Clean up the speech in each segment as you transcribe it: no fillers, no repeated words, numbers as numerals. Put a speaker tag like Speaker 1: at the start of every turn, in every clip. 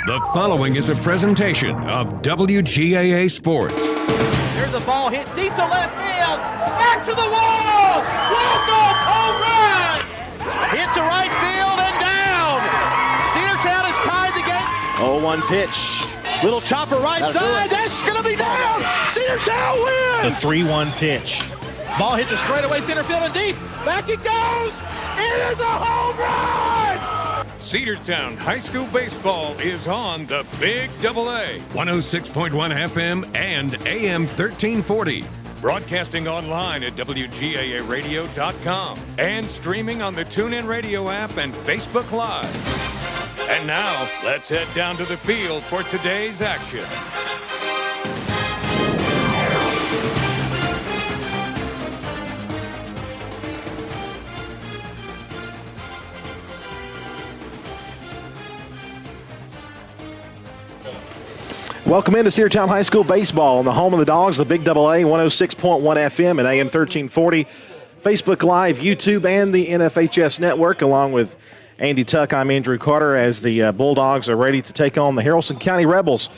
Speaker 1: The following is a presentation of WGAA Sports.
Speaker 2: There's a ball hit deep to left field. Back to the wall. Walk-off home run. Hit to right field and down. Cedartown has tied the game. 0-1 pitch. Little chopper right side. That's going to be down. Cedartown wins.
Speaker 3: The 3-1 pitch.
Speaker 2: Ball hit to straightaway center field and deep. Back it goes. It is a home run.
Speaker 1: Cedartown High School Baseball is on the Big AA, 106.1 FM and AM 1340. Broadcasting online at WGAAradio.com and streaming on the TuneIn Radio app and Facebook Live. And now, let's head down to the field for today's action.
Speaker 4: Welcome into Cedartown High School Baseball on the home of the Dogs, the Big AA, 106.1 FM and AM 1340, Facebook Live, YouTube, and the NFHS Network, along with Andy Tuck. I'm Andrew Carter as the Bulldogs are ready to take on the Haralson County Rebels.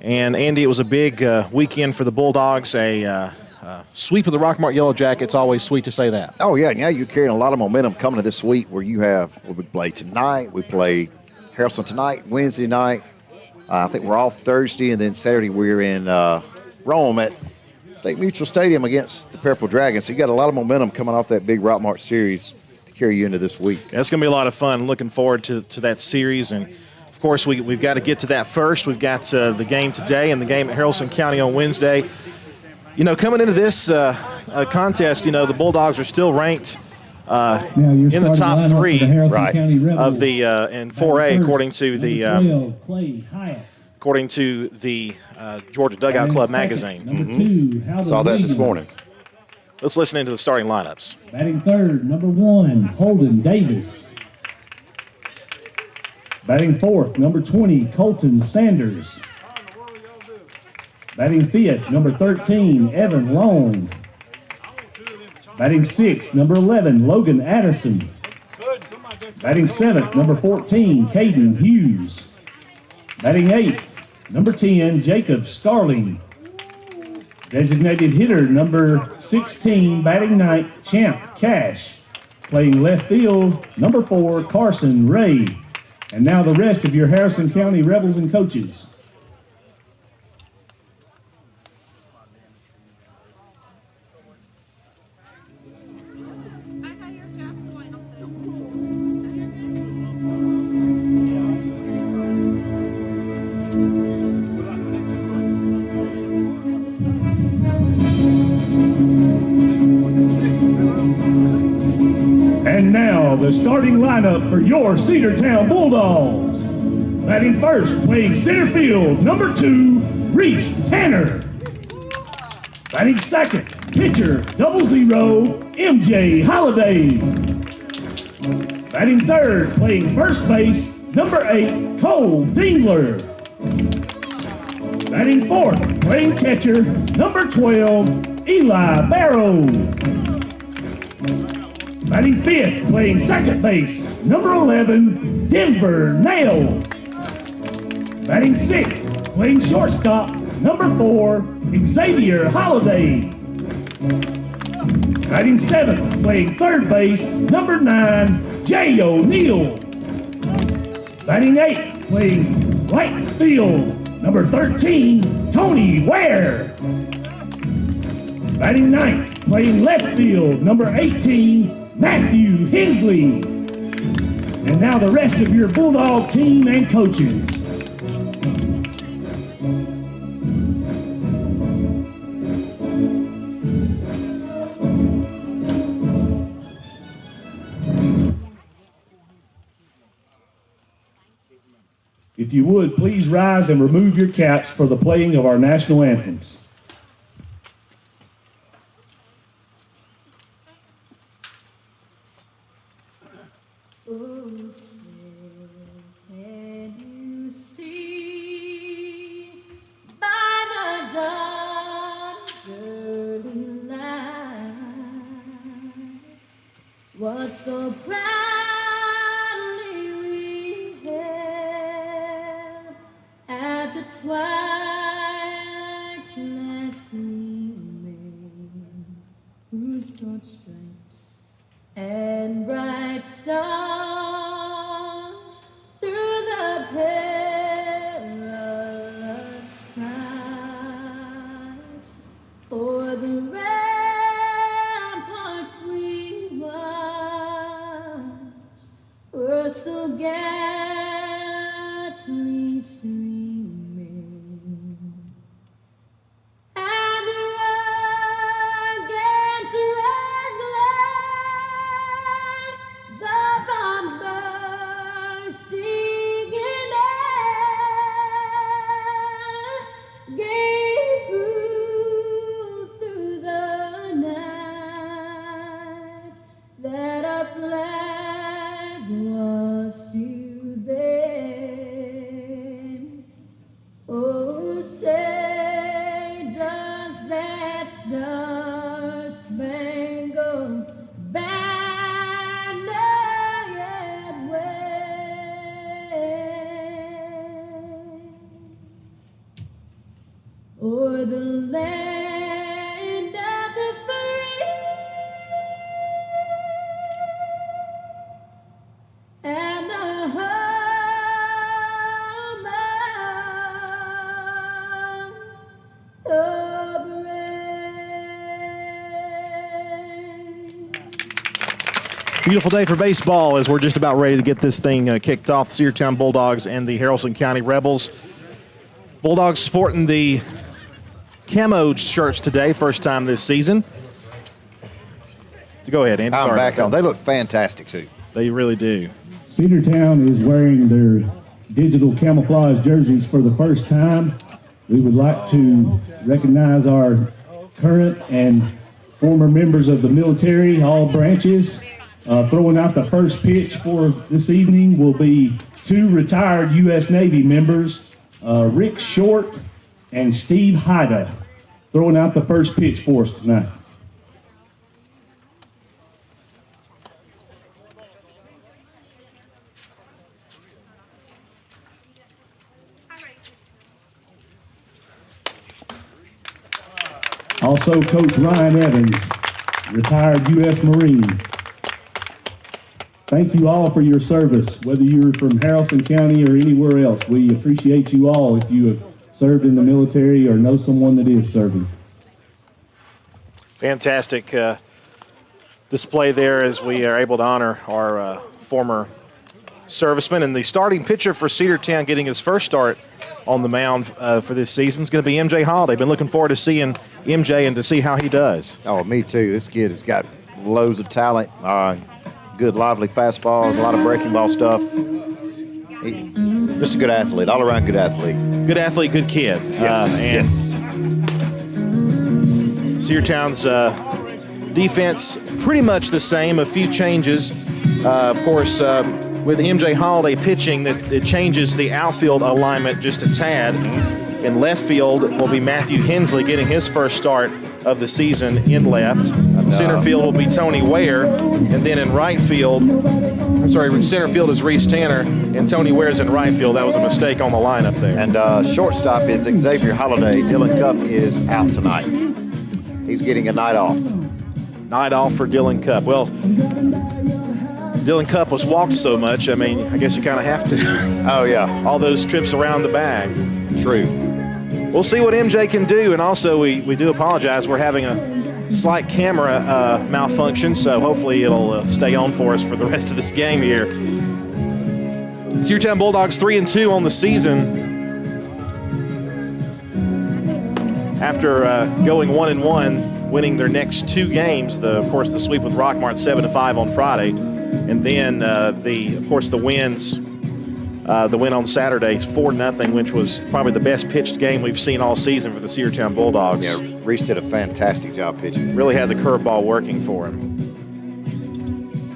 Speaker 4: And, Andy, it was a big weekend for the Bulldogs, a sweep of the Rockmart Yellow Jackets. Always sweet to say that.
Speaker 5: Oh, yeah. Now you're carrying a lot of momentum coming to this week where we play tonight. We play Haralson tonight, Wednesday night. I think we're off Thursday, and then Saturday we're in Rome at State Mutual Stadium against the Purple Dragons. So you got a lot of momentum coming off that big Rockmart series to carry you into this week.
Speaker 4: Yeah, it's going to be a lot of fun. Looking forward to that series. And, of course, we've got to get to that first. We've got the game today and the game at Haralson County on Wednesday. You know, coming into this contest, you know, the Bulldogs are still ranked in the top three of the in 4A according to the Georgia Dugout Club magazine.
Speaker 5: Saw that this morning.
Speaker 4: Let's listen into the starting lineups.
Speaker 6: Batting third, number 1, Holden Davis. Batting fourth, number 20, Colton Sanders. Batting fifth, number 13, Evan Long. Batting sixth, number 11, Logan Addison. Batting seventh, number 14, Caden Hughes. Batting eighth, number 10, Jacob Starling. Designated hitter, number 16, batting ninth, Champ Cash. Playing left field, number 4, Carson Ray. And now the rest of your Haralson County Rebels and coaches. And now the starting lineup for your Cedartown Bulldogs. Batting first, playing center field, number 2, Reese Tanner. Batting second, pitcher, 00, MJ Holiday. Batting third, playing first base, number 8, Cole Dingler. Batting fourth, playing catcher, number 12, Eli Barrow. Batting fifth, playing second base, number 11, Denver Nail. Batting sixth, playing shortstop, number 4, Xavier Holiday. Batting seventh, playing third base, number 9, Jay O'Neill. Batting eighth, playing right field, number 13, Tony Ware. Batting ninth, playing left field, number 18, Matthew Hensley. And now the rest of your Bulldog team and coaches. If you would, please rise and remove your caps for the playing of our national anthems.
Speaker 7: Oh, say, can you see by the dawn's early light what so proud twilight's last gleaming, whose broad stripes and bright stars through the perilous fight o'er the ramparts we watched were so gallantly streaming, and against red glare the bombs bursting in air gave proof through the night that our flag was still there. Oh, say does that star-spangled banner yet wave o'er the land of the free and the home of the brave.
Speaker 4: Beautiful day for baseball as we're just about ready to get this thing kicked off. The Cedartown Bulldogs and the Haralson County Rebels. Bulldogs sporting the camo shirts today, first time this season. Go ahead, Andy.
Speaker 5: I'm
Speaker 4: Sorry.
Speaker 5: back on. They look fantastic, too.
Speaker 4: They really do.
Speaker 6: Cedartown is wearing their digital camouflage jerseys for the first time. We would like to recognize our current and former members of the military, all branches. Throwing out the first pitch for this evening will be two retired U.S. Navy members, Rick Short and Steve Haida, throwing out the first pitch for us tonight. Also, Coach Ryan Evans, retired U.S. Marine. Thank you all for your service, whether you're from Haralson County or anywhere else. We appreciate you all if you have served in the military or know someone that is serving.
Speaker 4: Fantastic display there as we are able to honor our former servicemen. And the starting pitcher for Cedartown getting his first start on the mound for this season is going to be MJ Holiday. Been looking forward to seeing MJ and to see how he does.
Speaker 5: Oh, me too. This kid has got loads of talent. Good, lively fastball, a lot of breaking ball stuff. Just a good athlete, all-around good athlete.
Speaker 4: Good athlete, good kid.
Speaker 5: Yes.
Speaker 4: Cedartown's defense pretty much the same, a few changes. Of course, with MJ Holiday pitching, that it changes the outfield alignment just a tad. In left field will be Matthew Hensley getting his first start of the season in left. Center field will be Tony Ware. And then in right field, center field is Reese Tanner, and Tony Ware's in right field. That was a mistake on the lineup there.
Speaker 5: And shortstop is Xavier Holiday. Dylan Cupp is out tonight. He's getting a night off.
Speaker 4: Night off for Dylan Cupp. Well, Dylan Cupp was walked so much, I mean, I guess you kind of have to.
Speaker 5: Oh, yeah.
Speaker 4: All those trips around the bag.
Speaker 5: True.
Speaker 4: We'll see what MJ can do, and also we do apologize. We're having a slight camera malfunction, so hopefully it'll stay on for us for the rest of this game here. Cedartown Bulldogs 3-2 on the season. After going 1-1, winning their next two games, of course the sweep with Rockmart 7-5 on Friday, and then the wins. The win on Saturday, 4-0, which was probably the best pitched game we've seen all season for the Cedartown Bulldogs.
Speaker 5: Yeah, Reese did a fantastic job pitching.
Speaker 4: Really had the curveball working for him.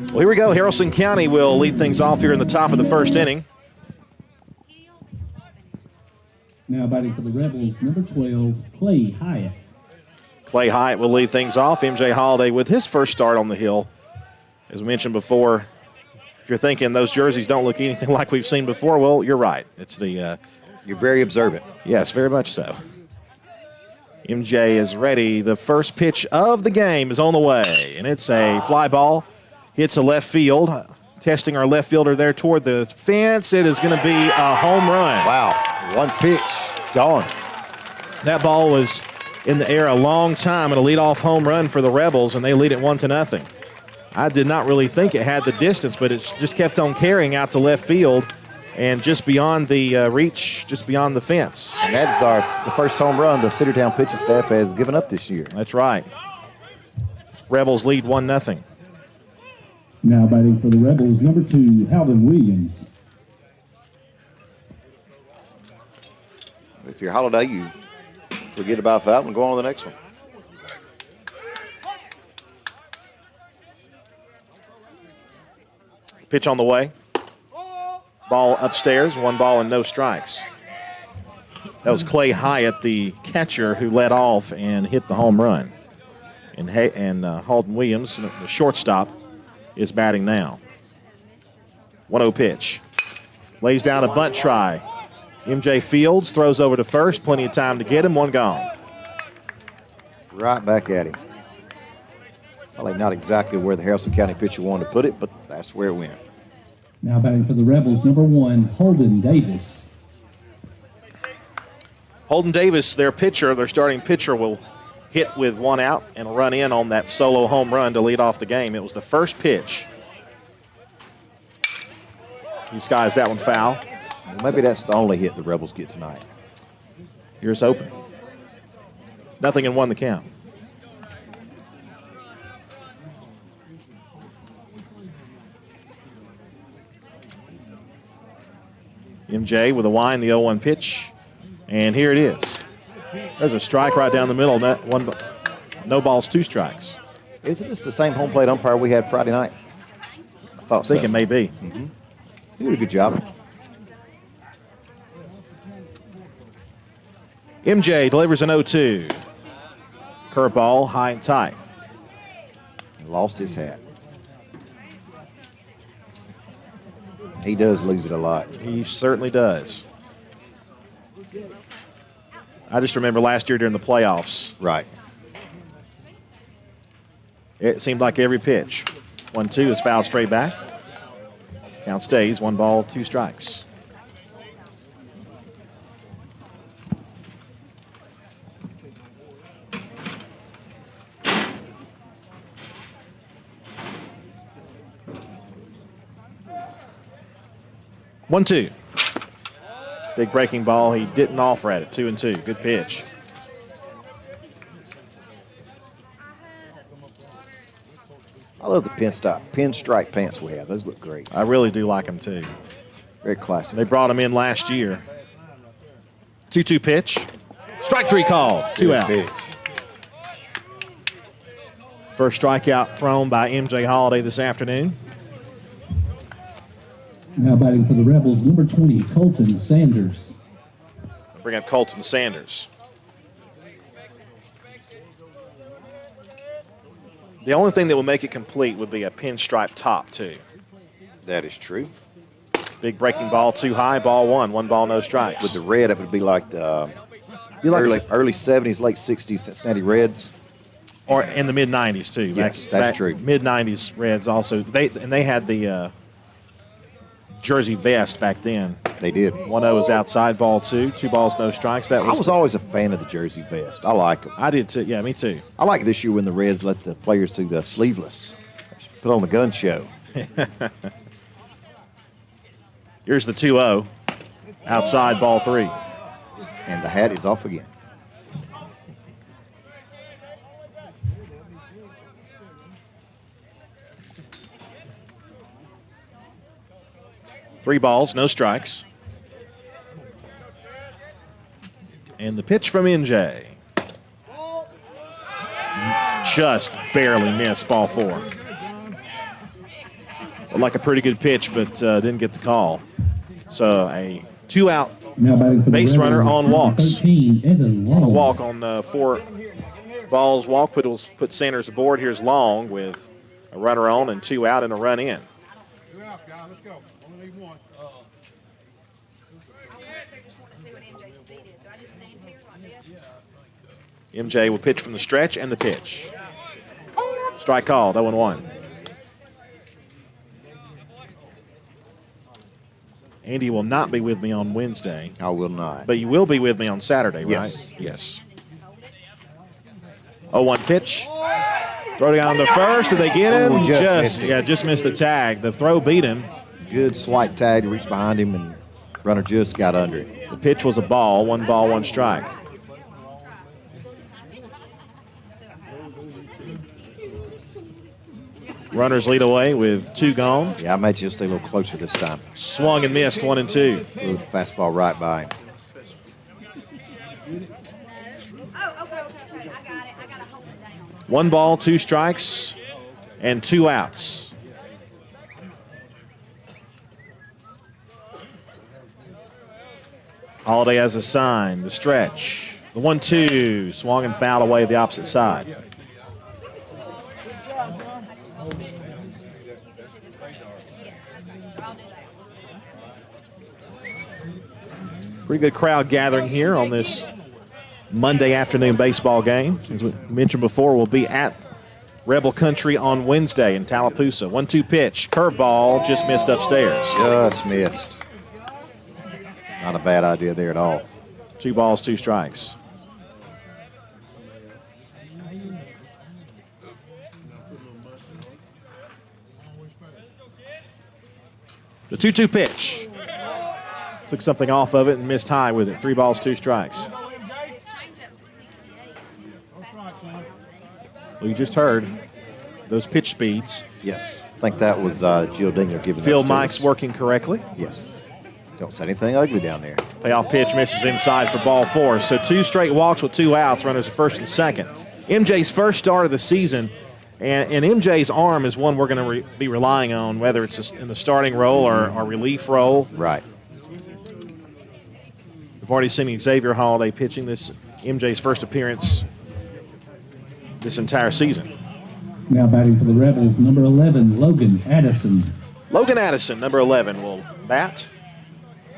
Speaker 4: Well, here we go. Haralson County will lead things off here in the top of the first inning.
Speaker 6: Now batting for the Rebels, number 12, Clay Hyatt.
Speaker 4: Clay Hyatt will lead things off. MJ Holiday with his first start on the hill. As we mentioned before, if you're thinking those jerseys don't look anything like we've seen before, well, you're right. It's the
Speaker 5: You're very observant.
Speaker 4: Yes, very much so. MJ is ready. The first pitch of the game is on the way, and it's a fly ball. Hits a left field. Testing our left fielder there toward the fence. It is going to be a home run.
Speaker 5: Wow, one pitch, it's gone.
Speaker 4: That ball was in the air a long time and a leadoff home run for the Rebels, and they lead it 1-0. I did not really think it had the distance, but it just kept on carrying out to left field and just beyond the reach, just beyond the fence.
Speaker 5: And that's the first home run the Cedartown pitching staff has given up this year.
Speaker 4: That's right. Rebels lead 1-0.
Speaker 6: Now batting for the Rebels, number 2, Halvin Williams.
Speaker 5: If you're Holiday, you forget about that one and go on to the next one.
Speaker 4: Pitch on the way. Ball upstairs, 1 ball and no strikes. That was Clay Hyatt, the catcher, who led off and hit the home run. And Halden Williams, the shortstop, is batting now. 1-0 pitch. Lays down a bunt try. MJ Fields throws over to first. Plenty of time to get him. 1 gone.
Speaker 5: Right back at him. Probably not exactly where the Haralson County pitcher wanted to put it, but that's where it went.
Speaker 6: Now batting for the Rebels, number 1, Holden Davis.
Speaker 4: Holden Davis, their starting pitcher, will hit with 1 out and run in on that solo home run to lead off the game. It was the first pitch. He skies that one foul.
Speaker 5: Maybe that's the only hit the Rebels get tonight.
Speaker 4: Here's open. 0-1 the count. MJ with a wind, the 0-1 pitch. And here it is. There's a strike right down the middle. No balls, 2 strikes.
Speaker 5: Isn't this the same home plate umpire we had Friday night? I
Speaker 4: think it may be.
Speaker 5: Mm-hmm. He did a good job.
Speaker 4: MJ delivers an 0-2. Curveball, high and tight.
Speaker 5: Lost his hat. He does lose it a lot.
Speaker 4: He certainly does. I just remember last year during the playoffs.
Speaker 5: Right.
Speaker 4: It seemed like every pitch. 1-2 is fouled straight back. Count stays, 1 ball, 2 strikes. One, 2. Big breaking ball. He didn't offer at it. 2-2. Good pitch.
Speaker 5: I love the pinstripe pants we have. Those look great.
Speaker 4: I really do like them too.
Speaker 5: Very classic.
Speaker 4: They brought them in last year. 2-2 pitch. Strike 3 call. 2 out.
Speaker 5: Pitch.
Speaker 4: First strikeout thrown by MJ Holiday this afternoon.
Speaker 6: Now batting for the Rebels, number 20, Colton Sanders.
Speaker 4: Bring up Colton Sanders. The only thing that would make it complete would be a pinstripe top, too.
Speaker 5: That is true.
Speaker 4: Big breaking ball, too high, ball 1. 1 ball, no strikes.
Speaker 5: With the red, it would be like the early 70s, late 60s Cincinnati Reds.
Speaker 4: Or in the mid-90s, too.
Speaker 5: Yes, that's true.
Speaker 4: Mid-90s Reds also. They had the jersey vest back then.
Speaker 5: They did.
Speaker 4: 1-0 is outside, ball 2. 2 balls, no strikes. I
Speaker 5: was always a fan of the jersey vest. I like them.
Speaker 4: I did too. Yeah, me too.
Speaker 5: I like this year when the Reds let the players see the sleeveless. Put on the gun show.
Speaker 4: Here's the 2-0. Outside, ball 3.
Speaker 5: And the hat is off again.
Speaker 4: Three balls, no strikes. And the pitch from NJ. Just barely missed, ball 4. Looked like a pretty good pitch, but didn't get the call. So a 2-out base runner on walks.
Speaker 6: 13, Evan Long.
Speaker 4: On a walk on 4 balls walk, put Sanders aboard. Here's Long with a runner on and 2 out and a run in. MJ will pitch from the stretch and the pitch. Strike called, 0-1. Andy will not be with me on Wednesday.
Speaker 5: I will not.
Speaker 4: But you will be with me on Saturday, right?
Speaker 5: Yes.
Speaker 4: Yes. 0-1 pitch. Throw down the first. Did they get him?
Speaker 5: Oh,
Speaker 4: just missed the tag. The throw beat him.
Speaker 5: Good swipe tag to reach behind him, and runner just got under it.
Speaker 4: The pitch was a ball. 1 ball, 1 strike. Runners lead away with 2 gone.
Speaker 5: Yeah, I might just stay a little closer this time.
Speaker 4: Swung and missed, 1-2.
Speaker 5: With the fastball right by him.
Speaker 7: Okay. I got it. I got to hold it down.
Speaker 4: 1 ball, 2 strikes, and 2 outs. Holiday has a sign. The stretch. The 1-2. Swung and fouled away the opposite side. Pretty good crowd gathering here on this Monday afternoon baseball game. As we mentioned before, we'll be at Rebel Country on Wednesday in Tallapoosa. 1-2 pitch. Curveball just missed upstairs.
Speaker 5: Just missed. Not a bad idea there at all.
Speaker 4: 2 balls, 2 strikes. The 2-2 pitch. Took something off of it and missed high with it. 3 balls, 2 strikes. Well, you just heard those pitch speeds.
Speaker 5: Yes. I think that was Jill Dinger giving
Speaker 4: Field
Speaker 5: those to
Speaker 4: Mike's
Speaker 5: us.
Speaker 4: working correctly.
Speaker 5: Yes. Don't say anything ugly down there.
Speaker 4: Payoff pitch misses inside for ball 4. So 2 straight walks with 2 outs. Runners at first and second. MJ's first start of the season. And MJ's arm is one we're going to be relying on, whether it's in the starting role or relief role.
Speaker 5: Right.
Speaker 4: We've already seen Xavier Holiday pitching this MJ's first appearance this entire season.
Speaker 6: Now batting for the Rebels, number 11, Logan Addison.
Speaker 4: Logan Addison, number 11, will bat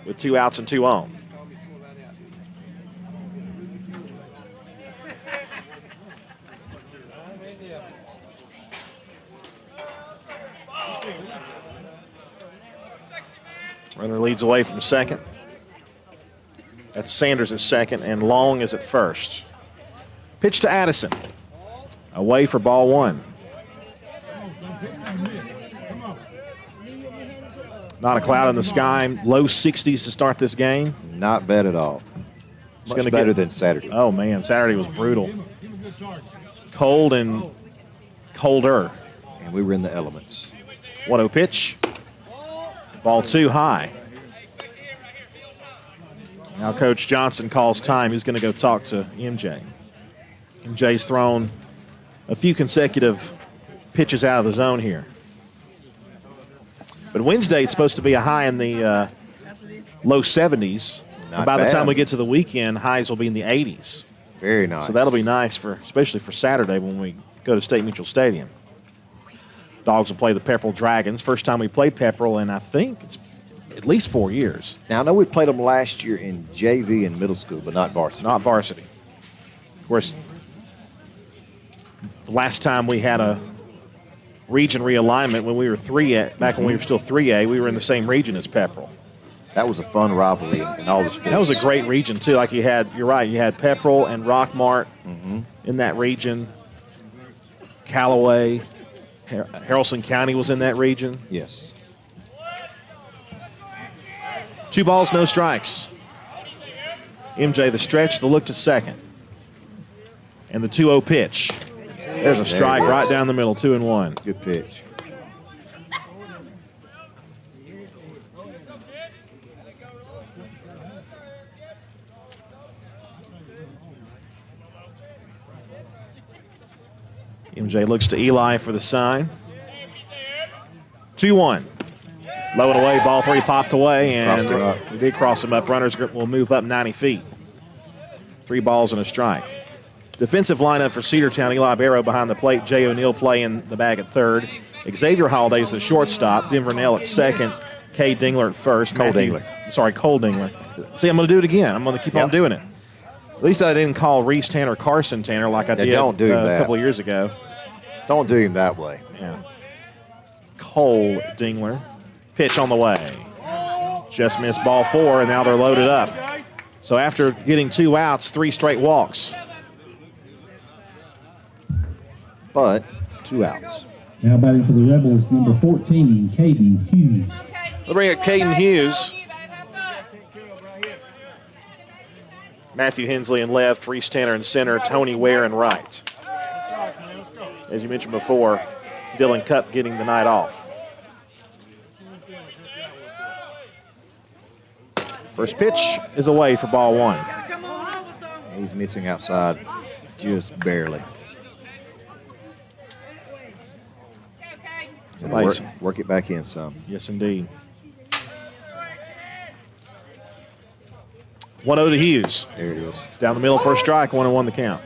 Speaker 4: with 2 outs and 2 on. Runner leads away from second. That's Sanders at second, and Long is at first. Pitch to Addison. Away for ball 1. Not a cloud in the sky. Low 60s to start this game.
Speaker 5: Not bad at all. Much better than Saturday.
Speaker 4: Oh, man. Saturday was brutal. Cold and colder.
Speaker 5: And we were in the elements.
Speaker 4: 1-0 pitch. Ball 2 high. Now Coach Johnson calls time. He's going to go talk to MJ. MJ's thrown a few consecutive pitches out of the zone here. But Wednesday, it's supposed to be a high in the low 70s. And by the time we get to the weekend, highs will be in the 80s.
Speaker 5: Very nice.
Speaker 4: So that'll be nice, especially for Saturday when we go to State Mutual Stadium. Dogs will play the Pepperell Dragons. First time we played Pepperell in, I think, it's at least 4 years.
Speaker 5: Now, I know we played them last year in JV and middle school, but not varsity.
Speaker 4: Not varsity. Of course, the last time we had a region realignment when we were 3A, back when we were still 3A, we were in the same region as Pepperell.
Speaker 5: That was a fun rivalry in all the sports.
Speaker 4: That was a great region, too. Like you're right, you had Pepperell and Rockmart in that region. Callaway, Haralson County was in that region.
Speaker 5: Yes.
Speaker 4: 2 balls, no strikes. MJ the stretch, the look to second. And the 2-0 pitch. There's a strike right down the middle, 2-1.
Speaker 5: Good pitch.
Speaker 4: MJ looks to Eli for the sign. 2-1. Low and away, ball 3 popped away, and we did cross him up. Runners will move up 90 feet. 3 balls and a strike. Defensive lineup for Cedartown: Eli Barrow behind the plate, Jay O'Neill playing the bag at third. Xavier Holiday is the shortstop, Denver Nell at second, Cade Dingler at first.
Speaker 5: Cole Dingler.
Speaker 4: Sorry, Cole Dingler. See, I'm going to do it again. I'm going to keep on doing it. At least I didn't call Reese Tanner Carson Tanner like I did
Speaker 5: don't do
Speaker 4: a
Speaker 5: that.
Speaker 4: couple of years ago.
Speaker 5: Don't do him that way.
Speaker 4: Yeah. Cole Dingler. Pitch on the way. Just missed ball 4, and now they're loaded up. So after getting 2 outs, 3 straight walks.
Speaker 5: But 2 outs.
Speaker 6: Now batting for the Rebels, number 14, Caden Hughes.
Speaker 4: They'll bring up Caden Hughes. Matthew Hensley in left, Reese Tanner in center, Tony Ware in right. As you mentioned before, Dylan Cupp getting the night off. First pitch is away for ball 1.
Speaker 5: He's missing outside just barely. Work it back in some.
Speaker 4: Yes, indeed. 1-0 to Hughes.
Speaker 5: There it is.
Speaker 4: Down the middle for a strike, 1-1 the count.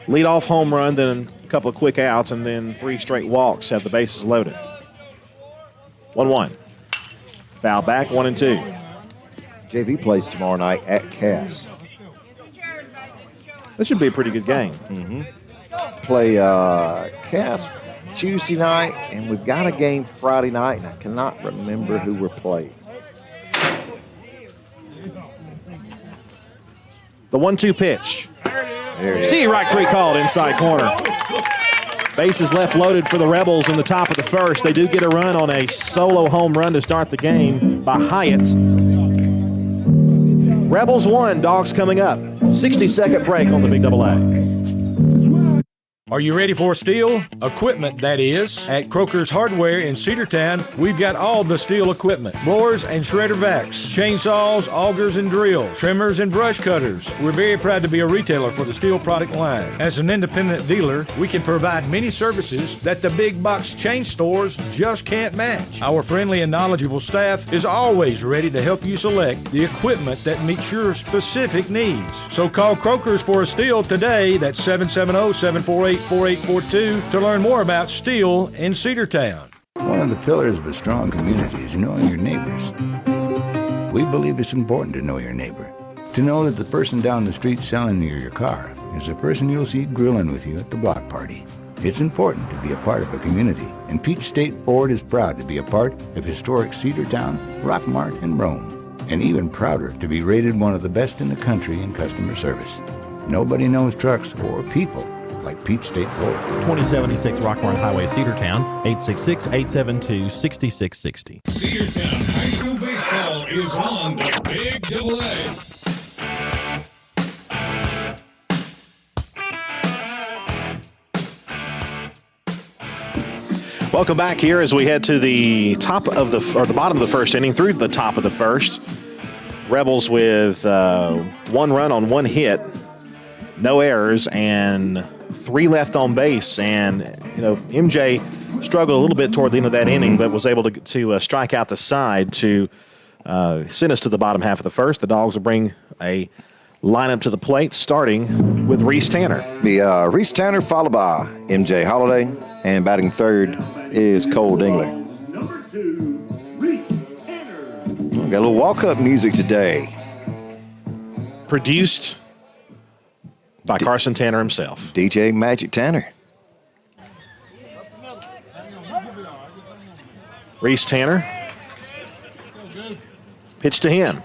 Speaker 4: Lead-off home run, then a couple of quick outs, and then 3 straight walks have the bases loaded. 1-1. Foul back, 1-2.
Speaker 5: JV plays tomorrow night at Cass.
Speaker 4: This should be a pretty good game.
Speaker 5: Play Cass Tuesday night, and we've got a game Friday night, and I cannot remember who we're playing.
Speaker 4: The 1-2 pitch.
Speaker 5: There it is.
Speaker 4: See, right 3 called inside corner. Bases left loaded for the Rebels in the top of the first. They do get a run on a solo home run to start the game by Hyatt. Rebels 1, Dogs coming up. 60-second break on the Big Double A.
Speaker 3: Are you ready for steel? Equipment, that is. At Croker's Hardware in Cedartown, we've got all the steel equipment. Blowers and shredder vacs, chainsaws, augers and drills, trimmers and brush cutters. We're very proud to be a retailer for the steel product line. As an independent dealer, we can provide many services that the big box chain stores just can't match. Our friendly and knowledgeable staff is always ready to help you select the equipment that meets your specific needs. So call Croker's for a steel today. That's 770-748-4842 to learn more about steel in Cedartown.
Speaker 8: One of the pillars of a strong community is knowing your neighbors. We believe it's important to know your neighbor. To know that the person down the street selling you your car is the person you'll see grilling with you at the block party. It's important to be a part of a community, and Peach State Ford is proud to be a part of historic Cedartown, Rockmart, and Rome, and even prouder to be rated one of the best in the country in customer service. Nobody knows trucks or people like Peach State Ford.
Speaker 9: 2076 Rockmart Highway, Cedartown, 866-872-6660.
Speaker 1: Cedartown High School Baseball is on the Big Double A.
Speaker 4: Welcome back here as we head to the top of the bottom of the first inning through the top of the first. Rebels with 1 run on 1 hit, no errors, and 3 left on base. And MJ struggled a little bit toward the end of that inning, but was able to strike out the side to send us to the bottom half of the first. The Dogs will bring a lineup to the plate, starting with Reese Tanner.
Speaker 5: Reese Tanner, followed by MJ Holiday, and batting third is Cole Dingler.
Speaker 6: Number 2, Reese Tanner.
Speaker 5: Got a little walk-up music today.
Speaker 4: Produced by Carson Tanner himself.
Speaker 5: DJ Magic Tanner.
Speaker 4: Reese Tanner. Pitch to him.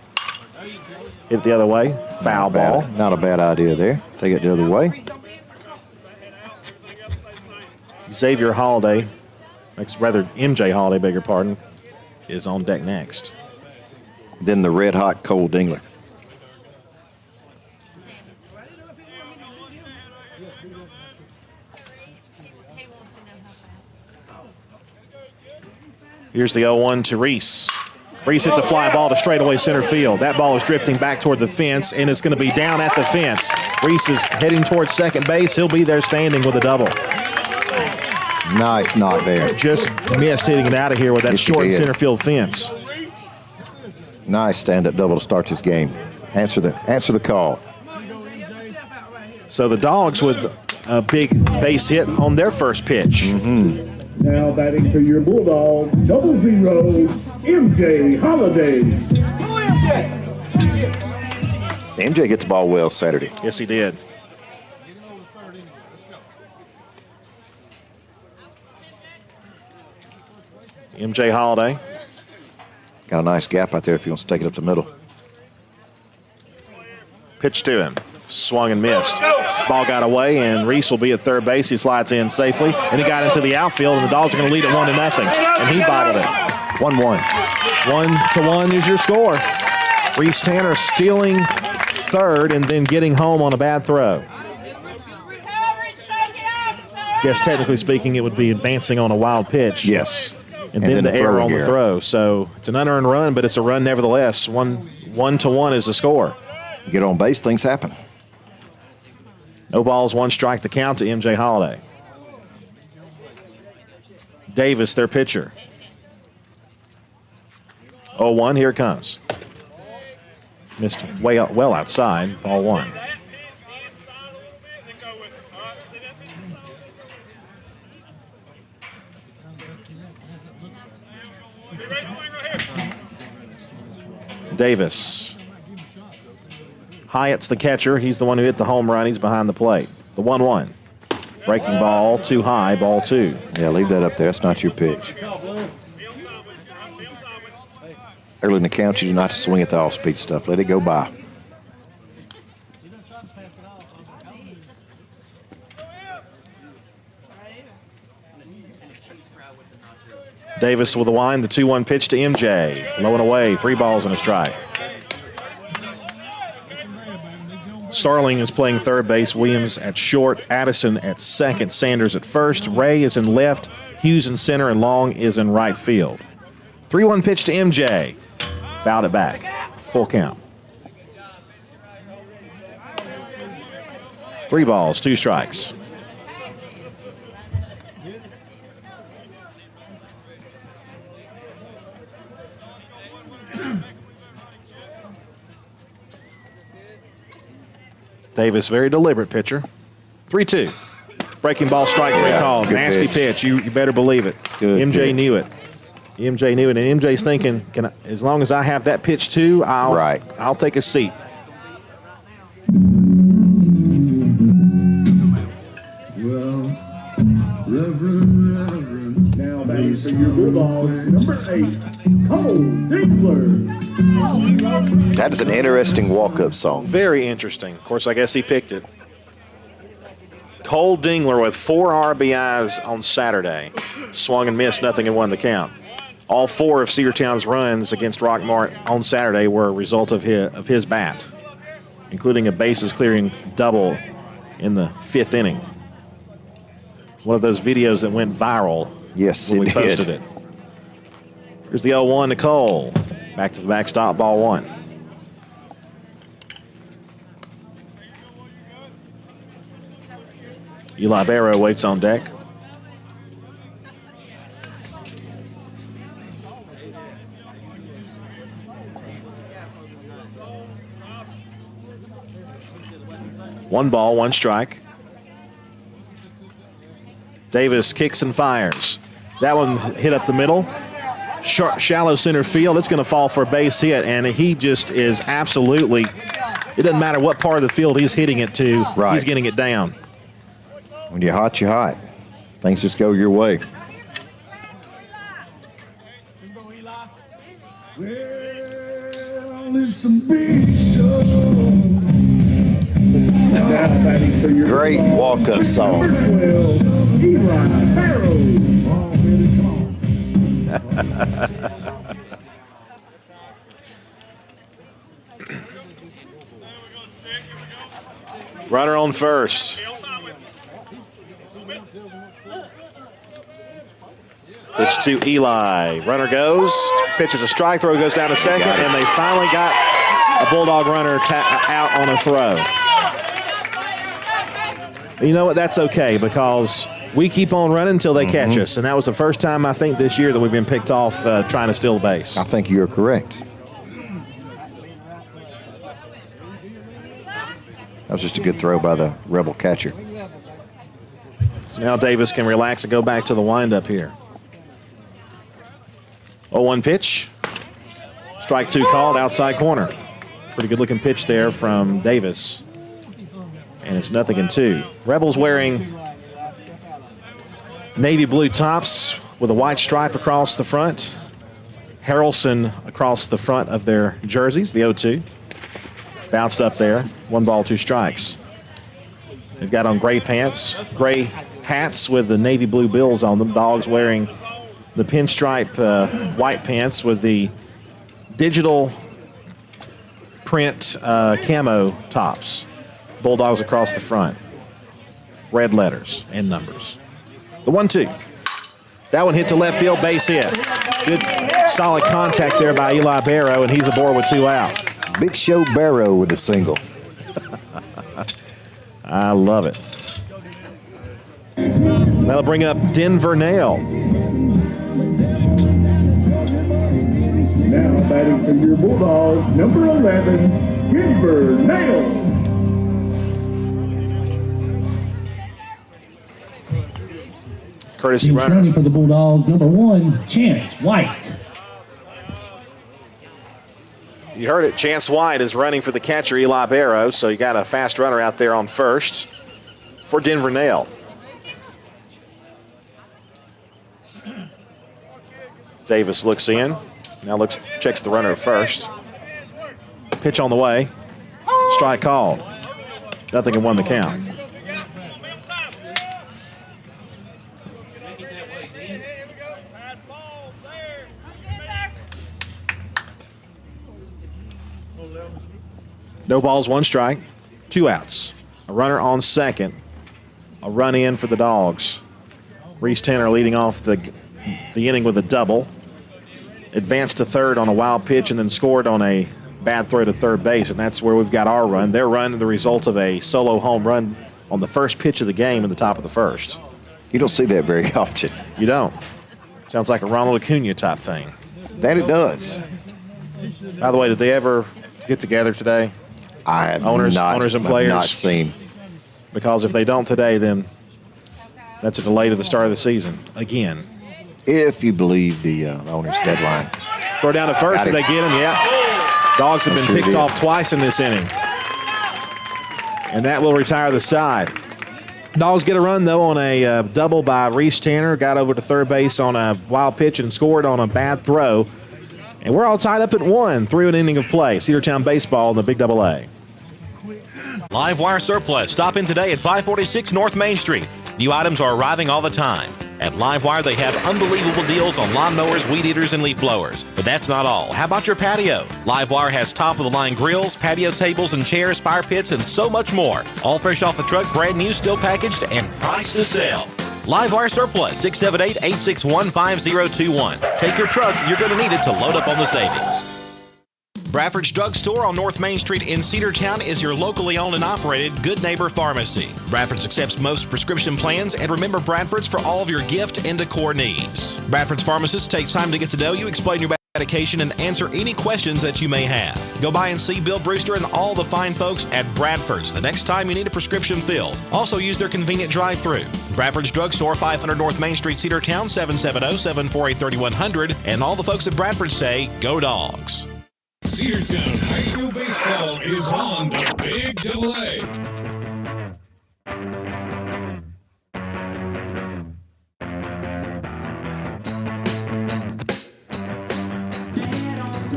Speaker 4: Hit it the other way. Foul ball.
Speaker 5: Not a bad idea there. Take it the other way.
Speaker 4: Xavier Holiday, MJ Holiday, beg your pardon, is on deck next.
Speaker 5: Then the red-hot Cole Dingler.
Speaker 4: Here's the 0-1 to Reese. Reese hits a fly ball to straightaway center field. That ball is drifting back toward the fence, and it's going to be down at the fence. Reese is heading towards second base. He'll be there standing with a double.
Speaker 5: Nice knock there.
Speaker 4: Just missed hitting it out of here with that short center field fence.
Speaker 5: Nice stand-up double to start this game. Answer the call.
Speaker 4: So the Dogs with a big base hit on their first pitch.
Speaker 6: Now batting for your Bulldogs, 00, MJ Holiday.
Speaker 5: MJ hit the ball well Saturday.
Speaker 4: Yes, he did. MJ Holiday.
Speaker 5: Got a nice gap out there if he wants to take it up the middle.
Speaker 4: Pitch to him. Swung and missed. Ball got away, and Reese will be at third base. He slides in safely, and he got into the outfield, and the Dogs are going to lead it 1-0, and he bottled it.
Speaker 5: 1-1.
Speaker 4: 1-1 is your score. Reese Tanner stealing third and then getting home on a bad throw. Guess technically speaking, it would be advancing on a wild pitch.
Speaker 5: Yes.
Speaker 4: And then the error on the throw. So it's an unearned run, but it's a run nevertheless. 1-1 is the score.
Speaker 5: You get on base, things happen.
Speaker 4: No balls, 1 strike, the count to MJ Holiday. Davis, their pitcher. 0-1, here it comes. Missed well outside, ball 1. Davis. Hyatt's the catcher. He's the one who hit the home run. He's behind the plate. The 1-1. Breaking ball, too high, ball 2.
Speaker 5: Yeah, leave that up there. That's not your pitch. Early in the count, you do not swing at the off-speed stuff. Let it go by.
Speaker 4: Davis with the wind, the 2-1 pitch to MJ. Low and away, 3 balls and a strike. Starling is playing third base, Williams at short, Addison at second, Sanders at first, Ray is in left, Hughes in center, and Long is in right field. 3-1 pitch to MJ. Fouled it back. Full count. 3 balls, 2 strikes. Davis, very deliberate pitcher. 3-2. Breaking ball, strike 3 call. Nasty pitch. You better believe it.
Speaker 5: Good
Speaker 4: MJ
Speaker 5: pitch.
Speaker 4: knew it. MJ knew it, and MJ's thinking, as long as I have that pitch too, I'll take a seat.
Speaker 6: Well, Reverend. Now batting for your Bulldogs, number 8, Cole Dingler.
Speaker 5: That is an interesting walk-up song.
Speaker 4: Very interesting. Of course, I guess he picked it. Cole Dingler with 4 RBIs on Saturday. Swung and missed, nothing, and won the count. All 4 of Cedartown's runs against Rockmart on Saturday were a result of his bat, including a bases-clearing double in the 5th inning. One of those videos that went viral.
Speaker 5: Yes,
Speaker 4: when we
Speaker 5: it
Speaker 4: posted
Speaker 5: did.
Speaker 4: it. Here's the 0-1 to Cole. Back to the backstop, ball 1. Eli Barrow waits on deck. One ball, 1 strike. Davis kicks and fires. That one hit up the middle. Shallow center field. It's going to fall for a base hit, and he just is absolutely, it doesn't matter what part of the field he's hitting it to, he's getting it down.
Speaker 5: When you're hot, you're hot. Things just go your way.
Speaker 6: Well, it's a big show.
Speaker 5: Great walk-up song.
Speaker 6: Number 12, Eli Barrow.
Speaker 4: Runner on first. Pitch to Eli. Runner goes. Pitches a strike. Throw goes down to second. And they finally got a Bulldog runner out on a throw. You know what? That's okay because we keep on running until they catch us. And that was the first time, I think, this year that we've been picked off trying to steal a base.
Speaker 5: I think you're correct. That was just a good throw by the Rebel catcher.
Speaker 4: So now Davis can relax and go back to the windup here. 0-1 pitch. Strike 2 called, outside corner. Pretty good looking pitch there from Davis. And it's 0-2. Rebels wearing navy blue tops with a white stripe across the front. Haralson across the front of their jerseys, the 0-2. Bounced up there. 1 ball, 2 strikes. They've got on gray pants, gray hats with the navy blue bills on them. Dogs wearing the pinstripe white pants with the digital print camo tops. Bulldogs across the front. Red letters and numbers. The 1-2. That one hit to left field, base hit. Good solid contact there by Eli Barrow, and he's aboard with 2 out.
Speaker 5: Big Show Barrow with a single.
Speaker 4: I love it. That'll bring up Denver Nail.
Speaker 6: Now batting for your Bulldogs, number 11, Denver Nail.
Speaker 4: Courtesy
Speaker 6: He's
Speaker 4: runner.
Speaker 6: running for the Bulldogs, number 1, Chance White.
Speaker 4: You heard it. Chance White is running for the catcher, Eli Barrow, so you got a fast runner out there on first for Denver Nail. Davis looks in. Now checks the runner at first. Pitch on the way. Strike called. 0-1 the count. No balls, 1 strike, 2 outs. A runner on second. A run in for the Dogs. Reese Tanner leading off the inning with a double. Advanced to third on a wild pitch and then scored on a bad throw to third base, and that's where we've got our run. Their run, the result of a solo home run on the first pitch of the game in the top of the first.
Speaker 5: You don't see that very often.
Speaker 4: You don't. Sounds like a Ronald Acuna type thing.
Speaker 5: That it does.
Speaker 4: By the way, did they ever get together today?
Speaker 5: I have
Speaker 4: owners and players.
Speaker 5: not seen.
Speaker 4: Because if they don't today, then that's a delay to the start of the season again.
Speaker 5: If you believe the owner's deadline.
Speaker 4: Throw down to first. Did they get him? Yeah. Dogs have been picked off twice in this inning. And that will retire the side. Dogs get a run, though, on a double by Reese Tanner. Got over to third base on a wild pitch and scored on a bad throw. And we're all tied up at 1 through an inning of play. Cedartown baseball in the Big AA.
Speaker 2: Live Wire Surplus. Stop in today at 546 North Main Street. New items are arriving all the time. At Live Wire, they have unbelievable deals on lawnmowers, weed eaters, and leaf blowers. But that's not all. How about your patio? Live Wire has top-of-the-line grills, patio tables and chairs, fire pits, and so much more. All fresh off the truck, brand new, still packaged, and priced to sell. Live Wire Surplus, 678-861-5021. Take your truck. You're going to need it to load up on the savings. Bradford's Drug Store on North Main Street in Cedartown is your locally owned and operated Good Neighbor Pharmacy. Bradford's accepts most prescription plans, and remember Bradford's for all of your gift and decor needs. Bradford's pharmacist takes time to get to know you, explain your medication, and answer any questions that you may have. Go by and see Bill Brewster and all the fine folks at Bradford's the next time you need a prescription filled. Also use their convenient drive-thru. Bradford's Drug Store, 500 North Main Street, Cedartown, 770-748-3100. And all the folks at Bradford say, go Dogs.
Speaker 1: Cedartown High School Baseball is on the Big AA.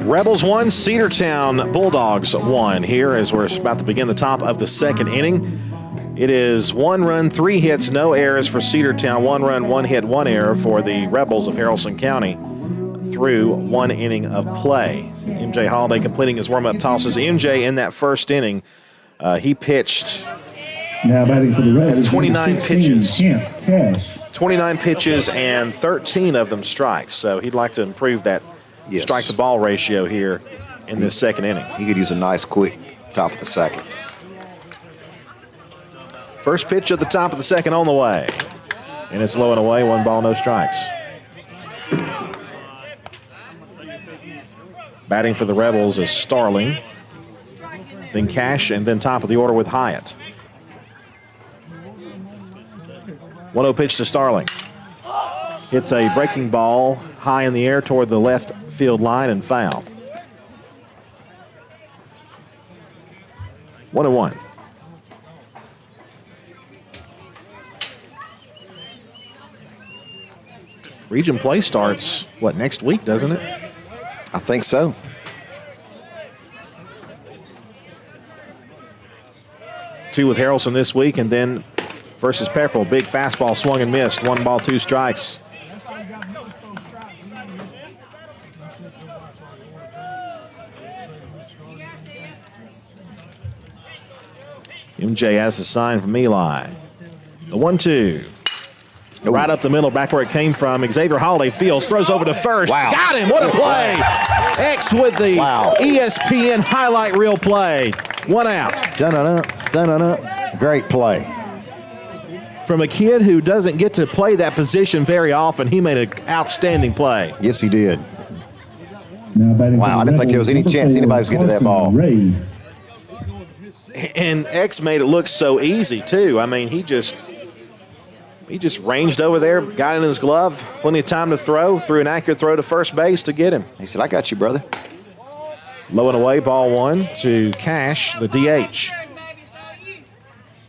Speaker 4: Rebels 1, Cedartown Bulldogs 1 here as we're about to begin the top of the second inning. It is 1 run, 3 hits, no errors for Cedartown. 1 run, 1 hit, 1 error for the Rebels of Haralson County through 1 inning of play. MJ Holiday completing his warm-up tosses. MJ in that first inning, he pitched
Speaker 6: now batting for the Reds,
Speaker 4: 29 pitches.
Speaker 6: Cash.
Speaker 4: 29 pitches and 13 of them strikes. So he'd like to improve that strike-to-ball ratio here in this second inning.
Speaker 5: He could use a nice, quick top of the second.
Speaker 4: First pitch at the top of the second on the way. And it's low and away, 1 ball, no strikes. Batting for the Rebels is Starling. then Cash, and then top of the order with Hyatt. 1-0 pitch to Starling. Hits a breaking ball high in the air toward the left field line and foul. 1-1. Region play starts, next week, doesn't it?
Speaker 5: I think so.
Speaker 4: Two with Haralson this week, and then versus Pepperell. Big fastball swung and missed. 1 ball, 2 strikes. MJ has the sign from Eli. The 1-2. Right up the middle, back where it came from. Xavier Holiday fields, throws over to first.
Speaker 5: Wow.
Speaker 4: Got him. What a play. X with the ESPN highlight reel play. 1 out.
Speaker 5: Dun-dun-dun. Great play.
Speaker 4: From a kid who doesn't get to play that position very often, he made an outstanding play.
Speaker 5: Yes, he did.
Speaker 6: Wow,
Speaker 5: I didn't think there was any chance anybody was getting to that ball.
Speaker 6: Ray.
Speaker 4: And X made it look so easy, too. I mean, he just ranged over there, got it in his glove, plenty of time to throw, threw an accurate throw to first base to get him.
Speaker 5: He said, I got you, brother.
Speaker 4: Low and away, ball 1 to Cash, the DH.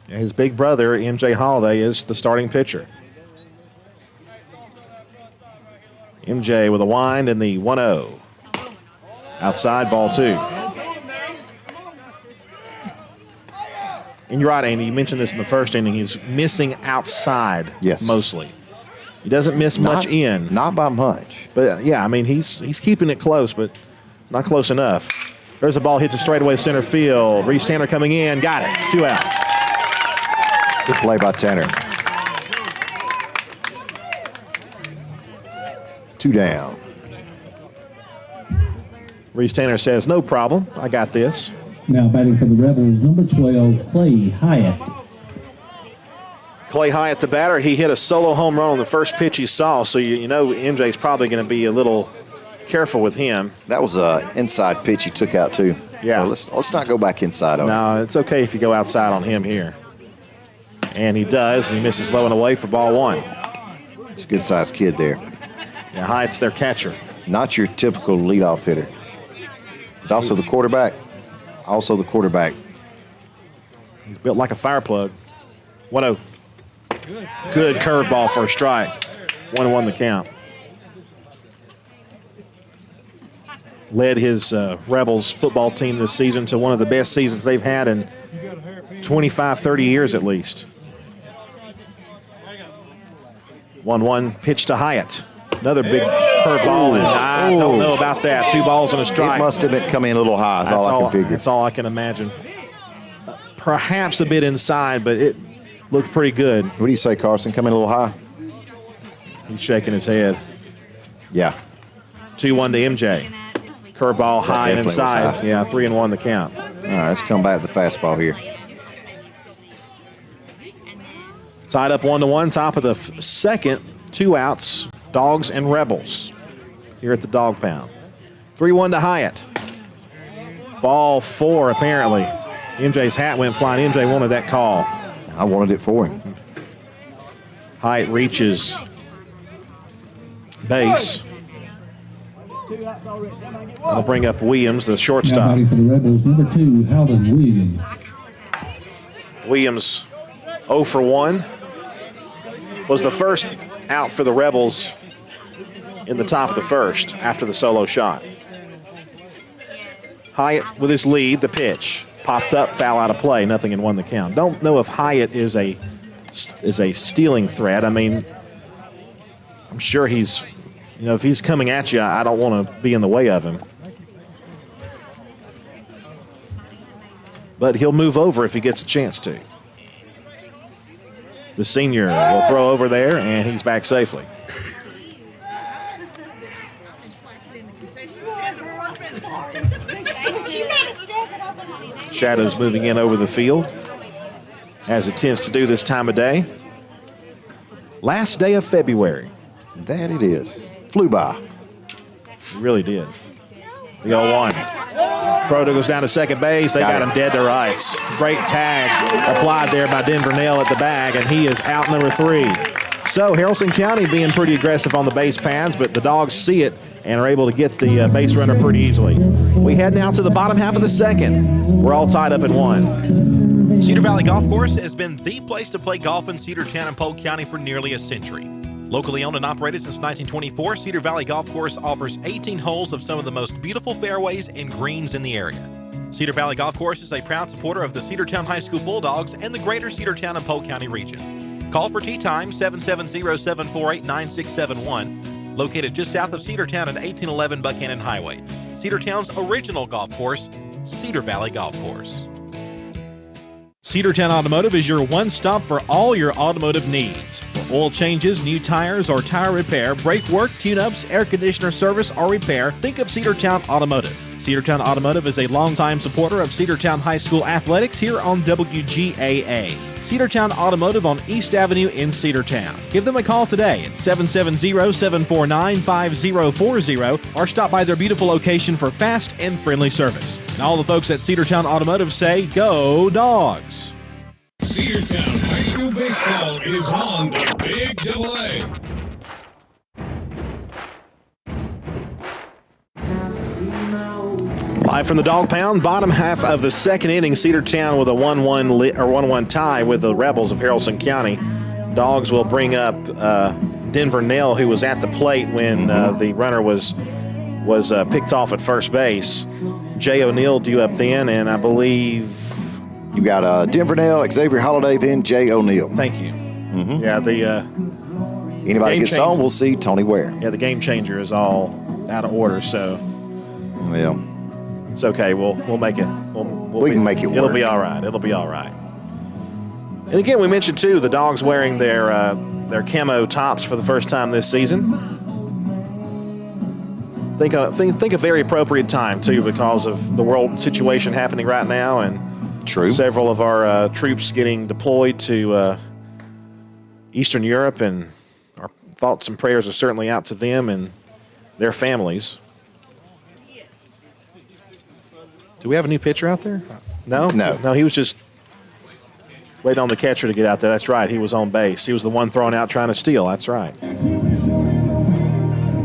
Speaker 4: His big brother, MJ Holiday, is the starting pitcher. MJ with a wind and the 1-0. Outside, ball 2. And you're right, Andy. You mentioned this in the first inning. He's missing outside mostly. He doesn't miss much in.
Speaker 5: Not by much.
Speaker 4: But, yeah, I mean, he's keeping it close, but not close enough. There's a ball hit to straightaway center field. Reese Tanner coming in. Got it. 2 out.
Speaker 5: Good play by Tanner. 2 down.
Speaker 4: Reese Tanner says, no problem. I got this.
Speaker 6: Now batting for the Rebels, number 12, Clay Hyatt.
Speaker 4: Clay Hyatt, the batter, he hit a solo home run on the first pitch he saw, so you know MJ's probably going to be a little careful with him.
Speaker 5: That was an inside pitch he took out, too.
Speaker 4: Yeah.
Speaker 5: So let's not go back inside on him.
Speaker 4: No, it's okay if you go outside on him here. And he does, and he misses low and away for ball 1.
Speaker 5: He's a good-sized kid there.
Speaker 4: Yeah, Hyatt's their catcher.
Speaker 5: Not your typical leadoff hitter. He's also the quarterback.
Speaker 4: He's built like a fire plug. 1-0. Good curveball for a strike. 1-1 the count. Led his Rebels football team this season to one of the best seasons they've had in 25, 30 years at least. 1-1 pitch to Hyatt. Another big curveball, and I don't know about that. 2 balls and a strike.
Speaker 5: It must have been coming in a little high, is all I can figure.
Speaker 4: That's all I can imagine. Perhaps a bit inside, but it looked pretty good.
Speaker 5: What do you say, Carson? Coming a little high?
Speaker 4: He's shaking his head.
Speaker 5: Yeah.
Speaker 4: 2-1 to MJ. Curveball high and inside. High. Yeah, 3-1 the count.
Speaker 5: All right, let's come back to the fastball here.
Speaker 4: Tied up 1-1, top of the second. 2 outs, Dogs and Rebels here at the Dog Pound. 3-1 to Hyatt. Ball 4, apparently. MJ's hat went flying. MJ wanted that call.
Speaker 5: I wanted it for him.
Speaker 4: Hyatt reaches base. I'll bring up Williams, the shortstop.
Speaker 6: Now batting for the Rebels, number 2, Howden Williams.
Speaker 4: Williams 0 for 1. Was the first out for the Rebels in the top of the first after the solo shot. Hyatt with his lead, the pitch. Popped up, foul out of play, nothing in 1 the count. Don't know if Hyatt is a stealing threat. I mean, I'm sure he's, if he's coming at you, I don't want to be in the way of him. But he'll move over if he gets a chance to. The senior will throw over there, and he's back safely. Shadows moving in over the field, as it tends to do this time of day. Last day of February.
Speaker 5: That it is. Flew by.
Speaker 4: It really did. The 0-1. Throw goes down to second base. They got him dead to rights. Great tag applied there by Denver Nell at the bag, and he is out number 3. So Haralson County being pretty aggressive on the base paths, but the Dogs see it and are able to get the base runner pretty easily. We head now to the bottom half of the second. We're all tied up in 1.
Speaker 9: Cedar Valley Golf Course has been the place to play golf in Cedartown and Polk County for nearly a century. Locally owned and operated since 1924, Cedar Valley Golf Course offers 18 holes of some of the most beautiful fairways and greens in the area. Cedar Valley Golf Course is a proud supporter of the Cedartown High School Bulldogs and the greater Cedartown and Polk County region. Call for tee time 770-748-9671, located just south of Cedartown at 1811 Buchanan Highway. Cedartown's original golf course, Cedar Valley Golf Course. Cedartown Automotive is your one-stop for all your automotive needs. For oil changes, new tires, or tire repair, brake work, tune-ups, air conditioner service, or repair, think of Cedartown Automotive. Cedartown Automotive is a longtime supporter of Cedartown High School athletics here on WGAA. Cedartown Automotive on East Avenue in Cedartown. Give them a call today at 770-749-5040 or stop by their beautiful location for fast and friendly service. And all the folks at Cedartown Automotive say, Go Dogs!
Speaker 1: Cedartown High School Baseball is on the Big AA.
Speaker 4: Live from the Dog Pound, bottom half of the second inning, Cedartown with a 1-1 tie with the Rebels of Haralson County. Dogs will bring up Denver Nell, who was at the plate when the runner was picked off at first base. Jay O'Neill due up then, and I believe
Speaker 5: you got Denver Nell, Xavier Holiday, then Jay O'Neill.
Speaker 4: Thank you. Yeah, the
Speaker 5: anybody gets on, we'll see Tony Ware.
Speaker 4: Yeah, the game changer is all out of order, so
Speaker 5: yeah.
Speaker 4: It's okay. We'll make it. We
Speaker 5: can make it work.
Speaker 4: It'll be all right. It'll be all right. And again, we mentioned too the Dogs wearing their camo tops for the first time this season. Think a very appropriate time too, because of the world situation happening right now, and several of our troops getting deployed to Eastern Europe, and our thoughts and prayers are certainly out to them and their families. Do we have a new pitcher out there? No? No, he was just waiting on the catcher to get out there. That's right. He was on base. He was the one throwing out trying to steal. That's right.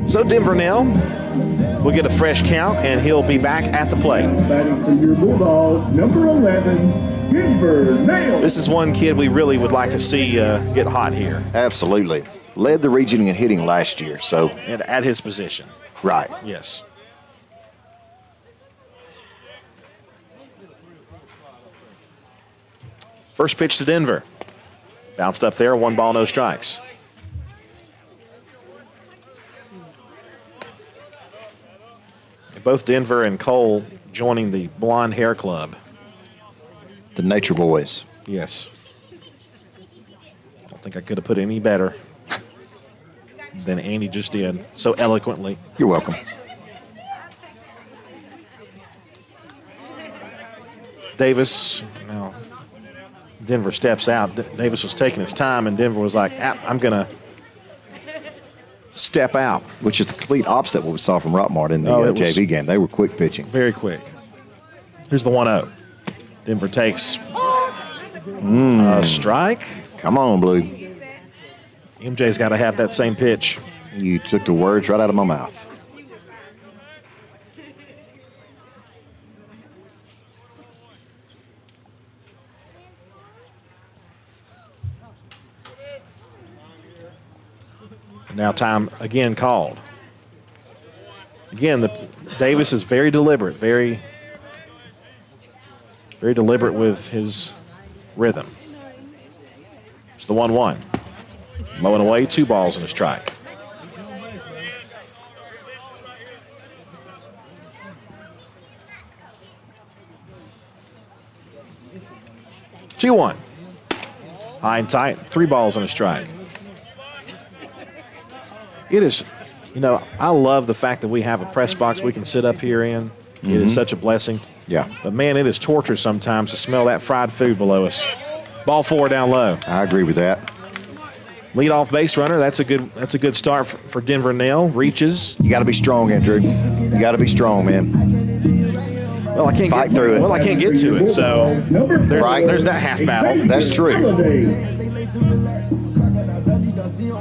Speaker 4: So Denver Nell will get a fresh count, and he'll be back at the plate.
Speaker 6: Batting for your Bulldogs, number 11, Denver Nell.
Speaker 4: This is one kid we really would like to see get hot here.
Speaker 5: Absolutely. Led the region in hitting last year.
Speaker 4: And at his position.
Speaker 5: Right.
Speaker 4: Yes. First pitch to Denver. Bounced up there, 1 ball, no strikes. Both Denver and Cole joining the Blonde Hair Club.
Speaker 5: The Nature Boys.
Speaker 4: Yes. I don't think I could have put it any better than Andy just did so eloquently.
Speaker 5: You're welcome.
Speaker 4: Davis, now Denver steps out. Davis was taking his time, and Denver was like, I'm going to step out.
Speaker 5: Which is the complete opposite of what we saw from Rockmart in the JV game. They were quick pitching.
Speaker 4: Very quick. Here's the 1-0. Denver takes a strike.
Speaker 5: Come on, Blue.
Speaker 4: MJ's got to have that same pitch.
Speaker 5: You took the words right out of my mouth.
Speaker 4: Now time again called. Again, Davis is very deliberate, very deliberate with his rhythm. It's the 1-1. Mowing away, 2 balls and a strike. Two 2-1. High and tight, 3 balls and a strike. It is, I love the fact that we have a press box we can sit up here in. Mm-hmm. It is such a blessing.
Speaker 5: Yeah.
Speaker 4: But, man, it is torture sometimes to smell that fried food below us. Ball 4 down low.
Speaker 5: I agree with that.
Speaker 4: Leadoff base runner. That's a good start for Denver Nell. Reaches.
Speaker 5: You got to be strong, Andrew. You got to be strong, man.
Speaker 4: Well, I can't
Speaker 5: fight through it.
Speaker 4: Well, I can't get to it, so there's that half battle.
Speaker 5: That's true.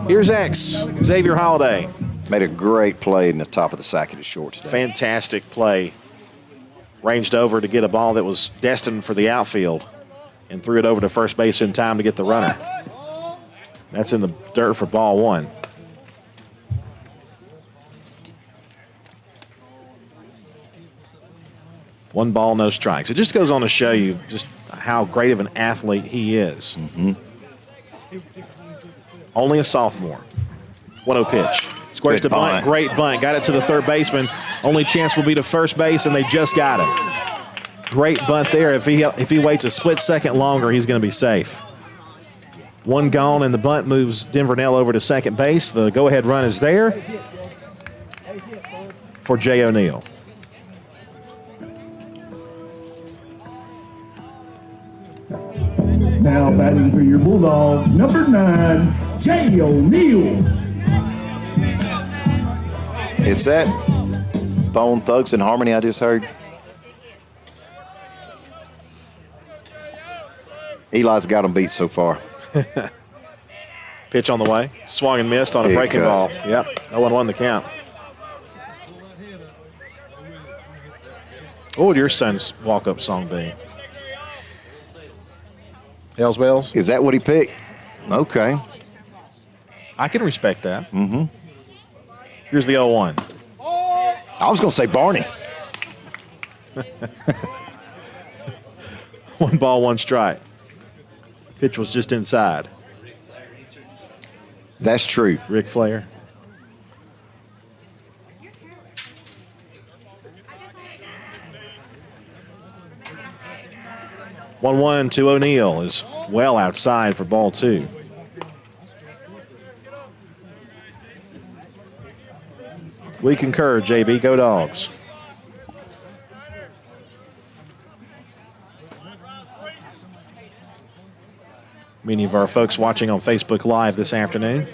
Speaker 4: Here's X, Xavier Holiday.
Speaker 5: Made a great play in the top of the sack of the short today.
Speaker 4: Fantastic play. Ranged over to get a ball that was destined for the outfield and threw it over to first base in time to get the runner. That's in the dirt for ball one. One ball, no strikes. It just goes on to show you just how great of an athlete he is.
Speaker 5: Mm-hmm.
Speaker 4: Only a sophomore. 1-0 pitch. Squares to bunt. Great bunt. Got it to the third baseman. Only chance will be to first base, and they just got him. Great bunt there. If he waits a split second longer, he's going to be safe. One gone, and the bunt moves Denvernell over to second base. The go-ahead run is there for Jay O'Neill.
Speaker 6: Now batting for your Bulldogs, number 9, Jay O'Neill.
Speaker 5: Is that Bone Thugs and Harmony I just heard? Eli's got him beat so far.
Speaker 4: Pitch on the way. Swung and missed on a breaking ball. Yep. 0-1 the count. What would your son's walk-up song be? Hells Bells?
Speaker 5: Is that what he picked? Okay.
Speaker 4: I can respect that.
Speaker 5: Mm-hmm.
Speaker 4: Here's the 0-1.
Speaker 5: I was going to say Barney.
Speaker 4: 1 ball, 1 strike. Pitch was just inside.
Speaker 5: That's true.
Speaker 4: Ric Flair. One to O'Neill is well outside for ball 2. We concur, JB. Go Dogs. Many of our folks watching on Facebook Live this afternoon.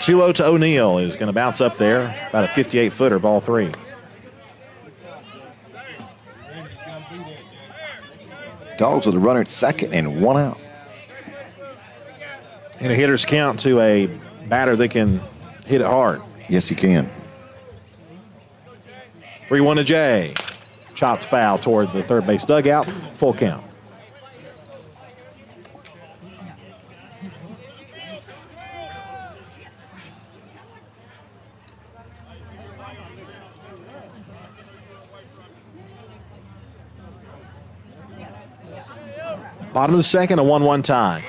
Speaker 4: 2-0 to O'Neill is going to bounce up there. About a 58-footer, ball 3.
Speaker 5: Dogs with a runner at second and 1 out.
Speaker 4: And a hitter's count to a batter that can hit it hard.
Speaker 5: Yes, he can.
Speaker 4: 3-1 to Jay. Chopped foul toward the third base dugout. Full count. Bottom of the second, a 1-1 tie.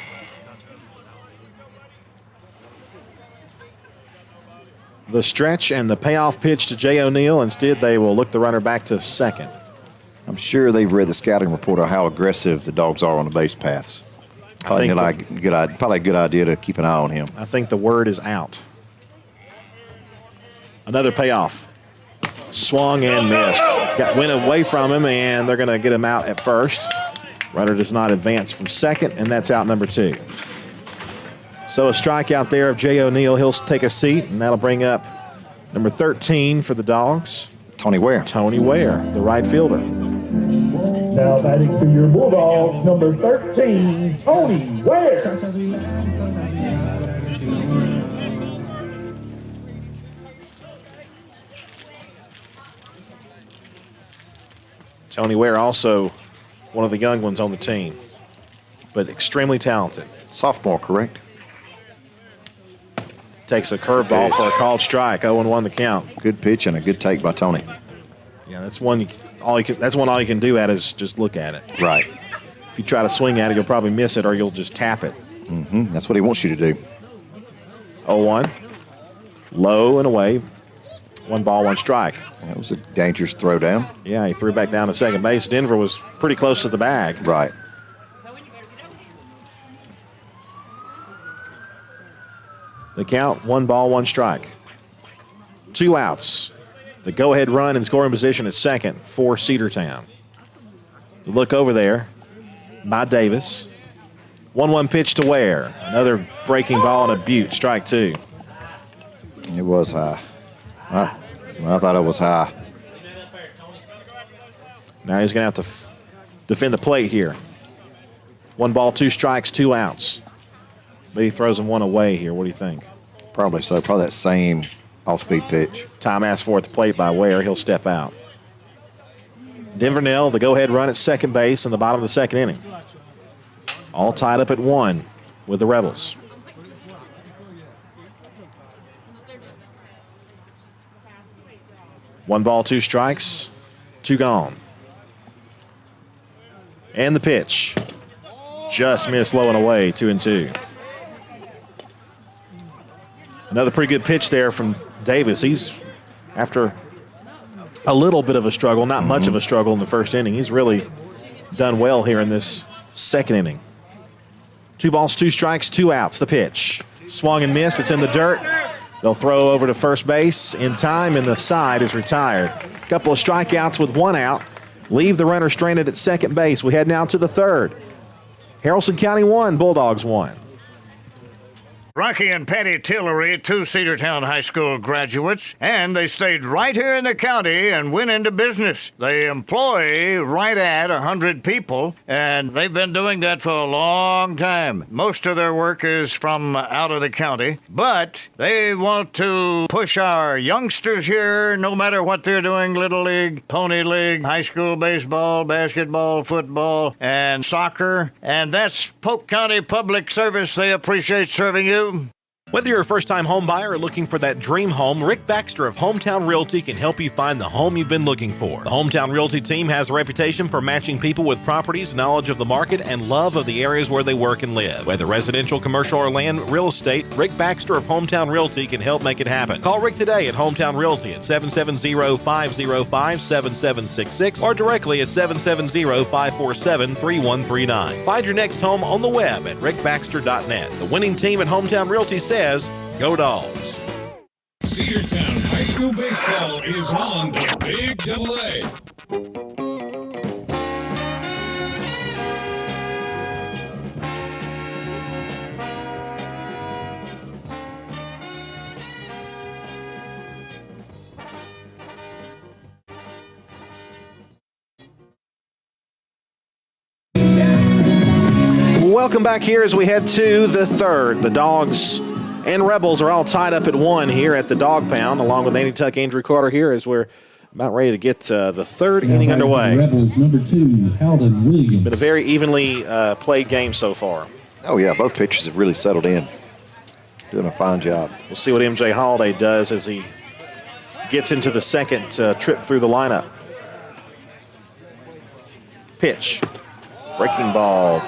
Speaker 4: The stretch and the payoff pitch to Jay O'Neill. Instead, they will look the runner back to second.
Speaker 5: I'm sure they've read the scouting report on how aggressive the Dogs are on the base paths. Probably a good idea to keep an eye on him.
Speaker 4: I think the word is out. Another payoff. Swung and missed. Went away from him, and they're going to get him out at first. Runner does not advance from second, and that's out number 2. So a strikeout there of Jay O'Neill. He'll take a seat, and that'll bring up number 13 for the Dogs.
Speaker 5: Tony Ware.
Speaker 4: Tony Ware, the right fielder.
Speaker 6: Now batting for your Bulldogs, number 13, Tony Ware.
Speaker 4: Tony Ware also one of the young ones on the team, but extremely talented.
Speaker 5: Sophomore, correct?
Speaker 4: Takes a curveball for a called strike. 0-1 the count.
Speaker 5: Good pitch and a good take by Tony.
Speaker 4: Yeah, that's one. All you can do at is just look at it.
Speaker 5: Right.
Speaker 4: If you try to swing at it, you'll probably miss it, or you'll just tap it.
Speaker 5: Mm-hmm. That's what he wants you to do.
Speaker 4: 0-1. Low and away. 1 ball, 1 strike.
Speaker 5: That was a dangerous throw down.
Speaker 4: Yeah, he threw back down to second base. Denver was pretty close to the bag.
Speaker 5: Right.
Speaker 4: The count, 1 ball, 1 strike. 2 outs. The go-ahead run in scoring position at second for Cedartown. The look over there by Davis. 1-1 pitch to Ware. Another breaking ball and a butte. Strike 2.
Speaker 5: It was Well, I thought it was high.
Speaker 4: Now he's going to have to defend the plate here. 1 ball, 2 strikes, 2 outs. But he throws him one away here. What do you think?
Speaker 5: Probably so. Probably that same off-speed pitch.
Speaker 4: Time asked for at the plate by Ware. He'll step out. Denver Nell, the go-ahead run at second base in the bottom of the second inning. All tied up at 1 with the Rebels. One ball, 2 strikes, 2 gone. And the pitch. Just missed low and away, 2-2. Another pretty good pitch there from Davis. He's, after a little bit of a struggle, not much of a struggle in the first inning, he's really done well here in this second inning. 2 balls, 2 strikes, 2 outs. The pitch. Swung and missed. It's in the dirt. They'll throw over to first base in time, and the side is retired. A couple of strikeouts with 1 out. Leave the runner stranded at second base. We head now to the third. Haralson County 1, Bulldogs 1.
Speaker 10: Rocky and Patty Tillery, 2 Cedartown High School graduates, and they stayed right here in the county and went into business. They employ right at 100 people, and they've been doing that for a long time. Most of their work is from out of the county, but they want to push our youngsters here, no matter what they're doing, Little League, Pony League, high school baseball, basketball, football, and soccer, and that's Polk County Public Service. They appreciate serving you.
Speaker 9: Whether you're a first-time home buyer or looking for that dream home, Rick Baxter of Hometown Realty can help you find the home you've been looking for. The Hometown Realty team has a reputation for matching people with properties, knowledge of the market, and love of the areas where they work and live. Whether residential, commercial, or land real estate, Rick Baxter of Hometown Realty can help make it happen. Call Rick today at Hometown Realty at 770-505-7766 or directly at 770-547-3139. Find your next home on the web at rickbaxter.net. The winning team at Hometown Realty says, go Dogs.
Speaker 1: Cedartown High School Baseball is on the Big AA.
Speaker 4: Welcome back here as we head to the third. The Dogs and Rebels are all tied up at 1 here at the Dog Pound, along with Andy Tuck, Andrew Carter here as we're about ready to get the third inning underway.
Speaker 6: Rebels, number 2, Howden Williams.
Speaker 4: Been a very evenly played game so far.
Speaker 5: Oh, yeah, both pitchers have really settled in. Doing a fine job.
Speaker 4: We'll see what MJ Holiday does as he gets into the second trip through the lineup. Pitch. Breaking ball.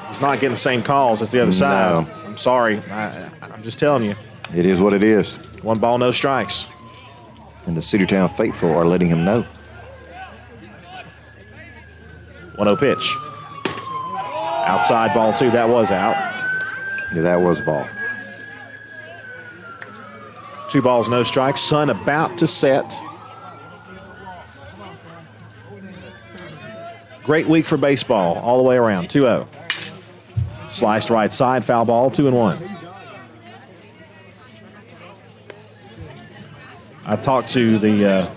Speaker 4: He's not getting the same calls as the other side.
Speaker 5: No.
Speaker 4: I'm sorry. I'm just telling you.
Speaker 5: It is what it is.
Speaker 4: 1 ball, no strikes.
Speaker 5: And the Cedartown faithful are letting him know.
Speaker 4: 1-0 pitch. Outside ball 2. That was out.
Speaker 5: Yeah, that was a ball.
Speaker 4: 2 balls, no strikes. Sun about to set. Great week for baseball all the way around. 2-0. Sliced right side, foul ball, 2-1. I talked to the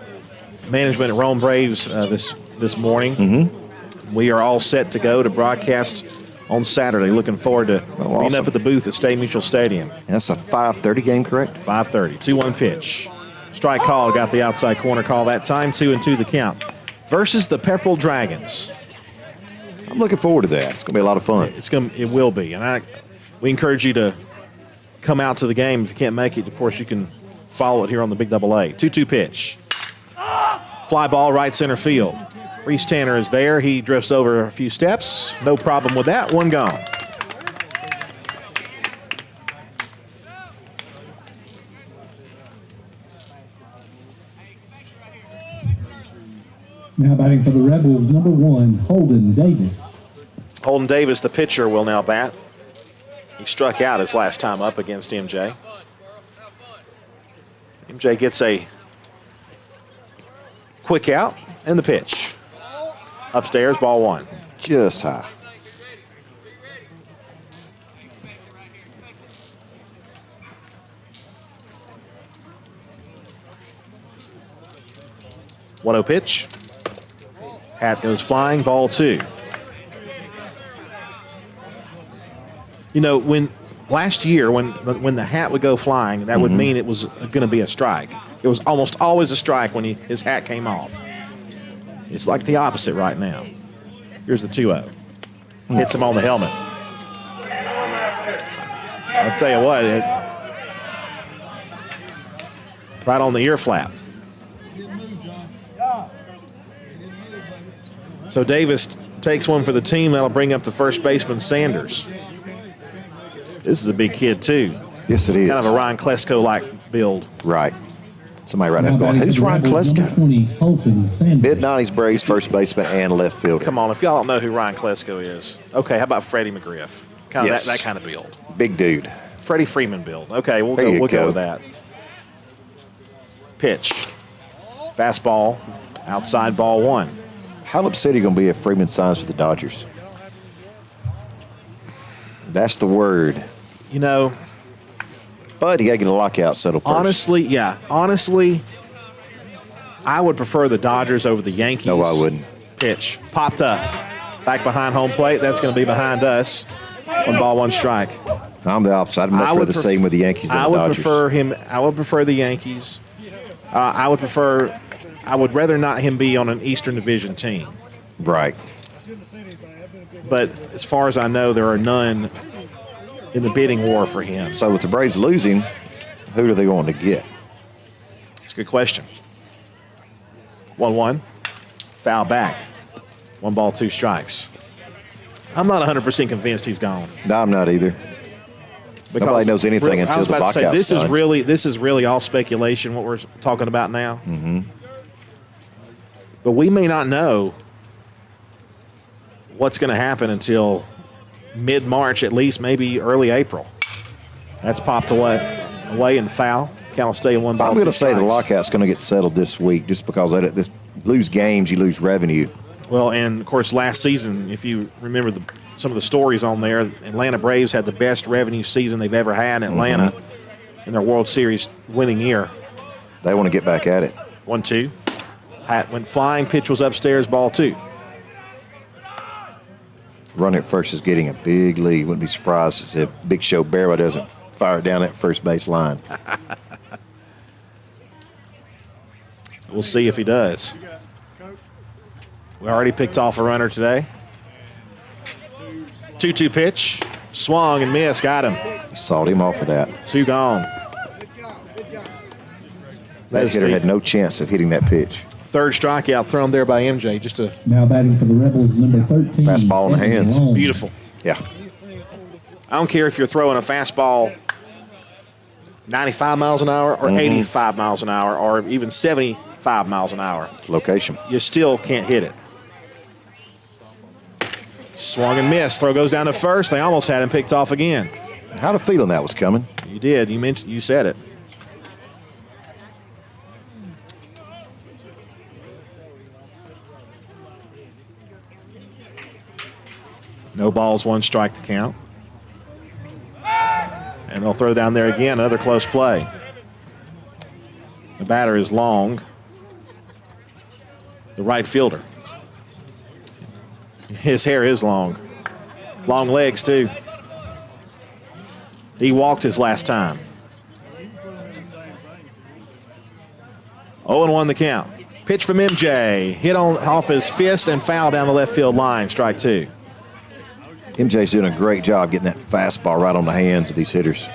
Speaker 4: management at Rome Braves this morning.
Speaker 5: Mm-hmm.
Speaker 4: We are all set to go to broadcast on Saturday. Looking forward to being up at the booth at State Mutual Stadium.
Speaker 5: And that's a 5:30 game, correct?
Speaker 4: 5:30. 2-1 pitch. Strike call, got the outside corner call that time. 2-2 the count. Versus the Pepperell Dragons.
Speaker 5: I'm looking forward to that. It's going to be a lot of fun.
Speaker 4: It will be. And we encourage you to come out to the game. If you can't make it, of course, you can follow it here on the Big AA. 2-2 pitch. Fly ball right center field. Reese Tanner is there. He drifts over a few steps. No problem with that. 1 gone.
Speaker 6: Now batting for the Rebels, number 1, Holden Davis.
Speaker 4: Holden Davis, the pitcher, will now bat. He struck out his last time up against MJ. MJ gets a quick out and the pitch. Upstairs, ball 1.
Speaker 5: Just high.
Speaker 4: 1-0 pitch. Hat goes flying, ball 2. You know, when last year when the hat would go flying, that would mean it was going to be a strike. It was almost always a strike when his hat came off. It's like the opposite right now. Here's the 2-0. Hits him on the helmet. I'll tell you what, right on the ear flap. So Davis takes one for the team. That'll bring up the first baseman, Sanders. This is a big kid, too.
Speaker 5: Yes, it is.
Speaker 4: Kind of a Ryan Klesko-like build.
Speaker 5: Right. Somebody right now going, who's Ryan Klesko? Mid-90s Braves first baseman and left fielder.
Speaker 4: Come on, if y'all don't know who Ryan Klesko is. Okay, how about Freddie McGriff? Kind of that kind of build.
Speaker 5: Big dude.
Speaker 4: Freddie Freeman build. Okay, we'll go with that. Pitch. Fastball. Outside ball 1.
Speaker 5: How upset are you going to be if Freeman signs for the Dodgers? That's the word.
Speaker 4: You know,
Speaker 5: but he got to get a lockout settled first.
Speaker 4: Honestly, I would prefer the Dodgers over the Yankees.
Speaker 5: No, I wouldn't.
Speaker 4: Pitch. Popped up. Back behind home plate. That's going to be behind us. 1 ball, 1 strike.
Speaker 5: I'm the opposite. I'd much rather the same with the Yankees than the Dodgers.
Speaker 4: I would prefer the Yankees. I would rather not him be on an Eastern Division team.
Speaker 5: Right.
Speaker 4: But as far as I know, there are none in the bidding war for him.
Speaker 5: So with the Braves losing, who are they going to get?
Speaker 4: It's a good question. 1-1. Foul back. 1 ball, 2 strikes. I'm not 100% convinced he's gone.
Speaker 5: No, I'm not either. Because nobody knows anything until the lockout's done.
Speaker 4: This is really all speculation, what we're talking about now.
Speaker 5: Mm-hmm.
Speaker 4: But we may not know what's going to happen until mid-March, at least, maybe early April. That's popped away and foul. Count will stay in 1 ball.
Speaker 5: I'm going to say the lockout's going to get settled this week just because this lose games, you lose revenue.
Speaker 4: Well, and, of course, last season, if you remember some of the stories on there, Atlanta Braves had the best revenue season they've ever had in Atlanta in their World Series winning year.
Speaker 5: They want to get back at it.
Speaker 4: 1-2. Hat went flying. Pitch was upstairs. Ball 2.
Speaker 5: Runner at first is getting a big lead. Wouldn't be surprised if Big Show Barrow doesn't fire it down that first base line.
Speaker 4: We'll see if he does. We already picked off a runner today. 2-2 pitch. Swung and missed. Got him.
Speaker 5: Sawed him off of that.
Speaker 4: 2 gone.
Speaker 5: That hitter had no chance of hitting that pitch.
Speaker 4: 3rd strikeout thrown there by MJ.
Speaker 6: Now batting for the Rebels, number 13.
Speaker 5: Fastball in the hands.
Speaker 4: Beautiful.
Speaker 5: Yeah.
Speaker 4: I don't care if you're throwing a fastball 95 miles an hour or 85 miles an hour or even 75 miles an hour.
Speaker 5: Location.
Speaker 4: You still can't hit it. Swung and missed. Throw goes down to first. They almost had him picked off again.
Speaker 5: How'd a feeling that was coming?
Speaker 4: You did. You said it. No balls, 1 strike to count. And they'll throw down there again. Another close play. The batter is Long, the right fielder. His hair is long. Long legs, too. He walked his last time. 0-1 the count. Pitch from MJ. Hit off his fist and foul down the left field line. Strike 2.
Speaker 5: MJ's doing a great job getting that fastball right on the hands of these hitters.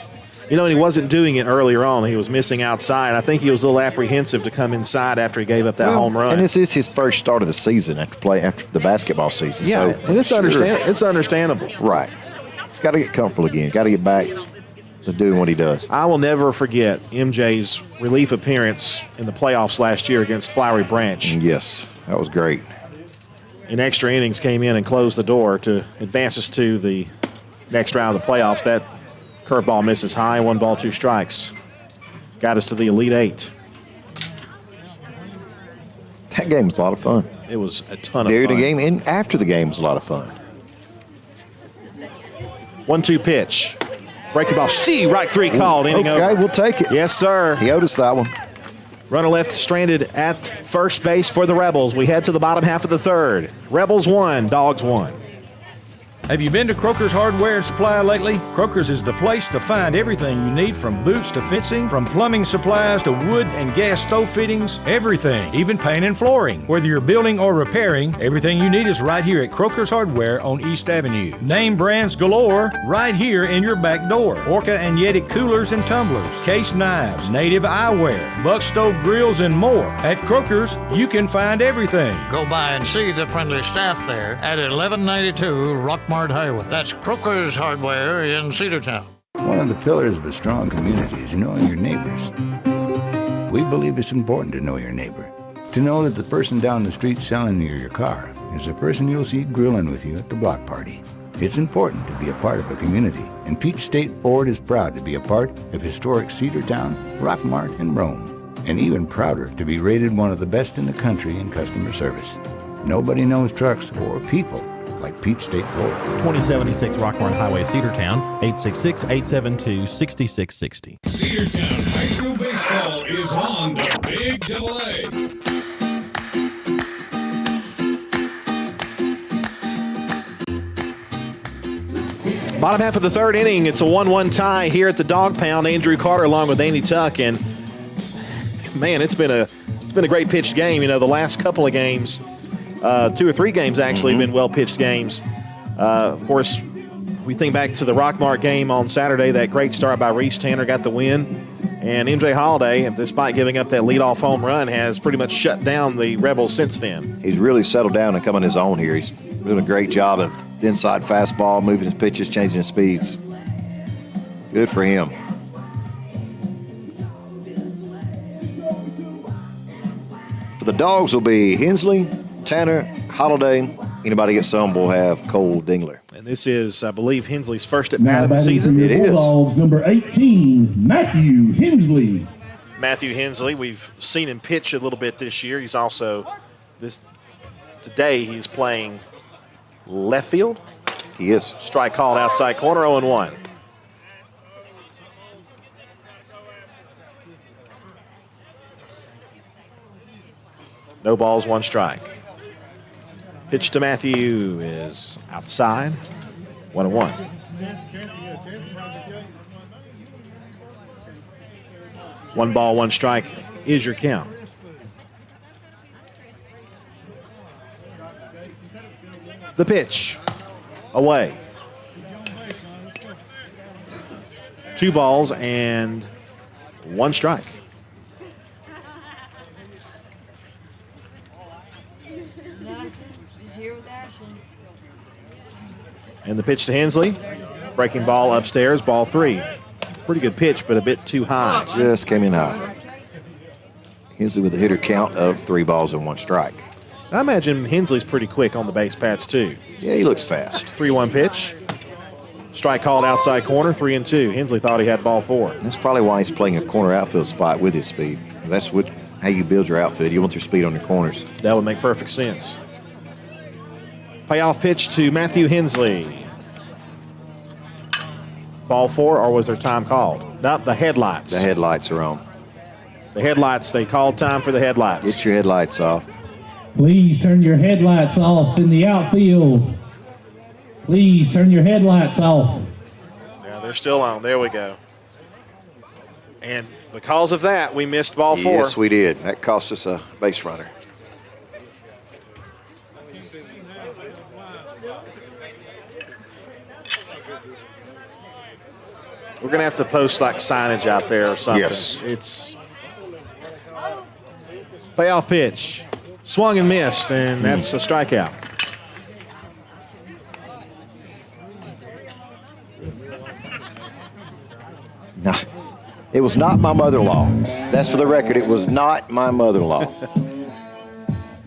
Speaker 4: You know, and he wasn't doing it earlier on. He was missing outside. I think he was a little apprehensive to come inside after he gave up that home run.
Speaker 5: And this is his first start of the season after the basketball season.
Speaker 4: Yeah,
Speaker 5: so
Speaker 4: and it's understandable.
Speaker 5: Right. He's got to get comfortable again. Got to get back to doing what he does.
Speaker 4: I will never forget MJ's relief appearance in the playoffs last year against Flowery Branch.
Speaker 5: Yes, that was great.
Speaker 4: In extra innings, came in and closed the door to advance us to the next round of the playoffs. That curveball misses high, 1 ball, 2 strikes. Got us to the Elite 8.
Speaker 5: That game was a lot of fun.
Speaker 4: It was a ton of fun.
Speaker 5: During the game and after the game was a lot of fun.
Speaker 4: 1-2 pitch. Breaking ball. Right 3 called. Inning over.
Speaker 5: Okay, we'll take it.
Speaker 4: Yes, sir.
Speaker 5: He owed us that one.
Speaker 4: Runner left stranded at first base for the Rebels. We head to the bottom half of the third. Rebels 1, Dogs 1.
Speaker 3: Have you been to Croker's Hardware and Supply lately? Croker's is the place to find everything you need, from boots to fencing, from plumbing supplies to wood and gas stove fittings, everything, even paint and flooring. Whether you're building or repairing, everything you need is right here at Croker's Hardware on East Avenue. Name brands galore right here in your back door. Orca and Yeti coolers and tumblers, case knives, native eyewear, buck stove grills, and more. At Croker's, you can find everything.
Speaker 11: Go by and see the friendly staff there at 1192 Rockmart Highway. That's Croker's Hardware in Cedartown.
Speaker 8: One of the pillars of a strong community is knowing your neighbors. We believe it's important to know your neighbor. To know that the person down the street selling you your car is the person you'll see grilling with you at the block party. It's important to be a part of a community, and Peach State Ford is proud to be a part of historic Cedartown, Rockmart, and Rome, and even prouder to be rated one of the best in the country in customer service. Nobody knows trucks or people like Peach State Ford.
Speaker 9: 2076 Rockmart Highway, Cedartown, 866-872-6660.
Speaker 1: Cedartown High School Baseball is on the Big AA.
Speaker 4: Bottom half of the third inning, it's a 1-1 tie here at the Dog Pound. Andrew Carter along with Andy Tuck, and man, it's been a great pitched game. You know, the last couple of games, 2 or 3 games actually, have been well-pitched games. Of course, we think back to the Rockmart game on Saturday, that great start by Reese Tanner got the win. And MJ Holiday, despite giving up that leadoff home run, has pretty much shut down the Rebels since then.
Speaker 5: He's really settled down and coming his own here. He's doing a great job of inside fastball, moving his pitches, changing his speeds. Good for him. For the Dogs will be Hensley, Tanner, Holiday. Anybody gets some will have Cole Dingler.
Speaker 4: And this is, I believe, Hensley's first at bat of the season.
Speaker 6: It is. Bulldogs, number 18, Matthew Hensley.
Speaker 4: Matthew Hensley, we've seen him pitch a little bit this year. He's also, today he's playing left field.
Speaker 5: He is.
Speaker 4: Strike called outside corner, 0-1. No balls, 1 strike. Pitch to Matthew is outside, 1-1. One ball, 1 strike is your count. The pitch, away. 2 balls and 1 strike. And the pitch to Hensley. Breaking ball upstairs, ball 3. Pretty good pitch, but a bit too high.
Speaker 5: Just came in high. Hensley with a hitter count of 3 balls and 1 strike.
Speaker 4: I imagine Hensley's pretty quick on the base paths, too.
Speaker 5: Yeah, he looks fast.
Speaker 4: 3-1 pitch. Strike called outside corner, 3-2. Hensley thought he had ball 4.
Speaker 5: That's probably why he's playing a corner outfield spot with his speed. That's how you build your outfield. You want your speed on your corners.
Speaker 4: That would make perfect sense. Payoff pitch to Matthew Hensley. Ball 4, or was there time called? Not the headlights.
Speaker 5: The headlights are on.
Speaker 4: The headlights, they called time for the headlights.
Speaker 5: Get your headlights off.
Speaker 6: Please turn your headlights off in the outfield. Please turn your headlights off.
Speaker 4: Yeah, they're still on. There we go. And because of that, we missed ball 4.
Speaker 5: Yes, we did. That cost us a base runner.
Speaker 4: We're going to have to post like signage out there or something.
Speaker 5: Yes.
Speaker 4: It's payoff pitch. Swung and missed, and that's a strikeout.
Speaker 5: No, it was not my mother-in-law. That's for the record. It was not my mother-in-law.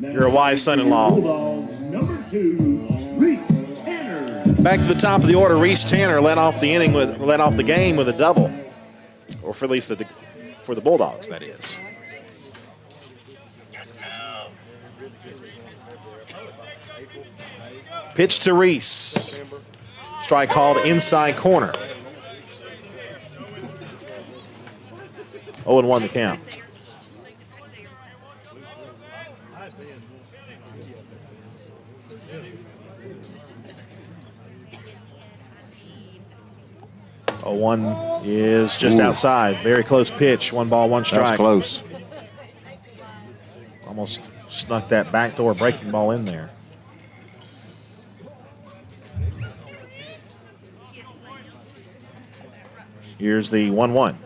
Speaker 4: You're a wise son-in-law.
Speaker 6: Bulldogs, number 2, Reese Tanner.
Speaker 4: Back to the top of the order, Reese Tanner led off the game with a double, or for at least for the Bulldogs, that is. Pitch to Reese. Strike called inside corner. 0-1 the count. 0-1 is just outside. Very close pitch. 1 ball, 1 strike.
Speaker 5: That's close.
Speaker 4: Almost snuck that backdoor breaking ball in there. Here's the 1-1.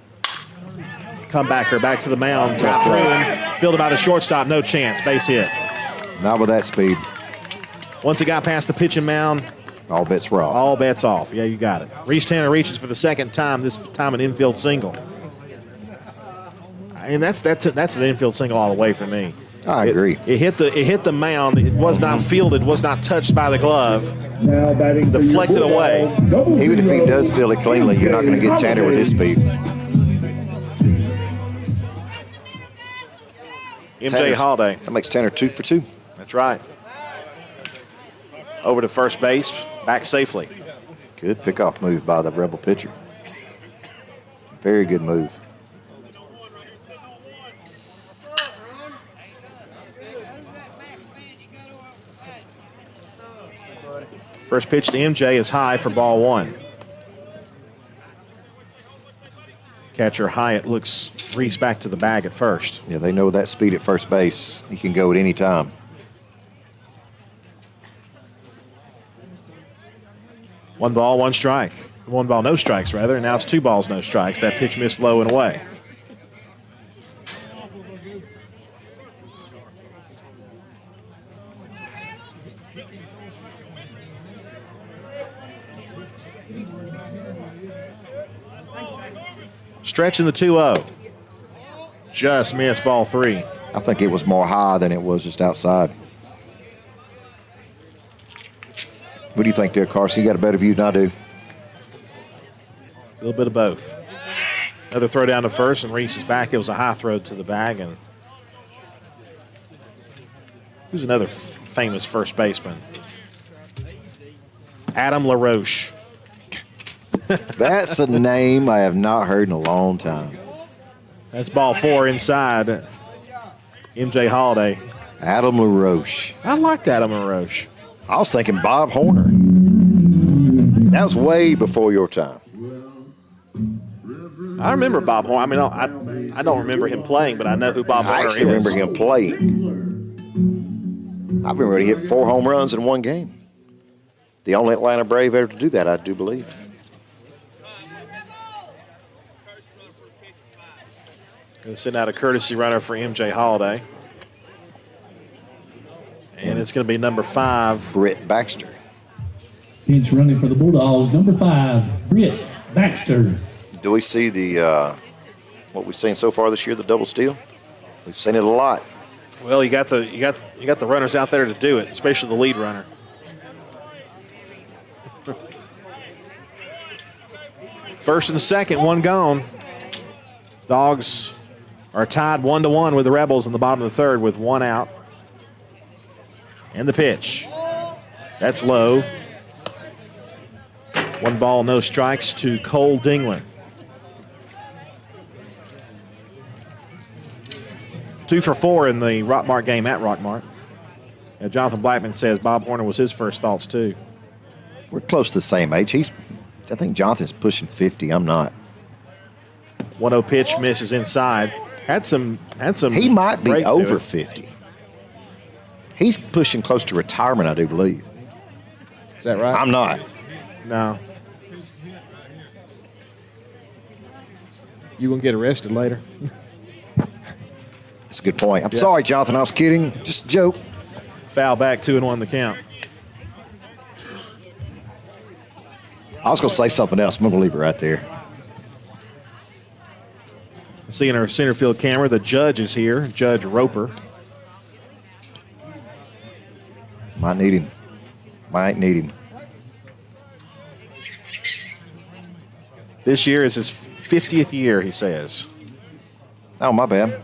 Speaker 4: Comebacker back to the mound. Tap through him. Fielded by the shortstop. No chance. Base hit.
Speaker 5: Not with that speed.
Speaker 4: Once it got past the pitching mound,
Speaker 5: all bets were off.
Speaker 4: All bets off. Yeah, you got it. Reese Tanner reaches for the second time, this time an infield single. And that's an infield single all the way for me.
Speaker 5: I agree.
Speaker 4: It hit the mound. It was not fielded, was not touched by the glove.
Speaker 6: Now batting
Speaker 4: deflected away.
Speaker 5: Even if he does field it cleanly, you're not going to get Tanner with his speed.
Speaker 4: MJ Holiday.
Speaker 5: That makes Tanner 2 for 2.
Speaker 4: That's right. Over to first base, back safely.
Speaker 5: Good pickoff move by the Rebel pitcher. Very good move.
Speaker 4: First pitch to MJ is high for ball 1. Catcher Hyatt looks Reese back to the bag at first.
Speaker 5: Yeah, they know that speed at first base. He can go at any time.
Speaker 4: One ball, 1 strike. 1 ball, no strikes, rather. And now it's 2 balls, no strikes. That pitch missed low and away. Stretching the 2-0. Just missed ball 3.
Speaker 5: I think it was more high than it was just outside. What do you think there, Carson? You got a better view than I do.
Speaker 4: A little bit of both. Another throw down to first, and Reese is back. It was a high throw to the bag. And who's another famous first baseman? Adam LaRoche.
Speaker 5: That's a name I have not heard in a long time.
Speaker 4: That's ball 4 inside. MJ Holiday.
Speaker 5: Adam LaRoche.
Speaker 4: I liked Adam LaRoche.
Speaker 5: I was thinking Bob Horner. That was way before your time.
Speaker 4: I remember Bob Horner. I mean, I don't remember him playing, but I know who Bob Horner is.
Speaker 5: I actually remember him playing. I remember he hit 4 home runs in 1 game. The only Atlanta Brave ever to do that, I do believe.
Speaker 4: Going to send out a courtesy runner for MJ Holiday. And it's going to be number 5.
Speaker 5: Britt Baxter.
Speaker 6: Pinch running for the Bulldogs, number 5, Britt Baxter.
Speaker 5: Do we see the what we've seen so far this year, the double steal? We've seen it a lot.
Speaker 4: Well, you got the runners out there to do it, especially the lead runner. First and second, 1 gone. Dogs are tied 1-1 with the Rebels in the bottom of the 3rd with 1 out. And the pitch. That's low. 1 ball, no strikes to Cole Dingler. 2 for 4 in the Rockmart game at Rockmart. Jonathan Blackman says Bob Horner was his first thoughts too.
Speaker 5: We're close to the same age. I think Jonathan's pushing 50. I'm not.
Speaker 4: 1-0 pitch misses inside. Had some.
Speaker 5: He might be over 50. He's pushing close to retirement, I do believe.
Speaker 4: Is that right?
Speaker 5: I'm not.
Speaker 4: No. You gonna get arrested later?
Speaker 5: That's a good point. I'm sorry, Jonathan. I was kidding. Just a joke.
Speaker 4: Foul back, 2-1 the count.
Speaker 5: I was going to say something else. I'm going to leave it right there.
Speaker 4: Seeing our center field camera, the judge is here, Judge Roper.
Speaker 5: Might need him. Might need him.
Speaker 4: This year is his 50th year, he says.
Speaker 5: Oh, my bad.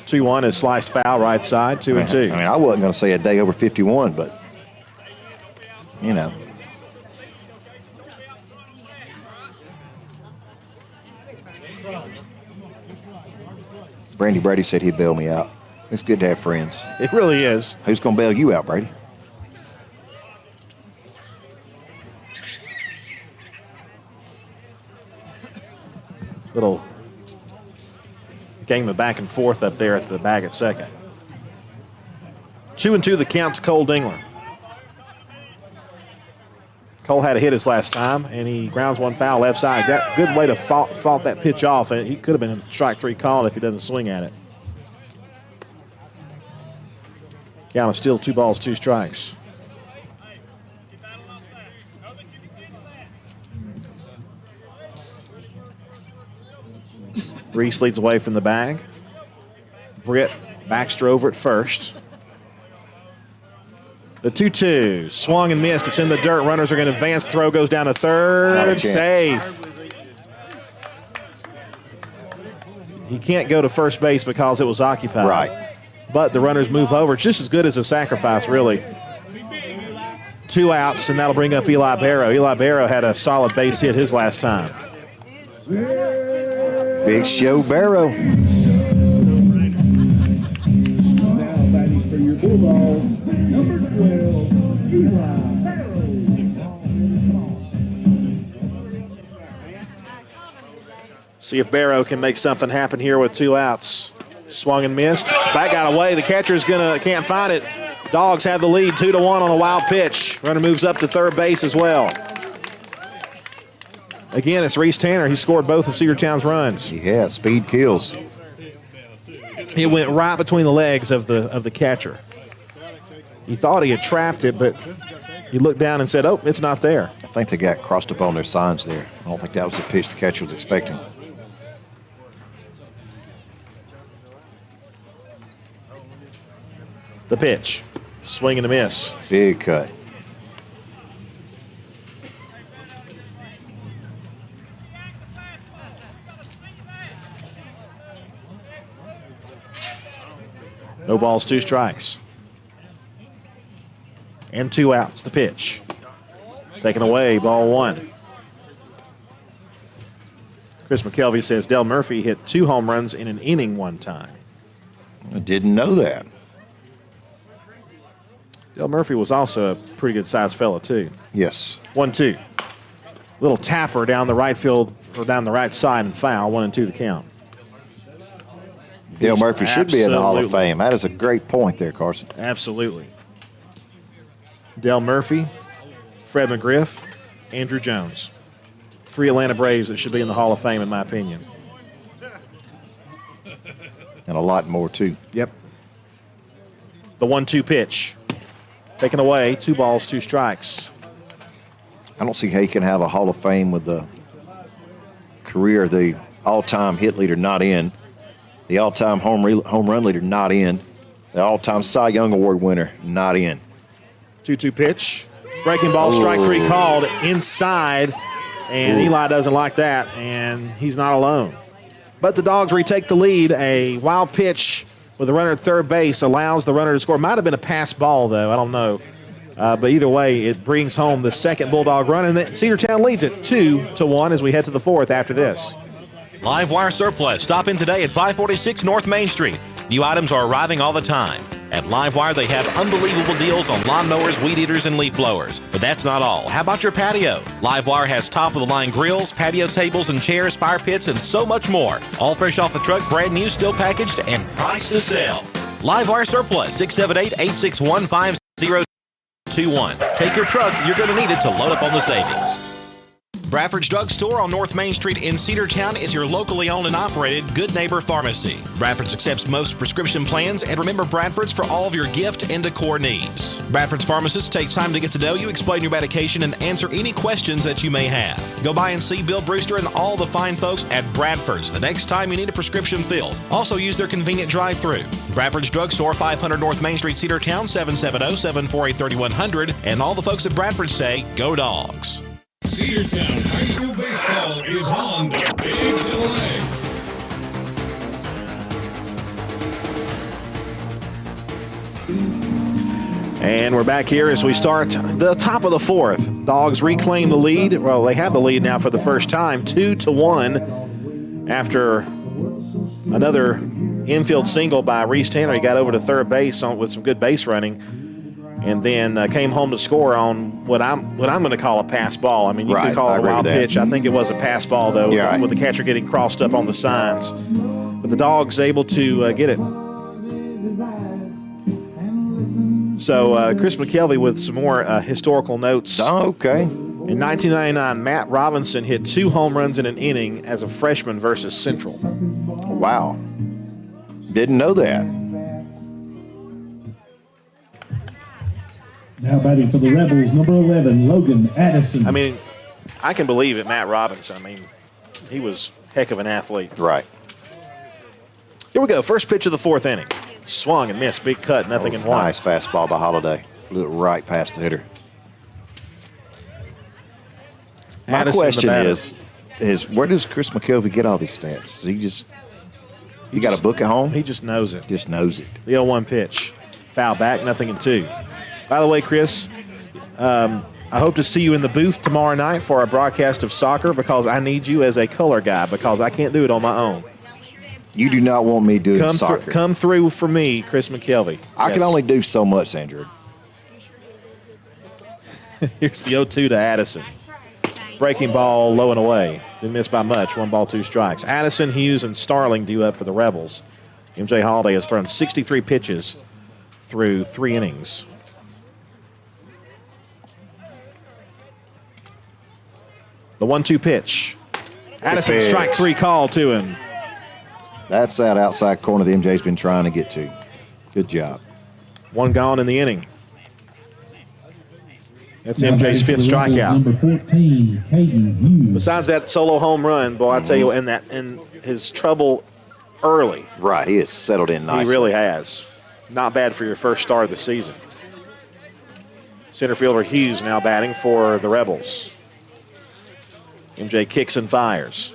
Speaker 4: 2-1 is sliced foul right side, 2-2.
Speaker 5: I mean, I wasn't going to say a day over 51, but, you know. Brandy Brady said he'd bail me out. It's good to have friends.
Speaker 4: It really is.
Speaker 5: Who's going to bail you out, Brady?
Speaker 4: Little game of back and forth up there at the bag at second. 2-2 the count to Cole Dingler. Cole had a hit his last time, and he grounds one foul left side. That good way to fought that pitch off, and he could have been in strike 3 call if he doesn't swing at it. Count is still 2 balls, 2 strikes. Reese leads away from the bag. Britt Baxter over at first. The 2-2, swung and missed. It's in the dirt. Runners are going to advance. Throw goes down to third. Safe. He can't go to first base because it was occupied.
Speaker 5: Right.
Speaker 4: But the runners move over. It's just as good as a sacrifice, really. 2 outs, and that'll bring up Eli Barrow. Eli Barrow had a solid base hit his last time.
Speaker 5: Big Show Barrow.
Speaker 6: Now batting for your Bulldogs, number 12, Eli Barrow.
Speaker 4: See if Barrow can make something happen here with 2 outs. Swung and missed. That got away. The catcher's can't find it. Dogs have the lead 2-1 on a wild pitch. Runner moves up to third base as well. Again, it's Reese Tanner. He scored both of Cedartown's runs.
Speaker 5: Yeah, speed kills.
Speaker 4: It went right between the legs of the catcher. He thought he had trapped it, but he looked down and said, oh, it's not there.
Speaker 5: I think they got crossed up on their signs there. I don't think that was the pitch the catcher was expecting.
Speaker 4: The pitch. Swing and a miss.
Speaker 5: Big cut.
Speaker 4: No balls, 2 strikes. And 2 outs. The pitch. Taken away, ball 1. Chris McKelvey says Del Murphy hit 2 home runs in an inning one time.
Speaker 5: I didn't know that.
Speaker 4: Del Murphy was also a pretty good sized fella, too.
Speaker 5: Yes.
Speaker 4: 1-2. Little tapper down the right field, or down the right side and foul. 1-2 the count.
Speaker 5: Del Murphy should be in the Hall of
Speaker 4: Absolutely.
Speaker 5: Fame. That is a great point there, Carson.
Speaker 4: Absolutely. Del Murphy, Fred McGriff, Andrew Jones. 3 Atlanta Braves that should be in the Hall of Fame, in my opinion.
Speaker 5: And a lot more, too.
Speaker 4: Yep. The 1-2 pitch. Taken away, 2 balls, 2 strikes.
Speaker 5: I don't see how you can have a Hall of Fame with the career, the all-time hit leader not in, the all-time home run leader not in, the all-time Cy Young Award winner not in.
Speaker 4: 2-2 pitch. Breaking ball, strike 3 called inside, and Eli doesn't like that, and he's not alone. But the Dogs retake the lead. A wild pitch with the runner at third base allows the runner to score. Might have been a pass ball, though. I don't know. But either way, it brings home the second Bulldog run, and Cedartown leads it 2-1 as we head to the 4th after this.
Speaker 9: Live Wire Surplus. Stop in today at 546 North Main Street. New items are arriving all the time. At Live Wire, they have unbelievable deals on lawnmowers, weed eaters, and leaf blowers. But that's not all. How about your patio? Live Wire has top-of-the-line grills, patio tables and chairs, fire pits, and so much more. All fresh off the truck, brand new, still packaged, and priced to sell. Live Wire Surplus, 678-861-5021. Take your truck. You're going to need it to load up on the savings. Bradford's Drug Store on North Main Street in Cedartown is your locally owned and operated Good Neighbor Pharmacy. Bradford's accepts most prescription plans, and remember Bradford's for all of your gift and decor needs. Bradford's pharmacist takes time to get to know you, explain your medication, and answer any questions that you may have. Go by and see Bill Brewster and all the fine folks at Bradford's the next time you need a prescription filled. Also use their convenient drive-thru. Bradford's Drug Store, 500 North Main Street, Cedartown, 770-748-3100. And all the folks at Bradford say, go Dogs.
Speaker 1: Cedartown High School Baseball is on the Big Double A.
Speaker 4: And we're back here as we start the top of the 4th. Dogs reclaim the lead. Well, they have the lead now for the first time, 2-1 after another infield single by Reese Tanner. He got over to third base with some good base running. and then came home to score on what I'm going to call a pass ball. I mean, you could call it a wild pitch. I think it was a pass ball, though, with the catcher getting crossed up on the signs. But the Dogs able to get it. So Chris McKelvey with some more historical notes.
Speaker 5: Oh, okay.
Speaker 4: In 1999, Matt Robinson hit 2 home runs in an inning as a freshman versus Central.
Speaker 5: Wow. Didn't know that.
Speaker 6: Now batting for the Rebels, number 11, Logan Addison.
Speaker 4: I mean, I can believe it, Matt Robinson. I mean, he was a heck of an athlete.
Speaker 5: Right.
Speaker 4: Here we go. First pitch of the 4th inning. Swung and missed. Big cut, nothing in 1.
Speaker 5: Nice fastball by Holiday. Blew it right past the hitter. My question is where does Chris McKelvey get all these stats? Is he got a book at home?
Speaker 4: He just knows it.
Speaker 5: Just knows it.
Speaker 4: The 0-1 pitch. Foul back, nothing in 2. By the way, Chris, I hope to see you in the booth tomorrow night for our broadcast of soccer because I need you as a color guy because I can't do it on my own.
Speaker 5: You do not want me doing soccer.
Speaker 4: Come through for me, Chris McKelvey.
Speaker 5: I can only do so much, Andrew.
Speaker 4: Here's the 0-2 to Addison. Breaking ball low and away. Didn't miss by much. 1 ball, 2 strikes. Addison, Hughes, and Starling due up for the Rebels. MJ Holiday has thrown 63 pitches through 3 innings. The 1-2 pitch. Addison, strike 3 call to him.
Speaker 5: That's that outside corner that MJ's been trying to get to. Good job.
Speaker 4: 1 gone in the inning. That's MJ's 5th strikeout.
Speaker 6: Number 14, Caden Hughes.
Speaker 4: Besides that solo home run, boy, I tell you, and his trouble early.
Speaker 5: Right, he has settled in nicely.
Speaker 4: He really has. Not bad for your first start of the season. Center fielder Hughes now batting for the Rebels. MJ kicks and fires.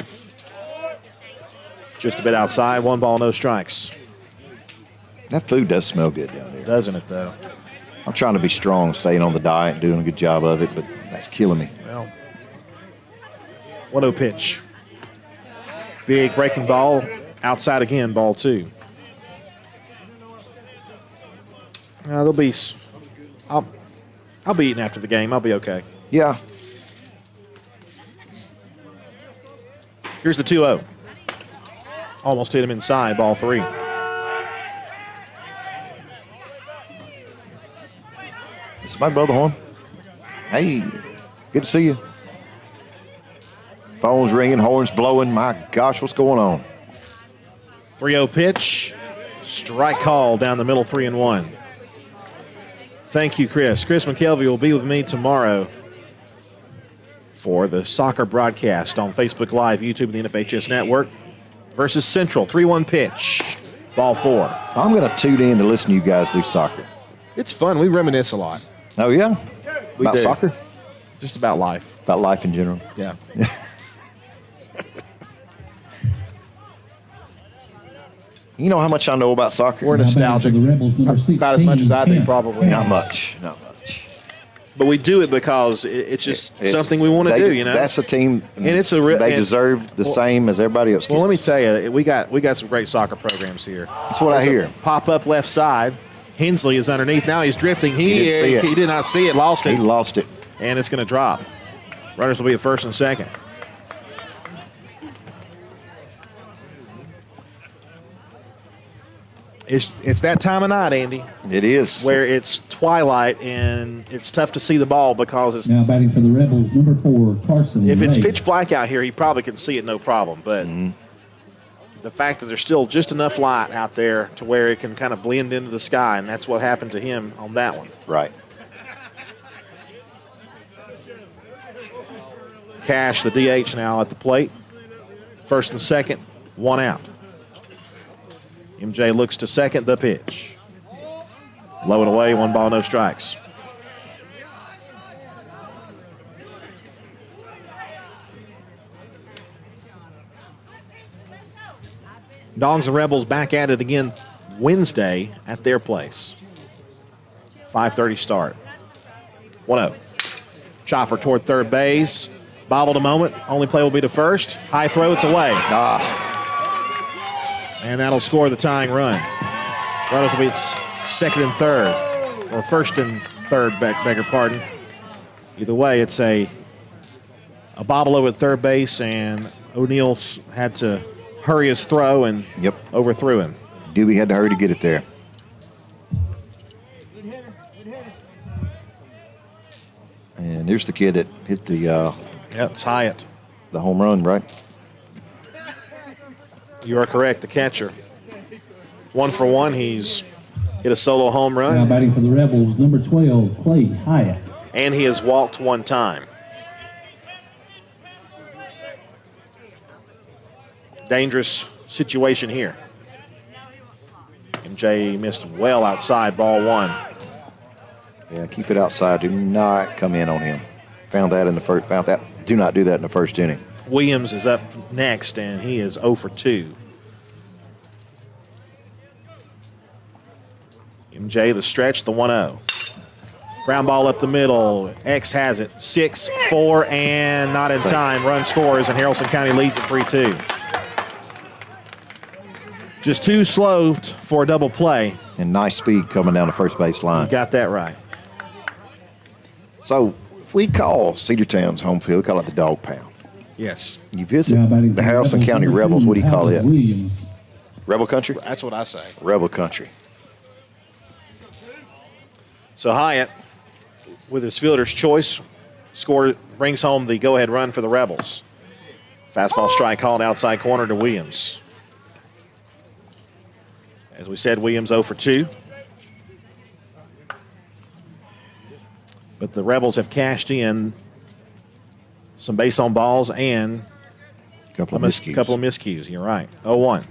Speaker 4: Just a bit outside, 1 ball, no strikes.
Speaker 5: That food does smell good down there.
Speaker 4: Doesn't it, though?
Speaker 5: I'm trying to be strong, staying on the diet, doing a good job of it, but that's killing me.
Speaker 4: Well, 1-0 pitch. Big breaking ball, outside again, ball 2. There'll be. I'll be eating after the game. I'll be okay.
Speaker 5: Yeah.
Speaker 4: Here's the 2-0. Almost hit him inside, ball 3.
Speaker 5: This is my brother Horn. Hey, good to see you. Phone's ringing, horns blowing. My gosh, what's going on?
Speaker 4: 3-0 pitch. Strike call down the middle, 3-1. Thank you, Chris. Chris McKelvey will be with me tomorrow for the soccer broadcast on Facebook Live, YouTube, and the NFHS Network versus Central. 3-1 pitch. Ball 4.
Speaker 5: I'm going to tune in to listen to you guys do soccer.
Speaker 4: It's fun. We reminisce a lot.
Speaker 5: Oh, yeah?
Speaker 4: We
Speaker 5: about
Speaker 4: do.
Speaker 5: Soccer?
Speaker 4: Just about life.
Speaker 5: About life in general?
Speaker 4: Yeah.
Speaker 5: You know how much I know about soccer?
Speaker 4: We're nostalgic.
Speaker 6: The Rebels, number 16,
Speaker 4: about as much as I do, probably.
Speaker 5: Not much. Not much.
Speaker 4: But we do it because it's just something we want to do, you know?
Speaker 5: That's a team,
Speaker 4: and it's
Speaker 5: they deserve the same as everybody else gets.
Speaker 4: Well, let me tell you, we got some great soccer programs here.
Speaker 5: That's what I hear.
Speaker 4: Pop up left side. Hensley is underneath. Now he's drifting. He did not see it, lost it.
Speaker 5: He lost it.
Speaker 4: And it's going to drop. Runners will be at first and second. It's that time of night, Andy.
Speaker 5: It is.
Speaker 4: Where it's twilight and it's tough to see the ball because it's...
Speaker 6: Now batting for the Rebels, number 4, Carson
Speaker 4: If it's
Speaker 6: Ray.
Speaker 4: pitch black out here, he probably can see it no problem. But the fact that there's still just enough light out there to where it can kind of blend into the sky, and that's what happened to him on that one.
Speaker 5: Right.
Speaker 4: Cash, the DH now at the plate. First and second, 1 out. MJ looks to second, the pitch. Low and away, 1 ball, no strikes. Dogs and Rebels back at it again Wednesday at their place. 5:30 start. 1-0. Chopper toward third base. Bobbled a moment. Only play will be to first. High throw, it's away. And that'll score the tying run. Runners will be second and third. Or first and third, beg your pardon. Either way, it's a bobble over at third base, and O'Neal had to hurry his throw and overthrew him.
Speaker 5: Doobie had to hurry to get it there. And here's the kid that hit the
Speaker 4: it's Hyatt.
Speaker 5: The home run, right?
Speaker 4: You are correct, the catcher. 1 for 1, he's hit a solo home run.
Speaker 6: Now batting for the Rebels, number 12, Clay Hyatt.
Speaker 4: And he has walked 1 time. Dangerous situation here. MJ missed well outside, ball 1.
Speaker 5: Yeah, keep it outside. Do not come in on him. Found that in the first. Found that. Do not do that in the first inning.
Speaker 4: Williams is up next, and he is 0 for 2. MJ, the stretch, the 1-0. Ground ball up the middle. X has it. 6-4, and not in time. Run scores, and Haralson County leads at 3-2. Just too slow for a double play.
Speaker 5: And nice speed coming down the first base line.
Speaker 4: You got that right.
Speaker 5: So if we call Cedartown's home field, we call it the Dog Pound.
Speaker 4: Yes.
Speaker 5: You visit the Haralson County Rebels, what do you call it?
Speaker 6: Williams.
Speaker 5: Rebel Country?
Speaker 4: That's what I say.
Speaker 5: Rebel Country.
Speaker 4: So Hyatt, with his fielder's choice, brings home the go-ahead run for the Rebels. Fastball strike called outside corner to Williams. As we said, Williams 0 for 2. But the Rebels have cashed in some base on balls and
Speaker 5: a couple of
Speaker 4: miscues. You're right. 0-1.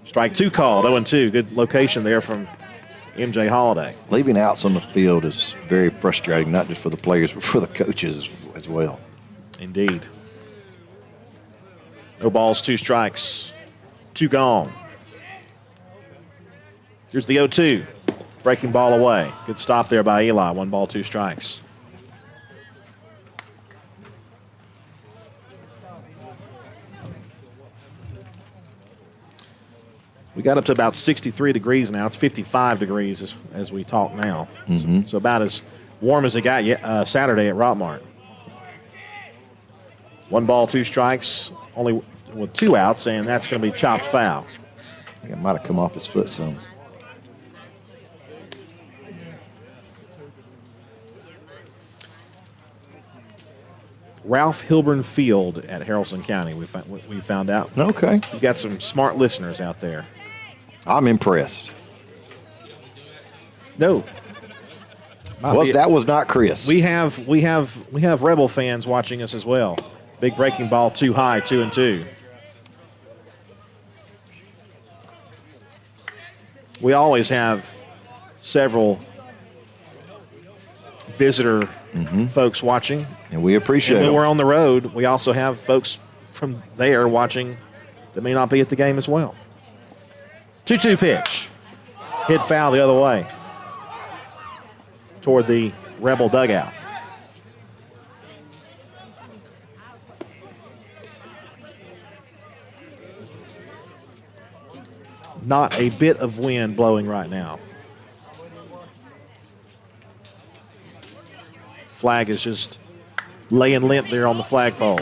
Speaker 4: Strike 2 called. 0-2. Good location there from MJ Holiday.
Speaker 5: Leaving outs on the field is very frustrating, not just for the players, but for the coaches as well.
Speaker 4: Indeed. No balls, 2 strikes. 2 gone. Here's the 0-2. Breaking ball away. Good stop there by Eli. 1 ball, 2 strikes. We got up to about 63 degrees now. It's 55 degrees as we talk now.
Speaker 5: Mm-hmm.
Speaker 4: So about as warm as it got Saturday at Rockmart. 1 ball, 2 strikes, only with 2 outs, and that's going to be chopped foul.
Speaker 5: I think it might have come off his foot some.
Speaker 4: Ralph Hilburn Field at Haralson County, we found out.
Speaker 5: Okay.
Speaker 4: You got some smart listeners out there.
Speaker 5: I'm impressed.
Speaker 4: No.
Speaker 5: That was not Chris.
Speaker 4: We have Rebel fans watching us as well. Big breaking ball too high, 2-2. We always have several visitor folks watching.
Speaker 5: And we appreciate it.
Speaker 4: When we're on the road, we also have folks from there watching that may not be at the game as well. 2-2 pitch. Hit foul the other way toward the Rebel dugout. Not a bit of wind blowing right now. Flag is just laying limp there on the flagpole.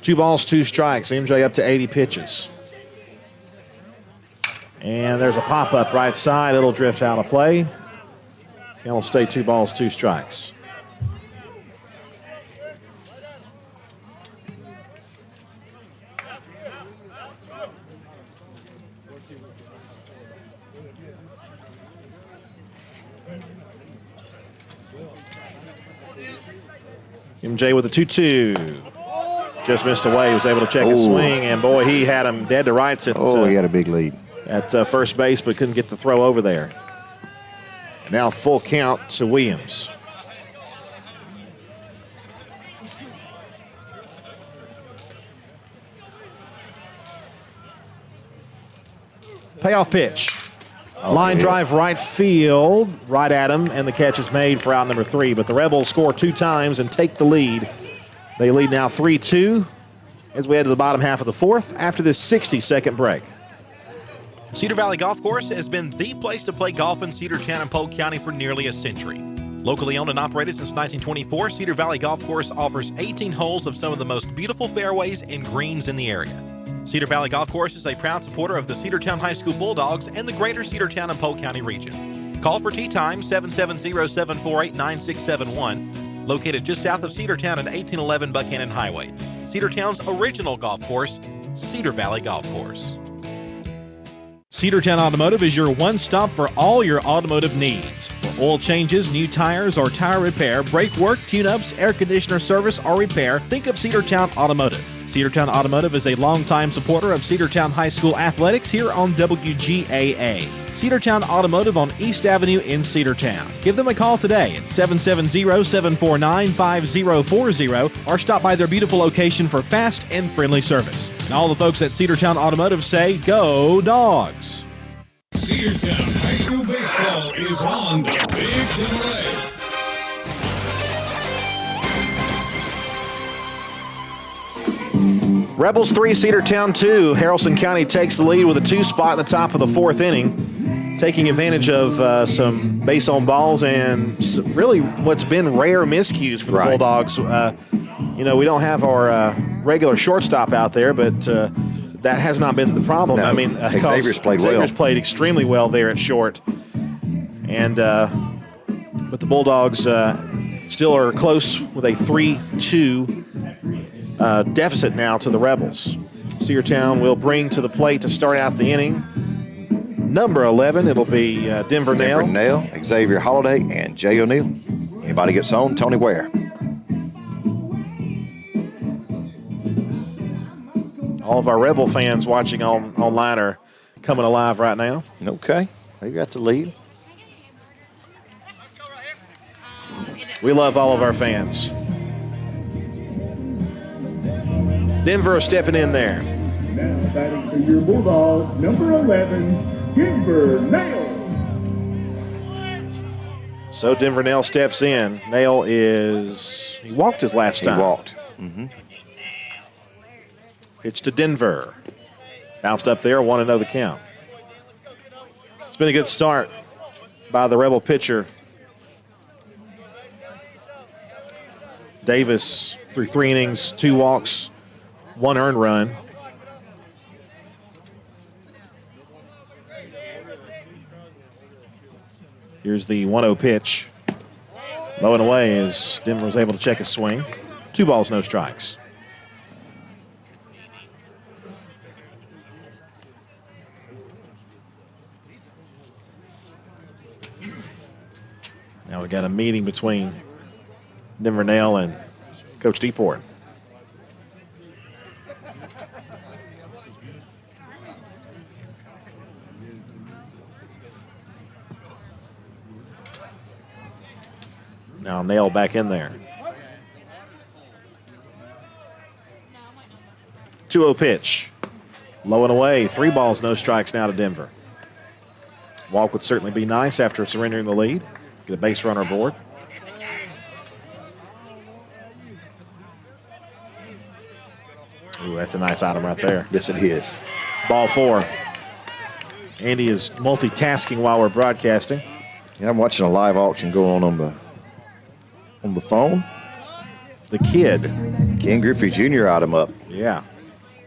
Speaker 4: 2 balls, 2 strikes. MJ up to 80 pitches. And there's a pop-up right side. It'll drift out of play. It'll stay 2 balls, 2 strikes. MJ with a 2-2. Just missed away. He was able to check his swing, and boy, he had him dead to rights at
Speaker 5: he had a big lead
Speaker 4: at first base, but couldn't get the throw over there. And now full count to Williams. Payoff pitch. Line drive right field, right at him, and the catch is made for out number 3. But the Rebels score 2 times and take the lead. They lead now 3-2 as we head to the bottom half of the 4th after this 60-second break.
Speaker 9: Cedar Valley Golf Course has been the place to play golf in Cedartown and Polk County for nearly a century. Locally owned and operated since 1924, Cedar Valley Golf Course offers 18 holes of some of the most beautiful fairways and greens in the area. Cedar Valley Golf Course is a proud supporter of the Cedartown High School Bulldogs and the greater Cedartown and Polk County region. Call for tee time 770-748-9671, located just south of Cedartown at 1811 Buchanan Highway. Cedartown's original golf course, Cedar Valley Golf Course.
Speaker 2: Cedartown Automotive is your one-stop for all your automotive needs. For oil changes, new tires, or tire repair, brake work, tune-ups, air conditioner service, or repair, think of Cedartown Automotive. Cedartown Automotive is a longtime supporter of Cedartown High School athletics here on WGAA. Cedartown Automotive on East Avenue in Cedartown. Give them a call today at 770-749-5040 or stop by their beautiful location for fast and friendly service. And all the folks at Cedartown Automotive say, go Dogs!
Speaker 1: Cedartown High School Baseball is on the Big Double-A.
Speaker 4: Rebels 3, Cedartown 2. Haralson County takes the lead with a 2 spot in the top of the 4th inning, taking advantage of some base on balls and really what's been rare miscues for the Bulldogs. We don't have our regular shortstop out there, but that has not been the problem.
Speaker 5: No,
Speaker 4: I mean,
Speaker 5: Xavier's
Speaker 4: played extremely well there at short, and but the Bulldogs still are close with a 3-2 deficit now to the Rebels. Cedartown will bring to the plate to start out the inning. Number 11, it'll be Denver Nail,
Speaker 5: Xavier Holiday, and Jay O'Neill. Anybody gets on, Tony Ware.
Speaker 4: All of our Rebel fans watching online are coming alive right now.
Speaker 5: Okay, they got the lead.
Speaker 4: We love all of our fans. Denver stepping in there.
Speaker 6: Now batting for your Bulldogs, number 11, Denver Nail.
Speaker 4: So Denver Nail steps in. Nail he walked his last time.
Speaker 5: He walked. Mm-hmm.
Speaker 4: Pitch to Denver. Bounced up there, 1-0 the count. It's been a good start by the Rebel pitcher. Davis through 3 innings, 2 walks, 1 earned run. Here's the 1-0 pitch. Low and away as Denver was able to check his swing. 2 balls, no strikes. Now we got a meeting between Denver Nail and Coach Deport. Now Nail back in there. 2-0 pitch. Low and away. 3 balls, no strikes now to Denver. Walk would certainly be nice after surrendering the lead. Get a base runner aboard. Ooh, that's a nice item right there.
Speaker 5: Yes, it is.
Speaker 4: Ball 4. Andy is multitasking while we're broadcasting.
Speaker 5: Yeah, I'm watching a live auction go on the phone.
Speaker 4: The kid,
Speaker 5: Ken Griffey Jr. item up.
Speaker 4: Yeah,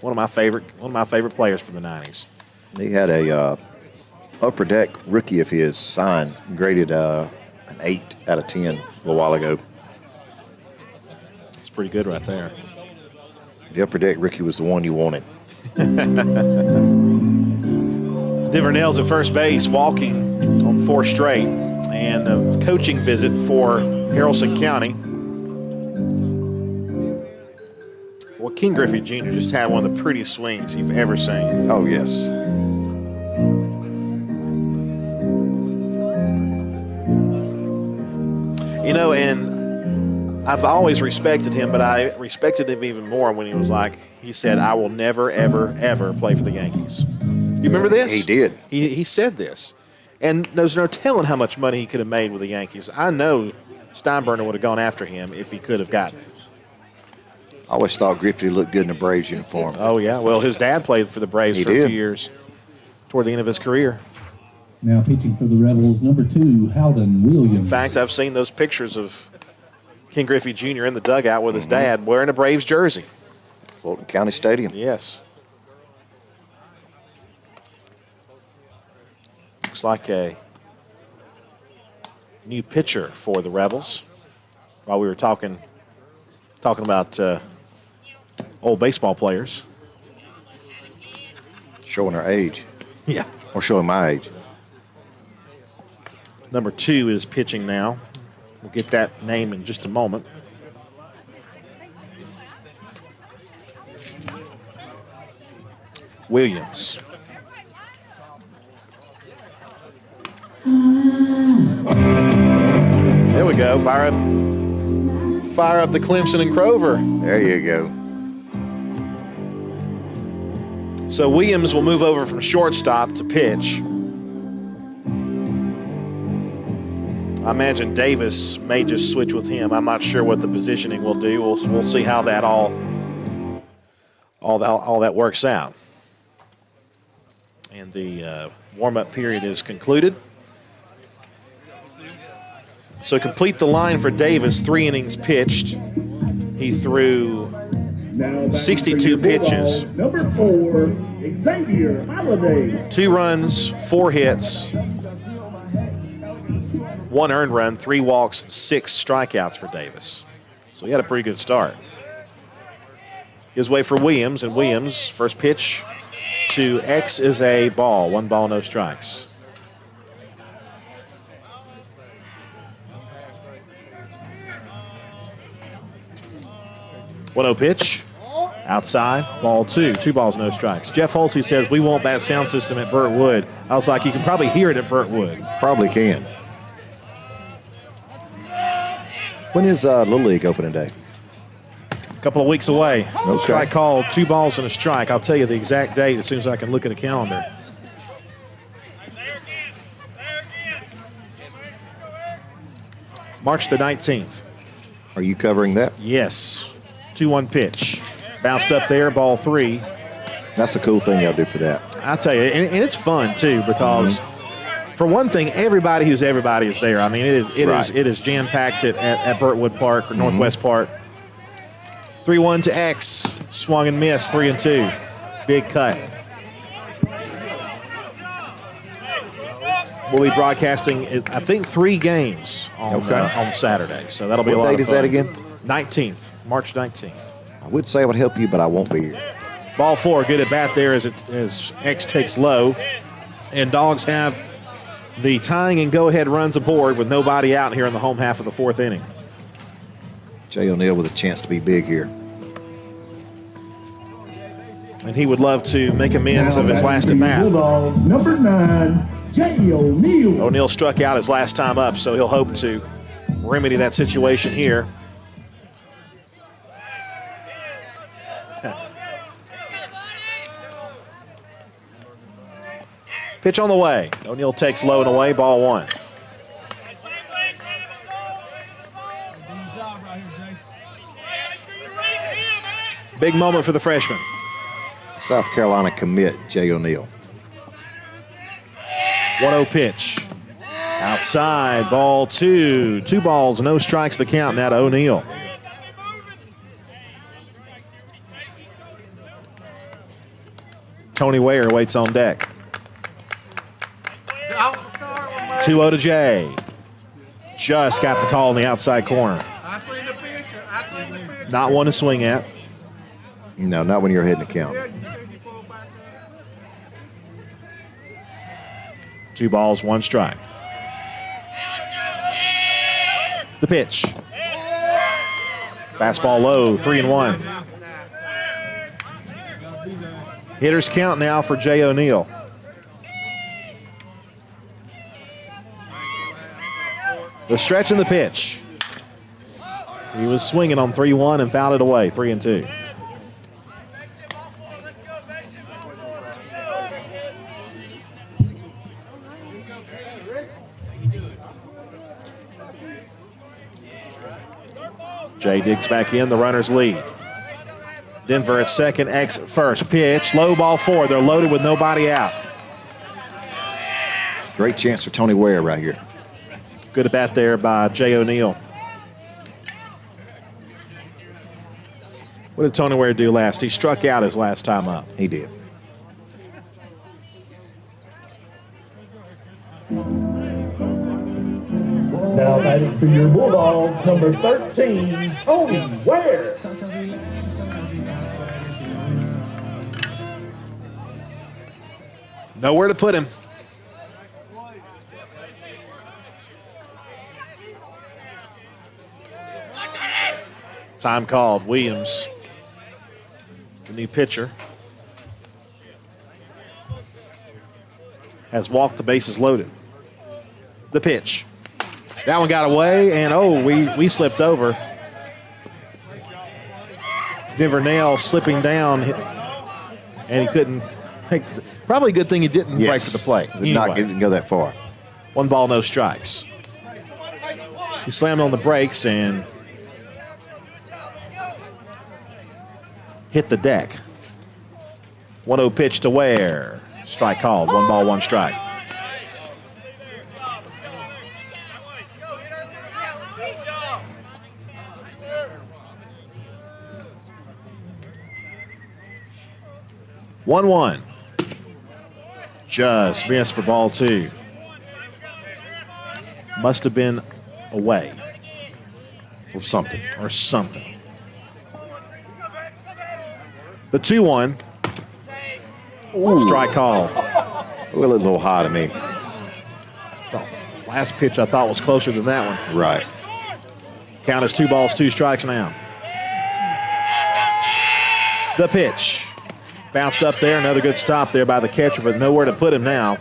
Speaker 4: one of my favorite players from the '90s.
Speaker 5: He had a upper deck rookie of his signed, graded an 8 out of 10 a little while ago.
Speaker 4: It's pretty good right there.
Speaker 5: The upper deck rookie was the one you wanted.
Speaker 4: Denver Nails at first base, walking on 4 straight, and a coaching visit for Haralson County. Well, King Griffey Jr. just had one of the prettiest swings you've ever seen.
Speaker 5: Oh, yes.
Speaker 4: And I've always respected him, but I respected him even more when he said, I will never, ever, ever play for the Yankees. You remember this?
Speaker 5: He did.
Speaker 4: He said this. And there's no telling how much money he could have made with the Yankees. I know Steinbrenner would have gone after him if he could have gotten it.
Speaker 5: I always thought Griffey looked good in a Braves uniform.
Speaker 4: Oh, yeah. Well, his dad played for the Braves for a few years. toward the end of his career.
Speaker 6: Now pitching for the Rebels, number 2, Howden Williams.
Speaker 4: In fact, I've seen those pictures of Ken Griffey Jr. in the dugout with his dad wearing a Braves jersey.
Speaker 5: Fulton County Stadium.
Speaker 4: Yes. Looks like a new pitcher for the Rebels. While we were talking about old baseball players.
Speaker 5: Showing our age.
Speaker 4: Yeah.
Speaker 5: Or showing my age.
Speaker 4: Number 2 is pitching now. We'll get that name in just a moment. Williams. There we go. Fire up the Clemson and Crover.
Speaker 5: There you go.
Speaker 4: So Williams will move over from shortstop to pitch. I imagine Davis may just switch with him. I'm not sure what the positioning will do. We'll see how that all that works out. And the warm-up period is concluded. So complete the line for Davis. 3 innings pitched. He threw 62 pitches.
Speaker 6: Number 4, Xavier Holiday.
Speaker 4: 2 runs, 4 hits, 1 earned run, 3 walks, 6 strikeouts for Davis. So he had a pretty good start. His way for Williams, and Williams, first pitch to X is a ball. 1 ball, no strikes. 1-0 pitch. Outside, ball 2. 2 balls, no strikes. Jeff Holsey says, we want that sound system at Burt Wood. I was like, you can probably hear it at Burt Wood.
Speaker 5: Probably can. When is Little League opening day?
Speaker 4: A couple of weeks away.
Speaker 5: Okay.
Speaker 4: Strike called, 2 balls and a strike. I'll tell you the exact date as soon as I can look at a calendar. March the 19th.
Speaker 5: Are you covering that?
Speaker 4: Yes. 2-1 pitch. Bounced up there, ball 3.
Speaker 5: That's a cool thing y'all do for that.
Speaker 4: I tell you, and it's fun too because, for one thing, everybody is there. I mean, it is jam packed at Burtwood Park or Northwest Park. 3-1 to X, swung and missed. 3-2, big cut. We'll be broadcasting, I think, 3 games on Saturday, so that'll be a lot of fun.
Speaker 5: What date is that again?
Speaker 4: 19th, March 19th.
Speaker 5: I would say I would help you, but I won't be here.
Speaker 4: Ball 4, good at bat there as X takes low. And Dogs have the tying and go-ahead runs aboard with nobody out here in the home half of the 4th inning.
Speaker 5: Jay O'Neill with a chance to be big here.
Speaker 4: And he would love to make amends of his last at-bat.
Speaker 6: Bulldogs, number 9, Jay O'Neill.
Speaker 4: O'Neill struck out his last time up, so he'll hope to remedy that situation here. Pitch on the way. O'Neill takes low and away, ball 1. Big moment for the freshman.
Speaker 5: South Carolina commit, Jay O'Neill.
Speaker 4: 1-0 pitch. Outside, ball 2. 2 balls, no strikes the count now to O'Neill. Tony Ware waits on deck. 2-0 to Jay. Just got the call in the outside corner.
Speaker 12: I seen the picture.
Speaker 4: Not one to swing at.
Speaker 5: No, not when you're ahead in the count.
Speaker 4: 2 balls, 1 strike. The pitch. Fastball low, 3-1. Hitters count now for Jay O'Neill. The stretch and the pitch. He was swinging on 3-1 and fouled it away, 3-2. Jay digs back in, the runners lead. Denver at second, X at first. Pitch, low ball 4. They're loaded with nobody out.
Speaker 5: Great chance for Tony Ware right here.
Speaker 4: Good at bat there by Jay O'Neill. What did Tony Ware do last? He struck out his last time up.
Speaker 5: He did.
Speaker 6: Now batting for your Bulldogs, number 13, Tony Ware.
Speaker 4: Nowhere to put him. Time called. Williams, the new pitcher, has walked, the bases loaded. The pitch. That one got away, and we slipped over. Denver Nail slipping down, and he couldn't make probably a good thing he didn't break to the plate.
Speaker 5: Not didn't go that far.
Speaker 4: 1 ball, no strikes. He slammed on the brakes and hit the deck. 1-0 pitch to Ware. Strike called. 1 ball, 1 strike. One. Just missed for ball 2. Must have been away.
Speaker 5: Or something.
Speaker 4: The 2-1. Strike call.
Speaker 5: A little high to me.
Speaker 4: Last pitch I thought was closer than that one.
Speaker 5: Right.
Speaker 4: Count is 2 balls, 2 strikes now. The pitch. Bounced up there. Another good stop there by the catcher, but nowhere to put him now.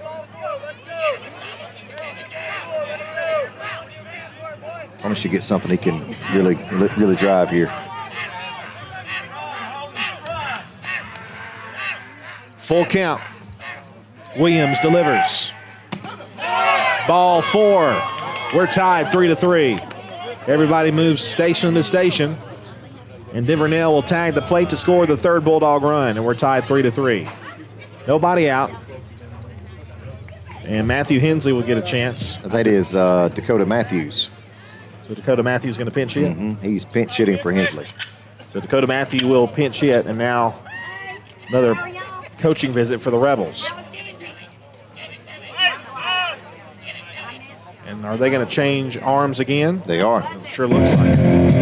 Speaker 5: Thomas should get something he can really drive here.
Speaker 4: Full count. Williams delivers. Ball 4. We're tied 3-3. Everybody moves station to station. And Denver Nail will tag the plate to score the 3rd Bulldog run, and we're tied 3-3. Nobody out. And Matthew Hensley will get a chance.
Speaker 5: That is Dakota Matthews.
Speaker 4: So Dakota Matthews going to pinch hit?
Speaker 5: Mm-hmm. He's pinch hitting for Hensley.
Speaker 4: So Dakota Matthews will pinch hit, and now another coaching visit for the Rebels. And are they going to change arms again?
Speaker 5: They are.
Speaker 4: Sure looks like it.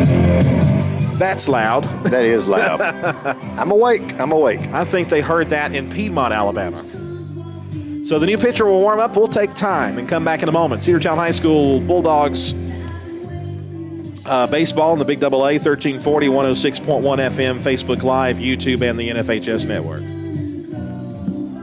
Speaker 4: That's loud.
Speaker 5: That is loud. I'm awake.
Speaker 4: I think they heard that in Piedmont, Alabama. So the new pitcher will warm up. We'll take time and come back in a moment. Cedartown High School Bulldogs baseball in the Big AA, 1340, 106.1 FM, Facebook Live, YouTube, and the NFHS Network.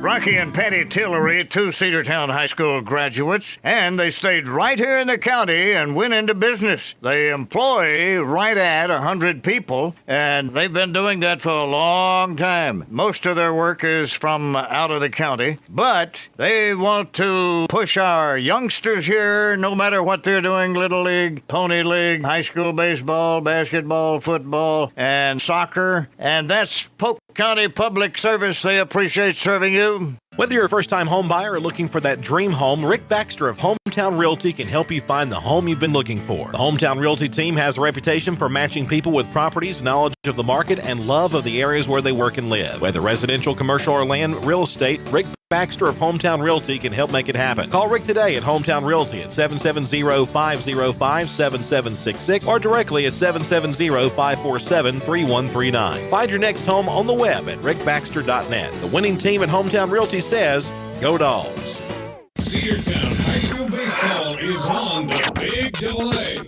Speaker 10: Rocky and Patty Tillery, 2 Cedartown High School graduates, and they stayed right here in the county and went into business. They employ right at 100 people, and they've been doing that for a long time. Most of their work is from out of the county, but they want to push our youngsters here, no matter what they're doing, Little League, Pony League, high school baseball, basketball, football, and soccer, and that's Polk County Public Service. They appreciate serving you.
Speaker 9: Whether you're a first-time home buyer or looking for that dream home, Rick Baxter of Hometown Realty can help you find the home you've been looking for. The Hometown Realty team has a reputation for matching people with properties, knowledge of the market, and love of the areas where they work and live. Whether residential, commercial, or land real estate, Rick Baxter of Hometown Realty can help make it happen. Call Rick today at Hometown Realty at 770-505-7766 or directly at 770-547-3139. Find your next home on the web at rickbaxter.net. The winning team at Hometown Realty says, Go Dogs!
Speaker 1: Cedartown High School Baseball is on the Big AA.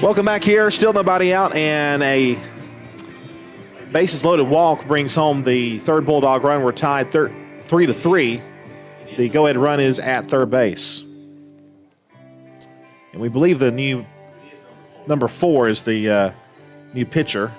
Speaker 4: Welcome back here. Still nobody out, and a bases loaded walk brings home the 3rd Bulldog run. We're tied 3-3. The go-ahead run is at 3rd base. And we believe the new number 4 is the new pitcher.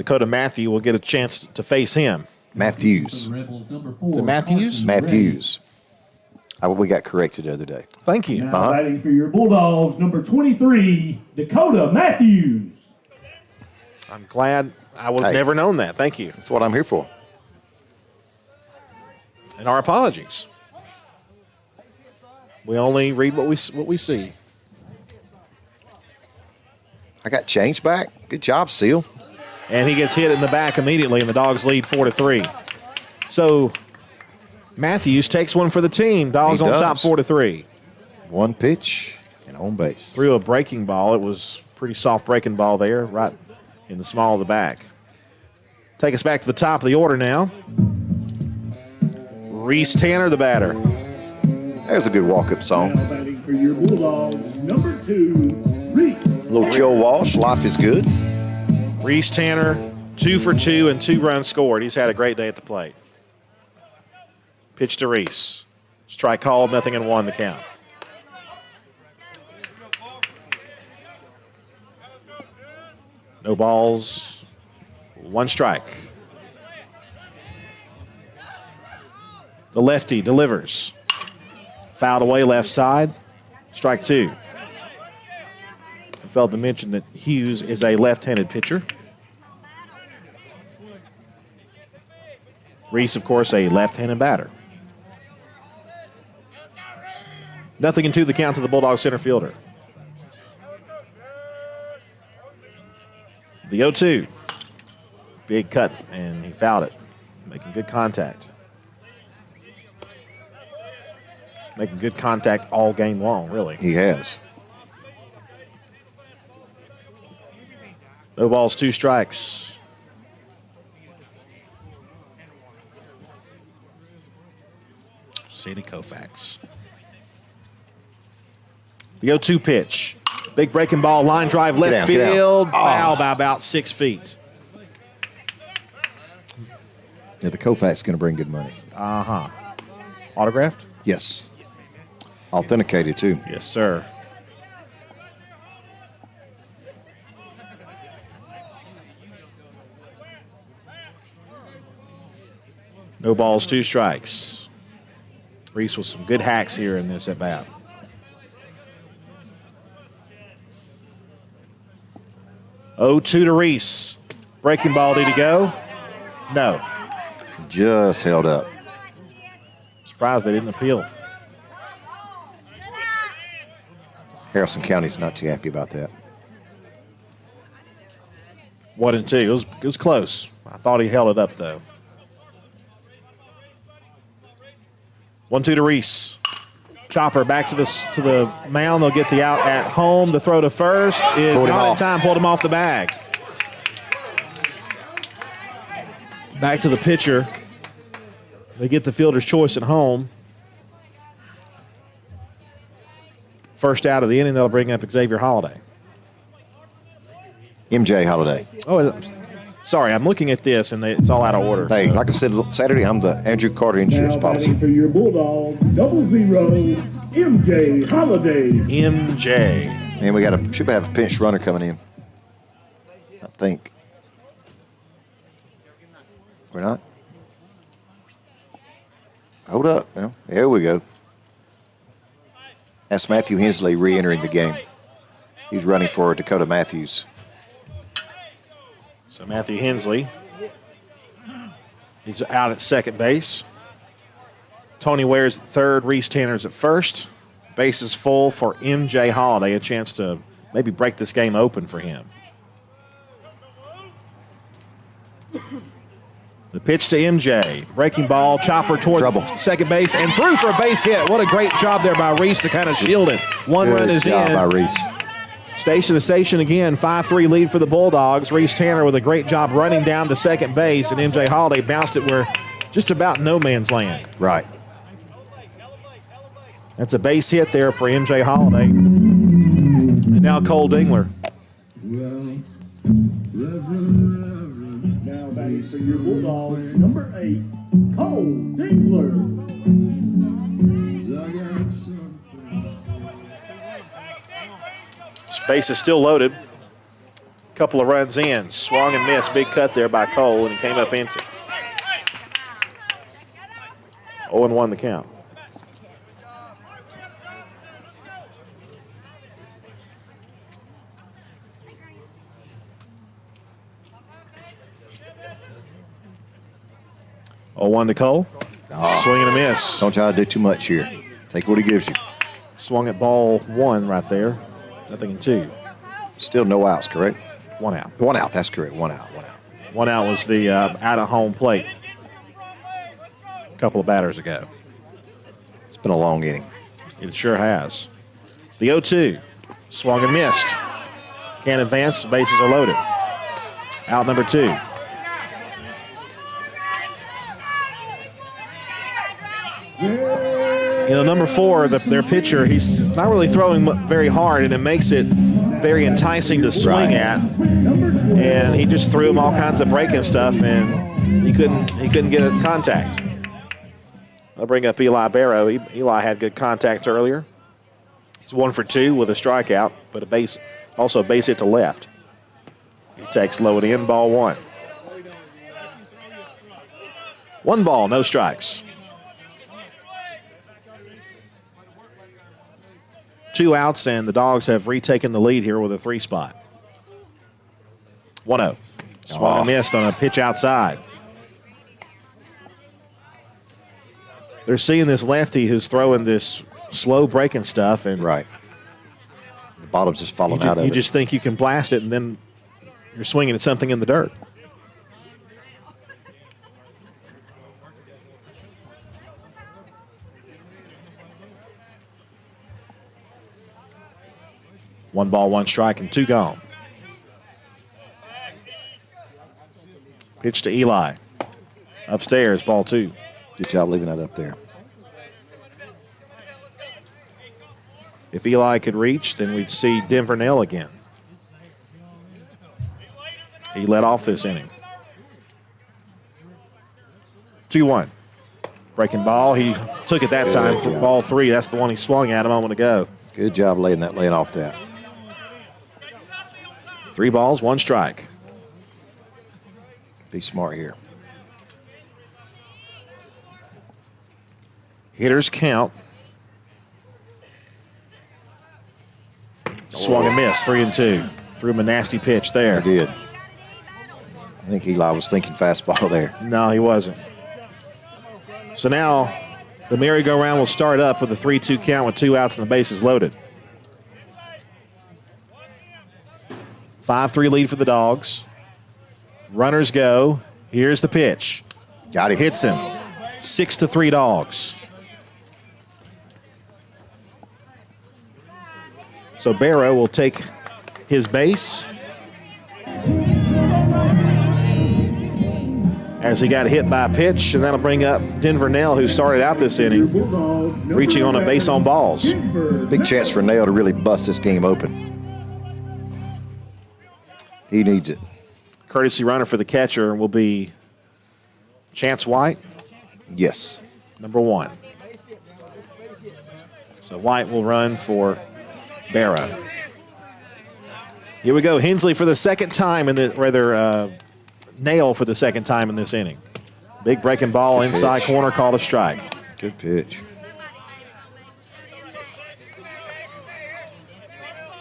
Speaker 4: Dakota Matthew will get a chance to face him.
Speaker 5: Matthews.
Speaker 4: Is it Matthews?
Speaker 5: Matthews. We got corrected the other day.
Speaker 4: Thank you.
Speaker 6: Now batting for your Bulldogs, number 23, Dakota Matthews.
Speaker 4: I'm glad I would have never known that. Thank you.
Speaker 5: That's what I'm here for.
Speaker 4: And our apologies. We only read what we see.
Speaker 5: I got changed back. Good job, Seal.
Speaker 4: And he gets hit in the back immediately, and the Dogs lead 4-3. So Matthews takes one for the team. Dogs on top 4-3.
Speaker 5: One pitch and on base.
Speaker 4: Threw a breaking ball. It was pretty soft breaking ball there, right in the small of the back. Take us back to the top of the order now. Reese Tanner, the batter.
Speaker 5: There's a good walk-up song.
Speaker 6: Now batting for your Bulldogs, number 2, Reese.
Speaker 5: Little Joe Walsh, life is good.
Speaker 4: Reese Tanner, 2 for 2 and 2 runs scored. He's had a great day at the plate. Pitch to Reese. Strike called, 0-1 the count. No balls, 1 strike. The lefty delivers. Fouled away left side. Strike 2. I failed to mention that Hughes is a left-handed pitcher. Reese, of course, a left-handed batter. 0-2 the count to the Bulldog center fielder. The 0-2. Big cut, and he fouled it. Making good contact. Making good contact all game long, really.
Speaker 5: He has.
Speaker 4: No balls, 2 strikes. Sadie Koufax. The 0-2 pitch. Big breaking ball, line drive, left field. Foul by about 6 feet.
Speaker 5: Yeah, the Koufax is going to bring good money.
Speaker 4: Uh-huh. Autographed?
Speaker 5: Yes. Authenticated, too.
Speaker 4: Yes, sir. No balls, 2 strikes. Reese with some good hacks here in this at-bat. Oh, 2 to Reese. Breaking ball, did he go? No.
Speaker 5: Just held up.
Speaker 4: Surprised they didn't appeal.
Speaker 5: Haralson County's not too happy about that.
Speaker 4: 1-2. It was close. I thought he held it up, though. 1-2 to Reese. Chopper back to the mound. They'll get the out at home. The throw to first is not in time. Pulled him off the bag. Back to the pitcher. They get the fielder's choice at home. First out of the inning, they'll bring up Xavier Holiday.
Speaker 5: MJ Holiday.
Speaker 4: Oh, sorry, I'm looking at this, and it's all out of order.
Speaker 5: Hey, like I said Saturday, I'm the Andrew Carter insurance policy.
Speaker 6: For your Bulldog, 00, MJ Holiday.
Speaker 4: MJ.
Speaker 5: And we should have a pinch runner coming in. I think. We're not? Hold up. Well, there we go. That's Matthew Hensley re-entering the game. He's running for Dakota Matthews.
Speaker 4: So Matthew Hensley, he's out at second base. Tony Ware's at third, Reese Tanner's at first. Base is full for MJ Holiday, a chance to maybe break this game open for him. The pitch to MJ. Breaking ball, chopper toward second base, and through for a base hit. What a great job there by Reese to kind of shield it. One run is in.
Speaker 5: Good job by Reese.
Speaker 4: Station to station again, 5-3 lead for the Bulldogs. Reese Tanner with a great job running down to second base, and MJ Holiday bounced it where just about no man's land.
Speaker 5: Right.
Speaker 4: That's a base hit there for MJ Holiday. And now Cole Dingler.
Speaker 6: Now batting for your Bulldogs, number 8, Cole Dingler.
Speaker 4: Base is still loaded. Couple of runs in. Swung and missed. Big cut there by Cole, and he came up empty. 0-1 the count. Oh, 1 to Cole. Swing and a miss.
Speaker 5: Don't try to do too much here. Take what he gives you.
Speaker 4: Swung at ball 1 right there. Nothing in 2.
Speaker 5: Still no outs, correct?
Speaker 4: 1 out.
Speaker 5: 1 out, that's correct. 1 out, 1 out.
Speaker 4: 1 out was the out of home plate a couple of batters ago.
Speaker 5: It's been a long inning.
Speaker 4: It sure has. The 0-2. Swung and missed. Can't advance. Bases are loaded. Out number 2. Number 4, their pitcher, he's not really throwing very hard, and it makes it very enticing to swing at. And he just threw him all kinds of breaking stuff, and he couldn't get a contact. I'll bring up Eli Barrow. Eli had good contact earlier. He's 1 for 2 with a strikeout, but a base hit to left. He takes low and in, ball 1. 1 ball, no strikes. 2 outs, and the Dogs have retaken the lead here with a 3 spot. 1-0. Swung and missed on a pitch outside. They're seeing this lefty who's throwing this slow breaking stuff, and
Speaker 5: right. The bottom's just falling out of it.
Speaker 4: You just think you can blast it, and then you're swinging at something in the dirt. One ball, 1 strike, and 2 gone. Pitch to Eli. Upstairs, ball 2.
Speaker 5: Good job leaving that up there.
Speaker 4: If Eli could reach, then we'd see Denver Nell again. He led off this inning. 2-1. Breaking ball. He took it that time for ball 3. That's the one he swung at a moment ago.
Speaker 5: Good job laying off that.
Speaker 4: 3 balls, 1 strike.
Speaker 5: Be smart here.
Speaker 4: Hitters count. Swung and missed, 3-2. Threw him a nasty pitch there.
Speaker 5: He did. I think Eli was thinking fastball there.
Speaker 4: No, he wasn't. So now the merry-go-round will start up with a 3-2 count with 2 outs and the bases loaded. 5-3 lead for the Dogs. Runners go. Here's the pitch.
Speaker 5: Got him.
Speaker 4: Hits him. 6-3 Dogs. So Barrow will take his base as he got hit by a pitch, and that'll bring up Denver Nell, who started out this inning, reaching on a base on balls.
Speaker 5: Big chance for Nell to really bust this game open. He needs it.
Speaker 4: Courtesy runner for the catcher will be Chance White.
Speaker 5: Yes.
Speaker 4: Number 1. So White will run for Barrow. Here we go. Hensley for the second time Nail for the second time in this inning. Big breaking ball
Speaker 5: Good
Speaker 4: inside
Speaker 5: pitch.
Speaker 4: corner, called a strike.
Speaker 5: Good pitch.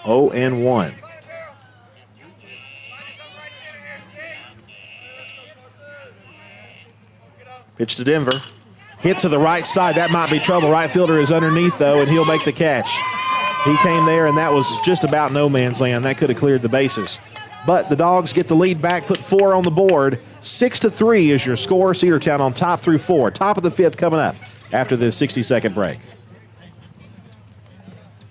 Speaker 4: 0-1. Pitch to Denver. Hit to the right side. That might be trouble. Right fielder is underneath, though, and he'll make the catch. He came there, and that was just about no man's land. That could have cleared the bases. But the Dogs get the lead back, put 4 on the board. 6-3 is your score. Cedartown on top through 4. Top of the 5th coming up after this 60-second break.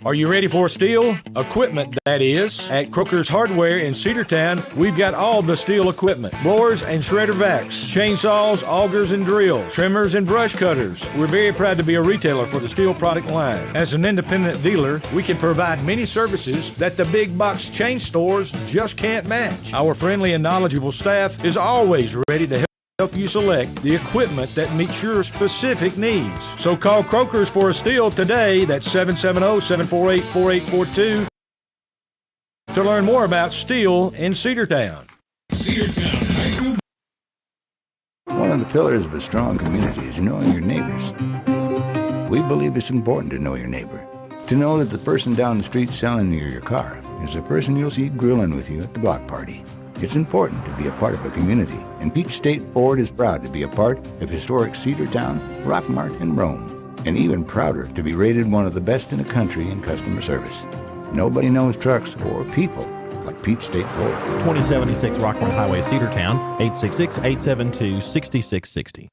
Speaker 3: Are you ready for steel? Equipment, that is. At Crooker's Hardware in Cedartown, we've got all the steel equipment. Blowers and shredder vacs, chainsaws, augers and drills, trimmers and brush cutters. We're very proud to be a retailer for the steel product line. As an independent dealer, we can provide many services that the big box chain stores just can't match. Our friendly and knowledgeable staff is always ready to help you select the equipment that meets your specific needs. So call Croker's for a steel today. That's 770-748-4842. to learn more about steel in Cedartown.
Speaker 1: Cedartown High School.
Speaker 8: One of the pillars of a strong community is knowing your neighbors. We believe it's important to know your neighbor. To know that the person down the street selling you your car is the person you'll see grilling with you at the block party. It's important to be a part of a community, and Peach State Ford is proud to be a part of historic Cedartown, Rockmart, and Rome, and even prouder to be rated one of the best in the country in customer service. Nobody knows trucks or people like Peach State Ford.
Speaker 9: 2076 Rockmart Highway, Cedartown, 866-872-6660.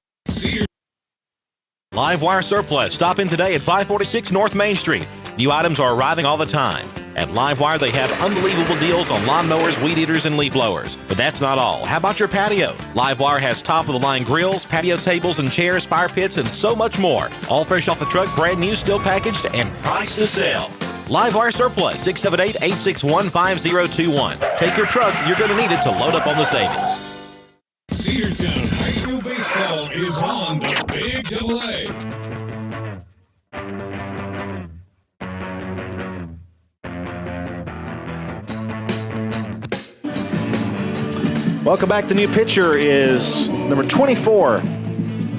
Speaker 9: Live Wire Surplus. Stop in today at 546 North Main Street. New items are arriving all the time. At Live Wire, they have unbelievable deals on lawnmowers, weed eaters, and leaf blowers. But that's not all. How about your patio? Live Wire has top-of-the-line grills, patio tables and chairs, fire pits, and so much more. All fresh off the truck, brand new, still packaged, and priced to sell. Live Wire Surplus, 678-861-5021. Take your truck. You're going to need it to load up on the savings.
Speaker 1: Cedartown High School baseball is on the Big Double A.
Speaker 4: Welcome back. The new pitcher is number 24.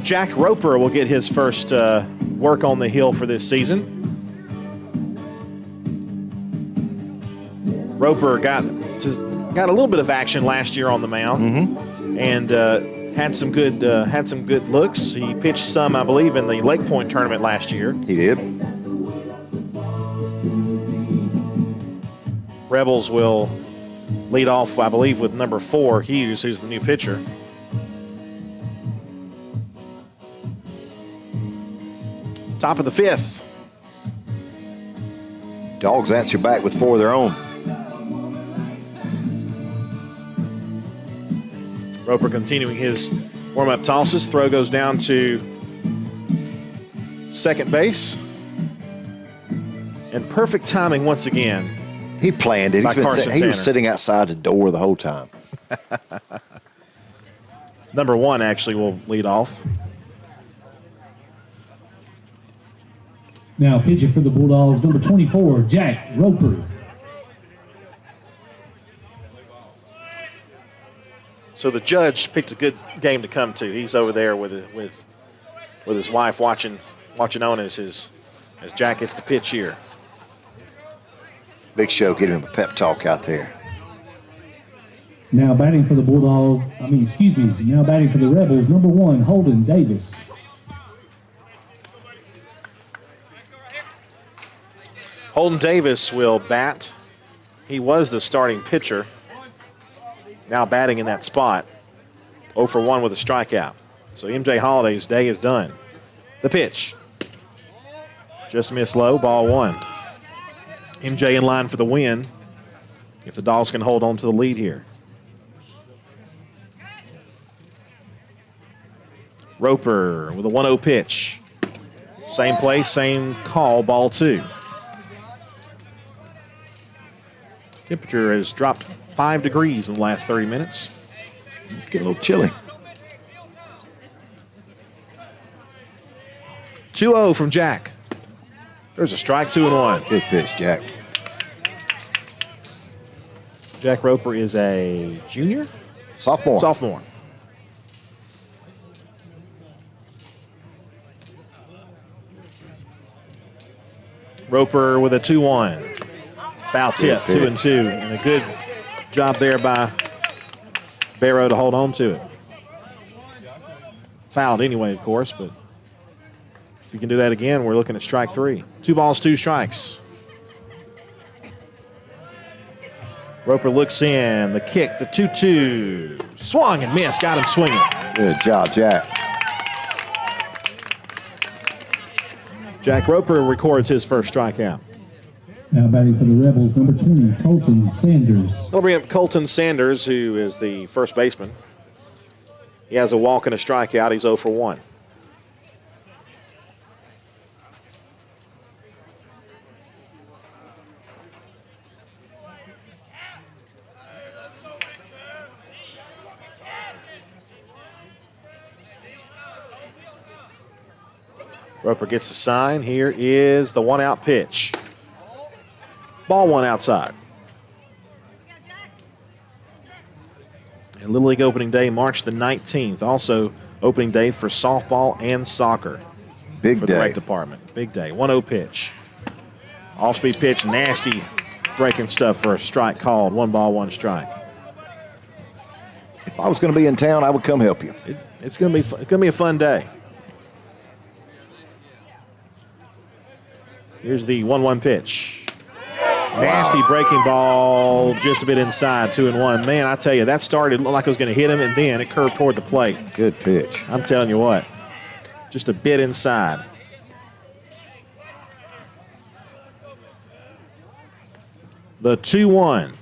Speaker 4: Jack Roper will get his first work on the hill for this season. Roper got a little bit of action last year on the mound, and had some good looks. He pitched some, I believe, in the Lake Point tournament last year.
Speaker 5: He did.
Speaker 4: Rebels will lead off, I believe, with number 4, Hughes, who's the new pitcher. Top of the 5th.
Speaker 5: Dogs answer back with 4 of their own.
Speaker 4: Roper continuing his warm-up tosses. Throw goes down to second base. And perfect timing once again.
Speaker 5: He planned it. He was sitting outside the door the whole time.
Speaker 4: Number 1 actually will lead off.
Speaker 6: Now pitching for the Bulldogs, number 24, Jack Roper.
Speaker 4: So the judge picked a good game to come to. He's over there with his wife watching on as Jack gets the pitch here.
Speaker 5: Big Show getting him a pep talk out there.
Speaker 6: Now batting for the now batting for the Rebels, number 1, Holden Davis.
Speaker 4: Holden Davis will bat. He was the starting pitcher. Now batting in that spot. 0 for 1 with a strikeout. So MJ Holliday's day is done. The pitch. Just missed low, ball 1. MJ in line for the win if the Dogs can hold on to the lead here. Roper with a 1-0 pitch. Same place, same call, ball 2. Temperature has dropped 5 degrees in the last 30 minutes.
Speaker 5: It's getting a little chilly.
Speaker 4: 2-0 from Jack. There's a strike, 2-1.
Speaker 5: Good pitch, Jack.
Speaker 4: Jack Roper is a junior?
Speaker 5: Sophomore.
Speaker 4: Roper with a 2-1. Foul tip, 2-2. And a good job there by Barrow to hold on to it. Fouled anyway, of course, but if you can do that again, we're looking at strike 3. 2 balls, 2 strikes. Roper looks in. The kick, the 2-2. Swung and missed. Got him swinging.
Speaker 5: Good job, Jack.
Speaker 4: Jack Roper records his first strikeout.
Speaker 6: Now batting for the Rebels, number 20, Colton Sanders.
Speaker 4: We'll bring up Colton Sanders, who is the first baseman. He has a walk and a strikeout. He's 0 for 1. Roper gets the sign. Here is the 1-out pitch. Ball 1 outside. Little League opening day, March the 19th. Also opening day for softball and soccer.
Speaker 5: Big
Speaker 4: for
Speaker 5: day.
Speaker 4: the rec department. Big day. 1-0 pitch. Off-speed pitch, nasty breaking stuff for a strike called. 1 ball, 1 strike.
Speaker 5: If I was going to be in town, I would come help you.
Speaker 4: It's going to be a fun day. Here's the 1-1 pitch. Nasty breaking ball, just a bit inside, 2-1. Man, I tell you, that started, looked like it was going to hit him, and then it curved toward the plate.
Speaker 5: Good pitch.
Speaker 4: I'm telling you what, just a bit inside. The 2-1,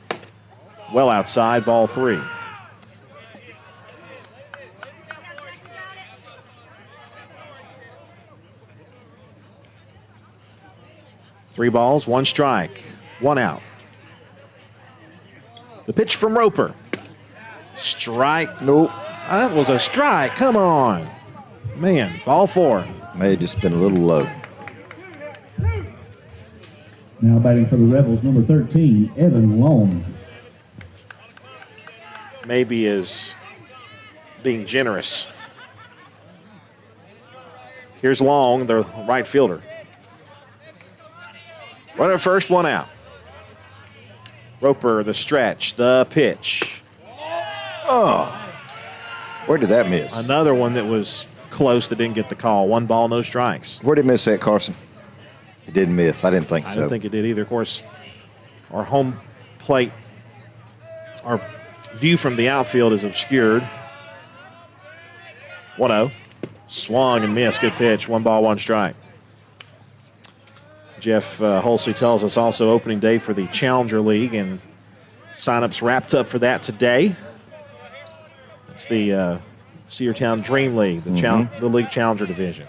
Speaker 4: well outside, ball 3. Three balls, 1 strike, 1 out. The pitch from Roper. Strike. Nope. That was a strike. Come on. Man, ball 4.
Speaker 5: May have just been a little low.
Speaker 6: Now batting for the Rebels, number 13, Evan Long.
Speaker 4: Maybe is being generous. Here's Long, the right fielder. Runner first, 1 out. Roper, the stretch, the pitch.
Speaker 5: Oh, where did that miss?
Speaker 4: Another one that was close that didn't get the call. 1 ball, no strikes.
Speaker 5: Where did it miss that, Carson? It didn't miss. I didn't think so.
Speaker 4: I didn't think it did either. Of course, our home plate, our view from the outfield is obscured. 1-0. Swung and missed. Good pitch. 1 ball, 1 strike. Jeff Halsey tells us also opening day for the Challenger League, and signups wrapped up for that today. It's the Cedartown Dream League, the League Challenger Division.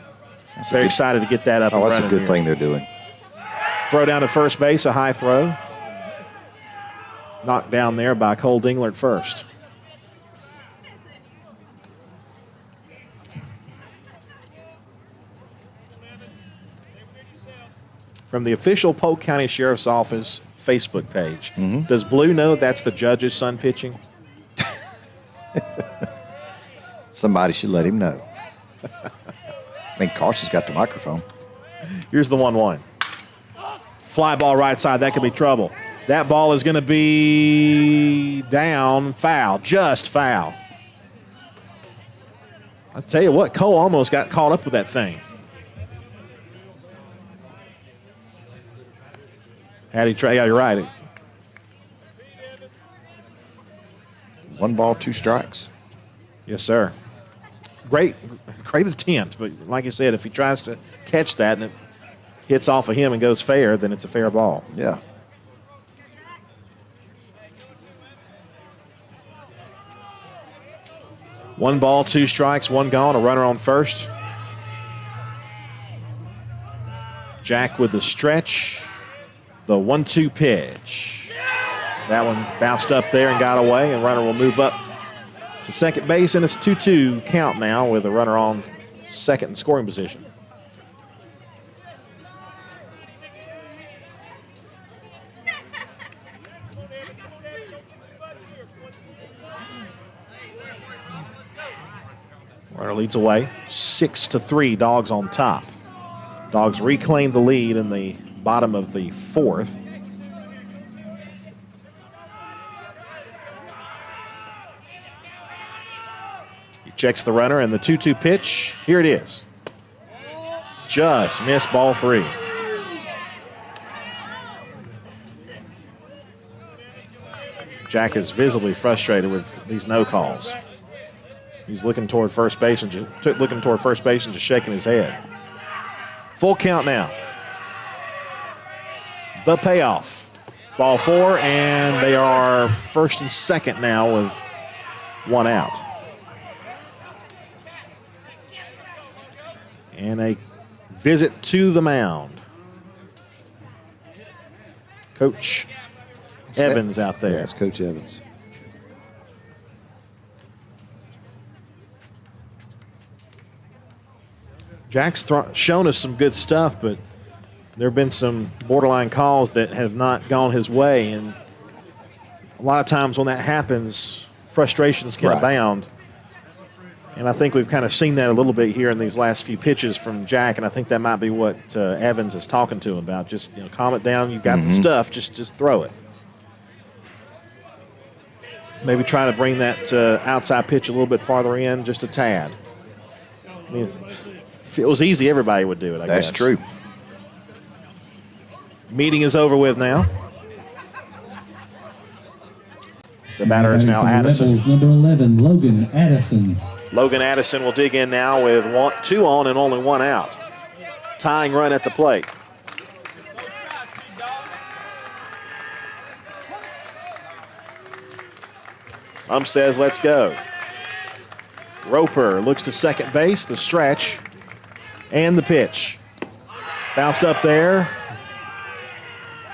Speaker 4: Very excited to get that up and running.
Speaker 5: That's a good thing they're doing.
Speaker 4: Throw down to first base, a high throw. Knocked down there by Cole Dingler at first. From the official Polk County Sheriff's Office Facebook page, does Blue know that's the judge's son pitching?
Speaker 5: Somebody should let him know. I mean, Carson's got the microphone.
Speaker 4: Here's the 1-1. Fly ball right side. That could be trouble. That ball is going to be down, foul, just foul. I tell you what, Cole almost got caught up with that thing. Had he tried? Yeah, you're right.
Speaker 5: 1 ball, 2 strikes.
Speaker 4: Yes, sir. Great attempt, but like you said, if he tries to catch that and it hits off of him and goes fair, then it's a fair ball.
Speaker 5: Yeah.
Speaker 4: One ball, 2 strikes, 1 gone, a runner on first. Jack with the stretch. The 1-2 pitch. That one bounced up there and got away, and runner will move up to second base, and it's 2-2 count now with a runner on second in scoring position. Runner leads away, 6-3, Dogs on top. Dogs reclaim the lead in the bottom of the 4th. He checks the runner and the 2-2 pitch. Here it is. Just missed, ball 3. Jack is visibly frustrated with these no calls. He's looking toward first base and just shaking his head. Full count now. The payoff. Ball 4, and they are first and second now with 1 out. And a visit to the mound. Coach Evans out there.
Speaker 5: Yeah, it's Coach Evans.
Speaker 4: Jack's shown us some good stuff, but there have been some borderline calls that have not gone his way. And a lot of times when that happens, frustrations can abound. And I think we've kind of seen that a little bit here in these last few pitches from Jack, and I think that might be what Evans is talking to him about. Just calm it down. You've got the stuff. Just throw it. Maybe try to bring that outside pitch a little bit farther in, just a tad. I mean, if it was easy, everybody would do it, I guess.
Speaker 5: That's true.
Speaker 4: Meeting is over with now. The batter is now Addison.
Speaker 6: Rebels, number 11, Logan Addison.
Speaker 4: Logan Addison will dig in now with 2 on and only 1 out. Tying run at the plate. Says, let's go. Roper looks to second base, the stretch, and the pitch. Bounced up there.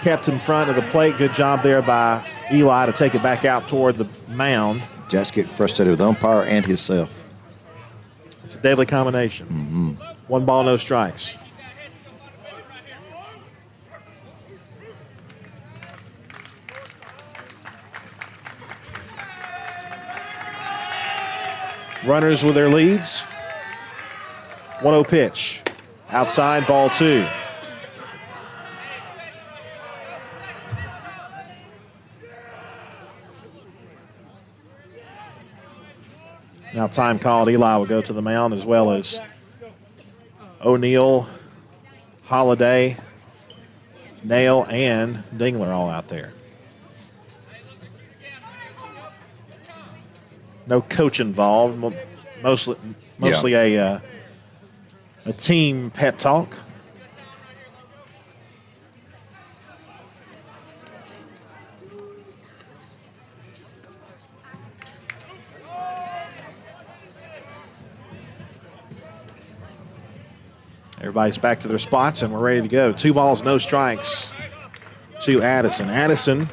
Speaker 4: Kept in front of the plate. Good job there by Eli to take it back out toward the mound.
Speaker 5: Just getting frustrated with the umpire and himself.
Speaker 4: It's a deadly combination. 1 ball, no strikes. Runners with their leads. 1-0 pitch. Outside, ball 2. Now time called. Eli will go to the mound, as well as O'Neill, Holiday, Nail, and Dingler all out there. No coach involved. Mostly a team pep talk. Everybody's back to their spots, and we're ready to go. 2 balls, no strikes to Addison. Addison,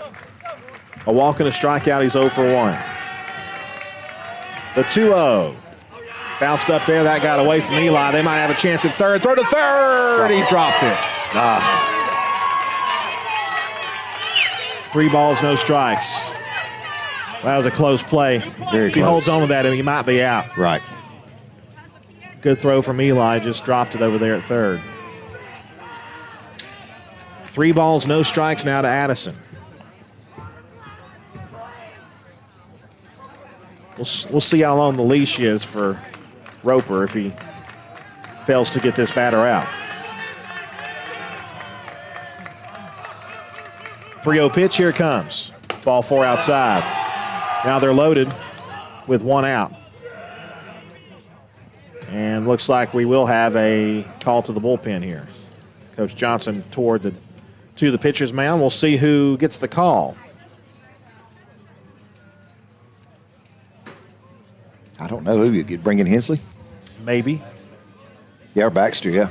Speaker 4: a walk and a strikeout. He's 0 for 1. The 2-0. Bounced up there. That got away from Eli. They might have a chance at third. Throw to third. He dropped it. 3 balls, no strikes. That was a close play. If he holds on to that, he might be out.
Speaker 5: Right.
Speaker 4: Good throw from Eli. Just dropped it over there at third. 3 balls, no strikes now to Addison. We'll see how long the leash is for Roper if he fails to get this batter out. 3-0 pitch, here it comes. Ball 4 outside. Now they're loaded with 1 out. And looks like we will have a call to the bullpen here. Coach Johnson to the pitcher's mound. We'll see who gets the call.
Speaker 5: I don't know who you could bring in. Hensley?
Speaker 4: Maybe.
Speaker 5: Yeah, or Baxter, yeah.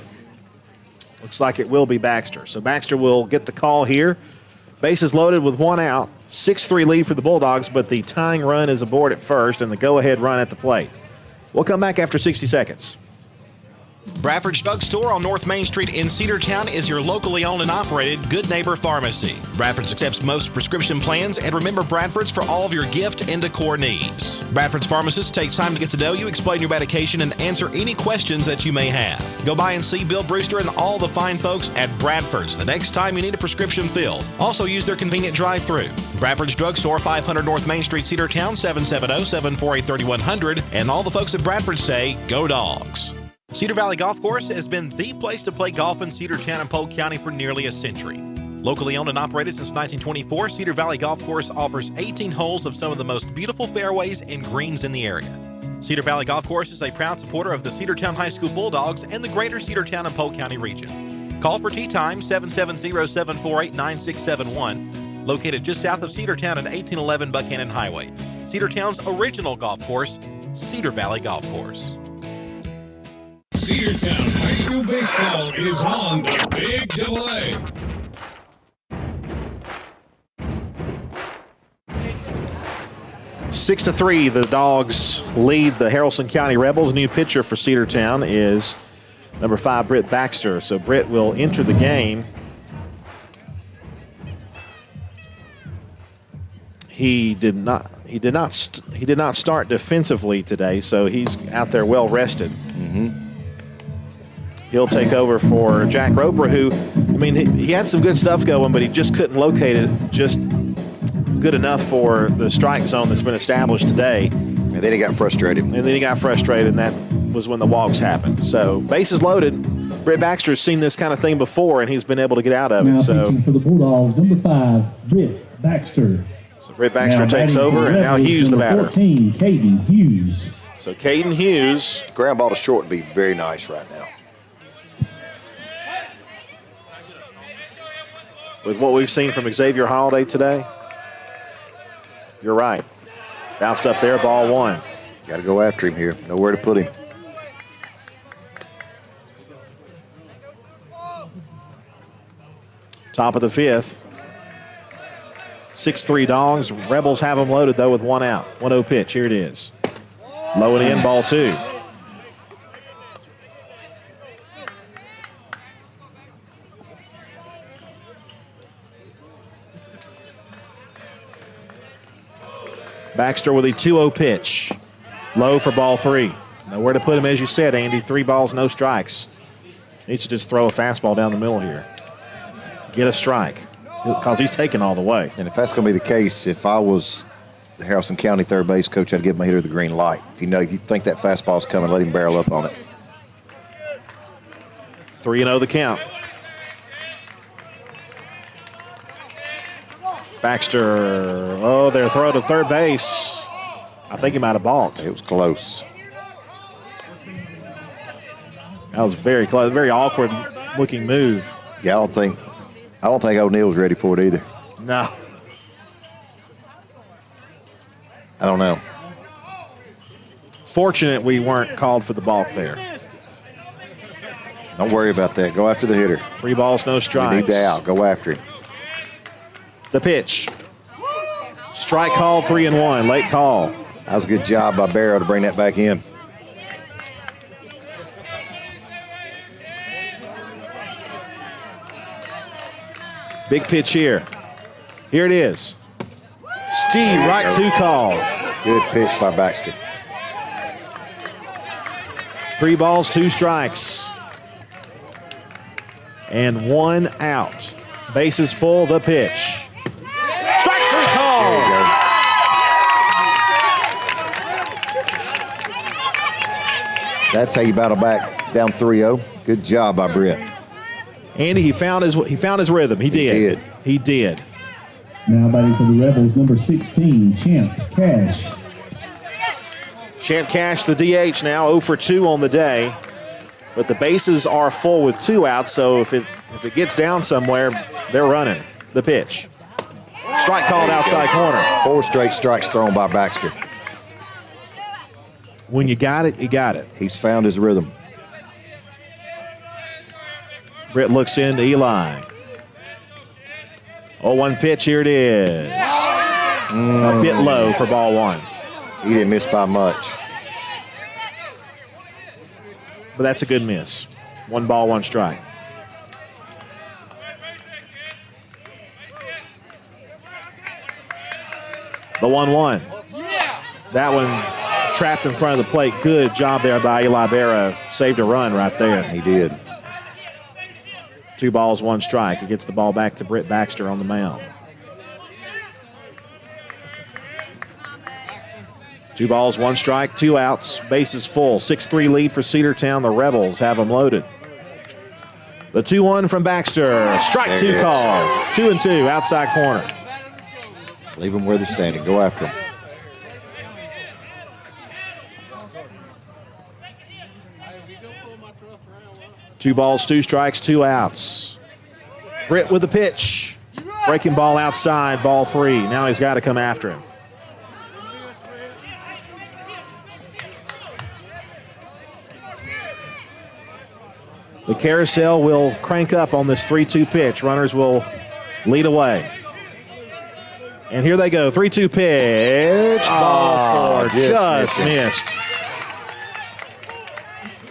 Speaker 4: Looks like it will be Baxter. So Baxter will get the call here. Bases loaded with 1 out. 6-3 lead for the Bulldogs, but the tying run is aboard at first and the go-ahead run at the plate. We'll come back after 60 seconds.
Speaker 9: Bradford's Drug Store on North Main Street in Cedartown is your locally owned and operated Good Neighbor Pharmacy. Bradford's accepts most prescription plans, and remember Bradford's for all of your gift and decor needs. Bradford's pharmacist takes time to get to know you, explain your medication, and answer any questions that you may have. Go by and see Bill Brewster and all the fine folks at Bradford's the next time you need a prescription filled. Also use their convenient drive-thru. Bradford's Drug Store, 500 North Main Street, Cedartown, 770-748-3100. And all the folks at Bradford say, go Dogs. Cedar Valley Golf Course has been the place to play golf in Cedartown and Polk County for nearly a century. Locally owned and operated since 1924, Cedar Valley Golf Course offers 18 holes of some of the most beautiful fairways and greens in the area. Cedar Valley Golf Course is a proud supporter of the Cedartown High School Bulldogs and the greater Cedartown and Polk County region. Call for tee time 770-748-9671, located just south of Cedartown at 1811 Buchanan Highway. Cedartown's original golf course, Cedar Valley Golf Course.
Speaker 1: Cedartown High School Baseball is on the Big AA.
Speaker 4: Six to 3, the Dogs lead the Haralson County Rebels. New pitcher for Cedartown is number 5, Britt Baxter. So Britt will enter the game he did not start defensively today, so he's out there well rested.
Speaker 5: Mm-hmm.
Speaker 4: He'll take over for Jack Roper, who, I mean, he had some good stuff going, but he just couldn't locate it just good enough for the strike zone that's been established today.
Speaker 5: And then he got frustrated.
Speaker 4: And that was when the walks happened. So bases loaded. Britt Baxter has seen this kind of thing before, and he's been able to get out of it.
Speaker 6: Now
Speaker 4: So
Speaker 6: pitching for the Bulldogs, number 5, Britt Baxter.
Speaker 4: So Britt Baxter
Speaker 6: Now
Speaker 4: takes
Speaker 6: batting for
Speaker 4: over,
Speaker 6: the
Speaker 4: and now
Speaker 6: Rebels,
Speaker 4: Hughes the
Speaker 6: number
Speaker 4: batter.
Speaker 6: 14, Caden Hughes.
Speaker 4: So Caden Hughes.
Speaker 5: Ground ball to short would be very nice right now.
Speaker 4: With what we've seen from Xavier Holiday today, you're right. Bounced up there, ball 1.
Speaker 5: Got to go after him here. Nowhere to put him.
Speaker 4: Top of the 5th. 6-3 Dogs. Rebels have them loaded, though, with 1 out. 1-0 pitch. Here it is. Low and in, ball 2. Baxter with a 2-0 pitch. Low for ball 3. Nowhere to put him, as you said, Andy. 3 balls, no strikes. Needs to just throw a fastball down the middle here. Get a strike, because he's taking all the way.
Speaker 5: And if that's going to be the case, if I was the Haralson County third base coach, I'd give my hitter the green light. If you think that fastball's coming, let him barrel up on it.
Speaker 4: 3-0 the count. Baxter, their throw to third base. I think he might have balked.
Speaker 5: It was close.
Speaker 4: That was very close, very awkward looking move.
Speaker 5: Yeah, I don't think O'Neill's ready for it either.
Speaker 4: No.
Speaker 5: I don't know.
Speaker 4: Fortunate we weren't called for the balk there.
Speaker 5: Don't worry about that. Go after the hitter.
Speaker 4: 3 balls, no strikes.
Speaker 5: You need the out. Go after him.
Speaker 4: The pitch. Strike call, 3-1. Late call.
Speaker 5: That was a good job by Barrow to bring that back in.
Speaker 4: Big pitch here. Here it is. Steve, right to call.
Speaker 5: Good pitch by Baxter.
Speaker 4: 3 balls, 2 strikes. And 1 out. Bases full, the pitch. Strike 3 call.
Speaker 5: There you go. That's how you battle back down 3-0. Good job by Britt.
Speaker 4: Andy, he found his rhythm. He did.
Speaker 6: Now batting for the Rebels, number 16, Champ Cash.
Speaker 4: Champ Cash, the DH now, 0 for 2 on the day. But the bases are full with 2 outs, so if it gets down somewhere, they're running. The pitch. Strike called outside corner.
Speaker 5: 4 straight strikes thrown by Baxter.
Speaker 4: When you got it, you got it.
Speaker 5: He's found his rhythm.
Speaker 4: Britt looks into Eli. 0-1 pitch, here it is. A bit low for ball 1.
Speaker 5: He didn't miss by much.
Speaker 4: But that's a good miss. 1 ball, 1 strike. The 1-1. That one trapped in front of the plate. Good job there by Eli Barrow. Saved a run right there.
Speaker 5: He did.
Speaker 4: 2 balls, 1 strike. He gets the ball back to Britt Baxter on the mound. 2 balls, 1 strike, 2 outs. Bases full. 6-3 lead for Cedartown. The Rebels have them loaded. The 2-1 from Baxter. Strike 2 call. 2-2 outside corner.
Speaker 5: Leave them where they're standing. Go after them.
Speaker 4: Two balls, 2 strikes, 2 outs. Britt with the pitch. Breaking ball outside, ball 3. Now he's got to come after him. The carousel will crank up on this 3-2 pitch. Runners will lead away. And here they go. 3-2 pitch. Ball 4. Just missed.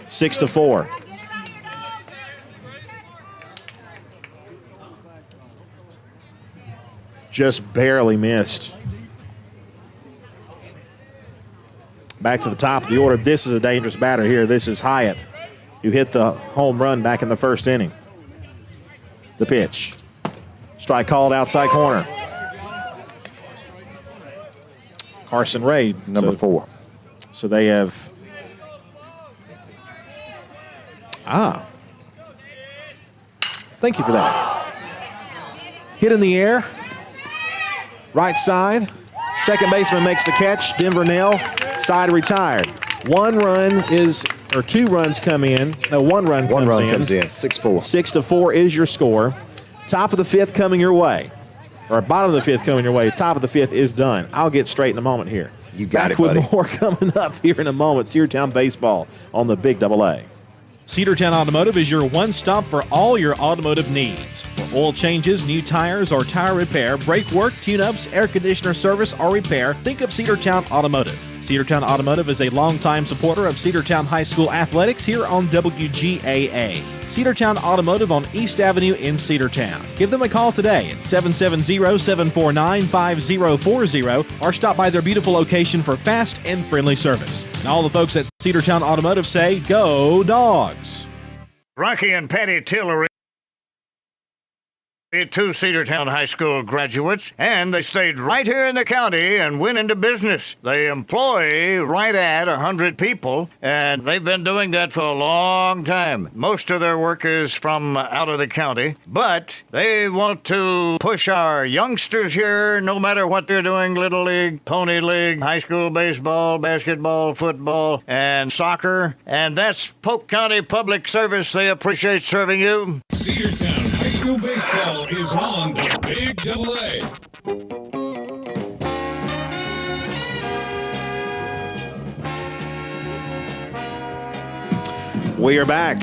Speaker 4: 6-4. Just barely missed. Back to the top of the order. This is a dangerous batter here. This is Hyatt, who hit the home run back in the first inning. The pitch. Strike called outside corner. Carson Ray.
Speaker 5: Number 4.
Speaker 4: So they have... Thank you for that. Hit in the air. Right side. Second baseman makes the catch. Denver Nell. Side retired. 2 runs come in. No, 1 run comes in.
Speaker 5: 1 run comes in. 6-4.
Speaker 4: 6-4 is your score. Top of the 5th coming your way. Or bottom of the 5th coming your way. Top of the 5th is done. I'll get straight in a moment here.
Speaker 5: You got
Speaker 4: Back
Speaker 5: it, buddy.
Speaker 4: with more coming up here in a moment. Cedartown baseball on the Big AA.
Speaker 9: Cedartown Automotive is your one-stop for all your automotive needs. For oil changes, new tires, or tire repair, brake work, tune-ups, air conditioner service, or repair, think of Cedartown Automotive. Cedartown Automotive is a longtime supporter of Cedartown High School athletics here on WGAA. Cedartown Automotive on East Avenue in Cedartown. Give them a call today at 770-749-5040 or stop by their beautiful location for fast and friendly service. And all the folks at Cedartown Automotive say, go Dogs!
Speaker 10: Rocky and Patty Tillery, 2 Cedartown High School graduates, and they stayed right here in the county and went into business. They employ right at 100 people, and they've been doing that for a long time. Most of their work is from out of the county, but they want to push our youngsters here, no matter what they're doing, Little League, Pony League, high school baseball, basketball, football, and soccer, and that's Polk County Public Service. They appreciate serving you.
Speaker 1: Cedartown High School Baseball is on the Big AA.
Speaker 4: We are back.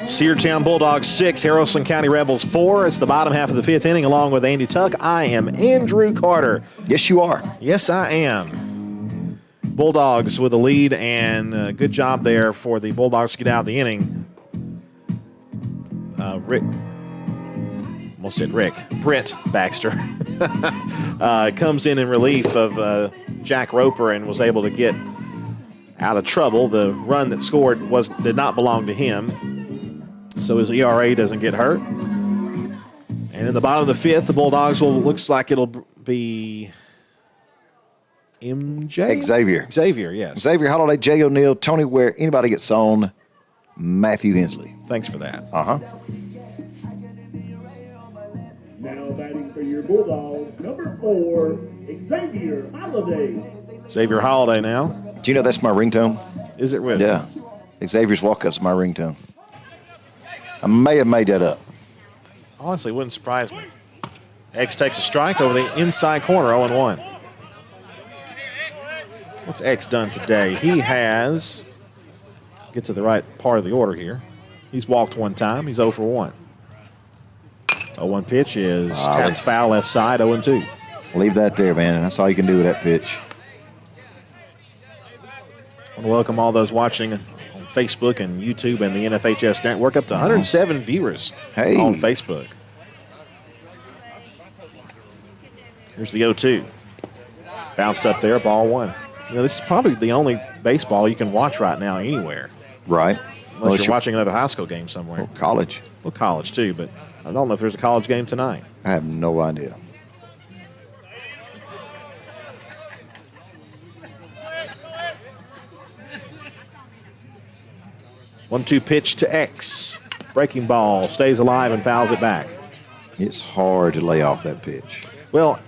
Speaker 4: Cedartown Bulldogs 6, Haralson County Rebels 4. It's the bottom half of the 5th inning along with Andy Tuck. I am Andrew Carter.
Speaker 5: Yes, you are.
Speaker 4: Yes, I am. Bulldogs with a lead, and good job there for the Bulldogs to get out of the inning. Britt Baxter comes in relief of Jack Roper and was able to get out of trouble. The run that scored did not belong to him, so his ERA doesn't get hurt. And in the bottom of the 5th, the Bulldogs looks like it'll be Xavier, yes.
Speaker 5: Xavier Holiday, Jay O'Neill, Tony Ware, anybody gets on, Matthew Hensley.
Speaker 4: Thanks for that.
Speaker 6: Now batting for your Bulldogs, number 4, Xavier Holiday.
Speaker 4: Xavier Holiday now.
Speaker 5: Do you know that's my ringtone?
Speaker 4: Is it really?
Speaker 5: Yeah. Xavier's walk-up's my ringtone. I may have made that up.
Speaker 4: Honestly, wouldn't surprise me. X takes a strike over the inside corner, 0-1. What's X done today? He has, get to the right part of the order here. He's walked 1 time. He's 0 for 1. 0-1 pitch is tapped foul left side, 0-2.
Speaker 5: Leave that there, man. That's all you can do with that pitch.
Speaker 4: I want to welcome all those watching on Facebook and YouTube and the NFHS network. Up to 107 viewers on Facebook. Here's the 0-2. Bounced up there, ball 1. You know, this is probably the only baseball you can watch right now anywhere.
Speaker 5: Right.
Speaker 4: Unless you're watching another high school game somewhere.
Speaker 5: Or college.
Speaker 4: Well, college too, but I don't know if there's a college game tonight.
Speaker 5: I have no idea.
Speaker 4: One-two pitch to X. Breaking ball, stays alive and fouls it back.
Speaker 5: It's hard to lay off that pitch.
Speaker 4: Well,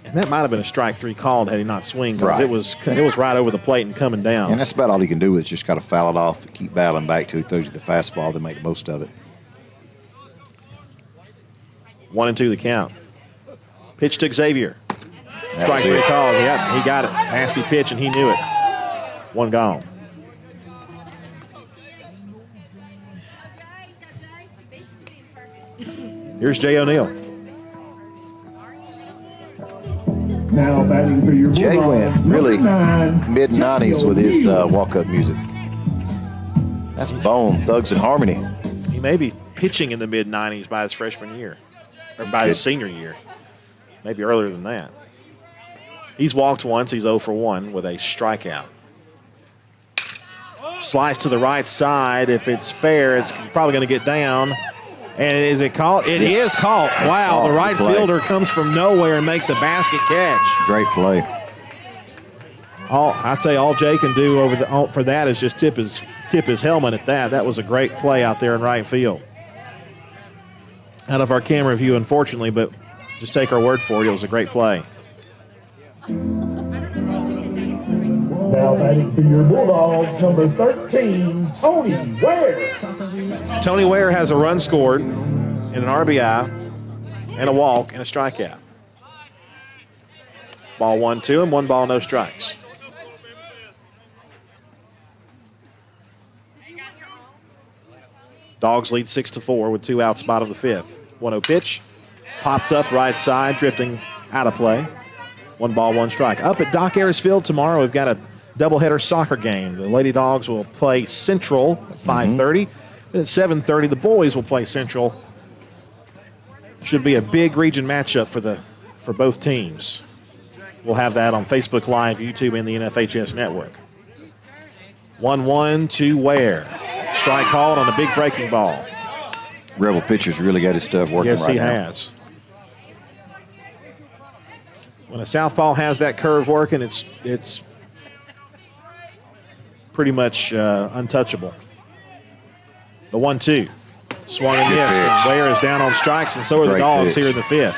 Speaker 4: and that might have been a strike 3 called had he not swung, because it was right over the plate and coming down.
Speaker 5: And that's about all you can do is just got to foul it off and keep battling back till he throws you the fastball to make the most of it.
Speaker 4: 1-2 the count. Pitch to Xavier. Strike 3 called. Yeah, he got it. Nasty pitch, and he knew it. 1 gone. Here's Jay O'Neill.
Speaker 6: Now batting for your
Speaker 5: Jay
Speaker 6: Bulldogs,
Speaker 5: went really
Speaker 6: number 9,
Speaker 5: mid-90s with his walk-up music. That's Bone, Thugs and Harmony.
Speaker 4: He may be pitching in the mid-90s by his freshman year, or by his senior year. Maybe earlier than that. He's walked once. He's 0 for 1 with a strikeout. Slice to the right side. If it's fair, it's probably going to get down. And is it caught? It is caught. Wow, the right fielder comes from nowhere and makes a basket catch.
Speaker 5: Great play.
Speaker 4: I'd say all Jay can do for that is just tip his helmet at that. That was a great play out there in right field. Out of our camera view, unfortunately, but just take our word for it. It was a great play.
Speaker 6: Now batting for your Bulldogs, number 13, Tony Ware.
Speaker 4: Tony Ware has a run scored and an RBI and a walk and a strikeout. Ball 1-2 and 1 ball, no strikes. Dogs lead 6-4 with 2 outs, bottom of the 5th. 1-0 pitch, popped up right side, drifting out of play. 1 ball, 1 strike. Up at Doc Ayers Field tomorrow, we've got a doubleheader soccer game. The Lady Dogs will play Central at 5:30. Then at 7:30, the boys will play Central. Should be a big region matchup for both teams. We'll have that on Facebook Live, YouTube, and the NFHS Network. 1-1 to Ware. Strike called on a big breaking ball.
Speaker 5: Rebel pitcher's really got his stuff working right now.
Speaker 4: Yes, he has. When a southpaw has that curve working, it's pretty much untouchable. The 1-2. Swung and missed. And Ware is down on strikes, and so are the Dogs here in the 5th.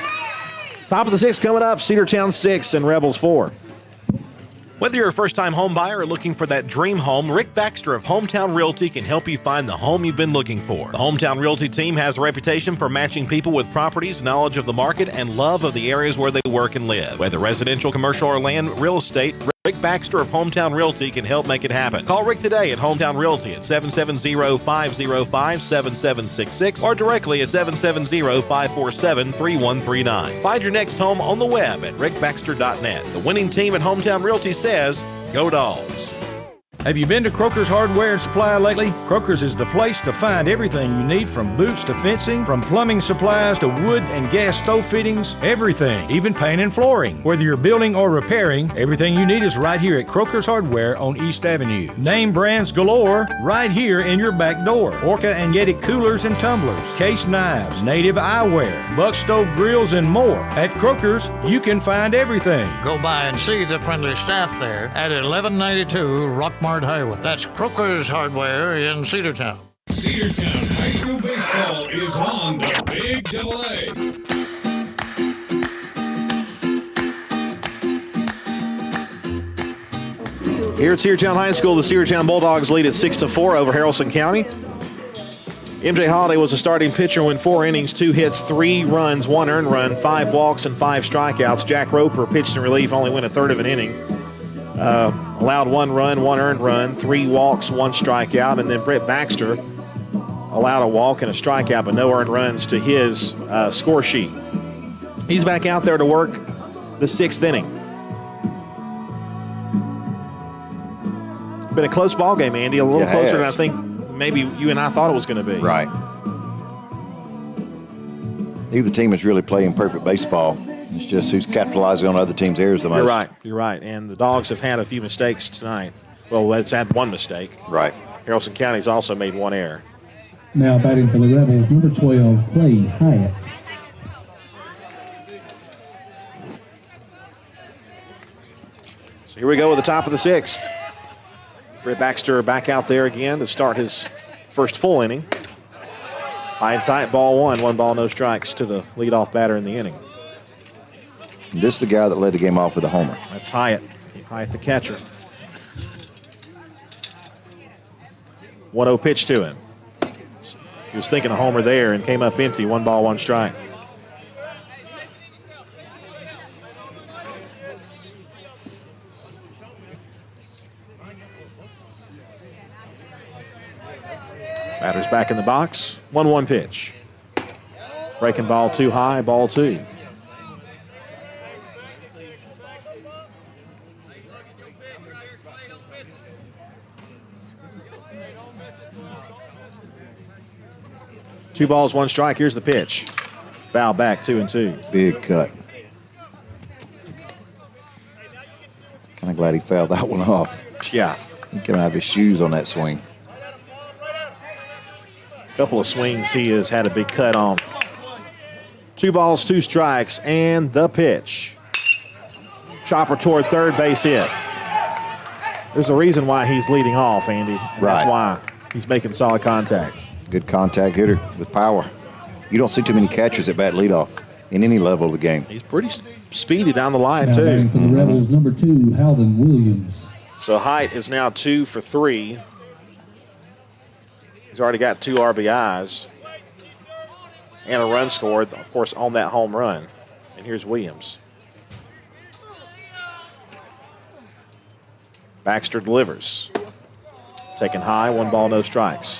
Speaker 4: Top of the 6th coming up. Cedartown 6 and Rebels 4.
Speaker 9: Whether you're a first-time home buyer or looking for that dream home, Rick Baxter of Hometown Realty can help you find the home you've been looking for. The Hometown Realty team has a reputation for matching people with properties, knowledge of the market, and love of the areas where they work and live. Whether residential, commercial, or land real estate, Rick Baxter of Hometown Realty can help make it happen. Call Rick today at Hometown Realty at 770-505-7766 or directly at 770-547-3139. Find your next home on the web at rickbaxter.net. The winning team at Hometown Realty says, Go Dogs.
Speaker 3: Have you been to Croker's Hardware and Supply lately? Croker's is the place to find everything you need, from boots to fencing, from plumbing supplies to wood and gas stove fittings, everything, even paint and flooring. Whether you're building or repairing, everything you need is right here at Croker's Hardware on East Avenue. Name brands galore right here in your back door. Orca and Yeti coolers and tumblers, case knives, native eyewear, buck stove grills, and more. At Croker's, you can find everything.
Speaker 11: Go by and see the friendly staff there at 1192 Rockmart Highway. That's Croker's Hardware in Cedartown.
Speaker 1: Cedartown High School Baseball is on the Big AA.
Speaker 4: Here at Cedartown High School, the Cedartown Bulldogs lead at 6-4 over Haralson County. MJ Holiday was a starting pitcher, went 4 innings, 2 hits, 3 runs, 1 earned run, 5 walks, and 5 strikeouts. Jack Roper pitched in relief, only went a third of an inning. Allowed 1 run, 1 earned run, 3 walks, 1 strikeout, and then Brett Baxter allowed a walk and a strikeout, but no earned runs to his score sheet. He's back out there to work the 6th inning. Been a close ball game, Andy. A little closer than I think maybe you and I thought it was going to be.
Speaker 5: Right. Neither team is really playing perfect baseball. It's just who's capitalizing on other teams' errors the most.
Speaker 4: You're right. And the Dogs have had a few mistakes tonight. Well, it's had 1 mistake.
Speaker 5: Right.
Speaker 4: Haralson County's also made 1 error.
Speaker 6: Now batting for the Rebels, number 12, Clay Hyatt.
Speaker 4: So here we go with the top of the 6th. Brett Baxter back out there again to start his first full inning. High and tight, ball 1. 1 ball, no strikes to the leadoff batter in the inning.
Speaker 5: This is the guy that led the game off with a homer.
Speaker 4: That's Hyatt. Hyatt, the catcher. 1-0 pitch to him. He was thinking a homer there and came up empty. 1 ball, 1 strike. Batter's back in the box. 1-1 pitch. Breaking ball too high, ball 2. Two balls, 1 strike. Here's the pitch. Foul back, 2-2.
Speaker 5: Big cut. Kind of glad he fouled that one off.
Speaker 4: Yeah.
Speaker 5: He came out of his shoes on that swing.
Speaker 4: A couple of swings he has had a big cut on. 2 balls, 2 strikes, and the pitch. Chopper toward third base hit. There's a reason why he's leading off, Andy. And
Speaker 5: Right.
Speaker 4: That's why he's making solid contact.
Speaker 5: Good contact hitter with power. You don't see too many catchers that bat leadoff in any level of the game.
Speaker 4: He's pretty speedy down the line,
Speaker 6: Now
Speaker 4: too.
Speaker 6: batting for the Rebels, number 2, Halden Williams.
Speaker 4: So Height is now 2 for 3. He's already got 2 RBIs and a run scored, of course, on that home run. And here's Williams. Baxter delivers. Taken high, 1 ball, no strikes.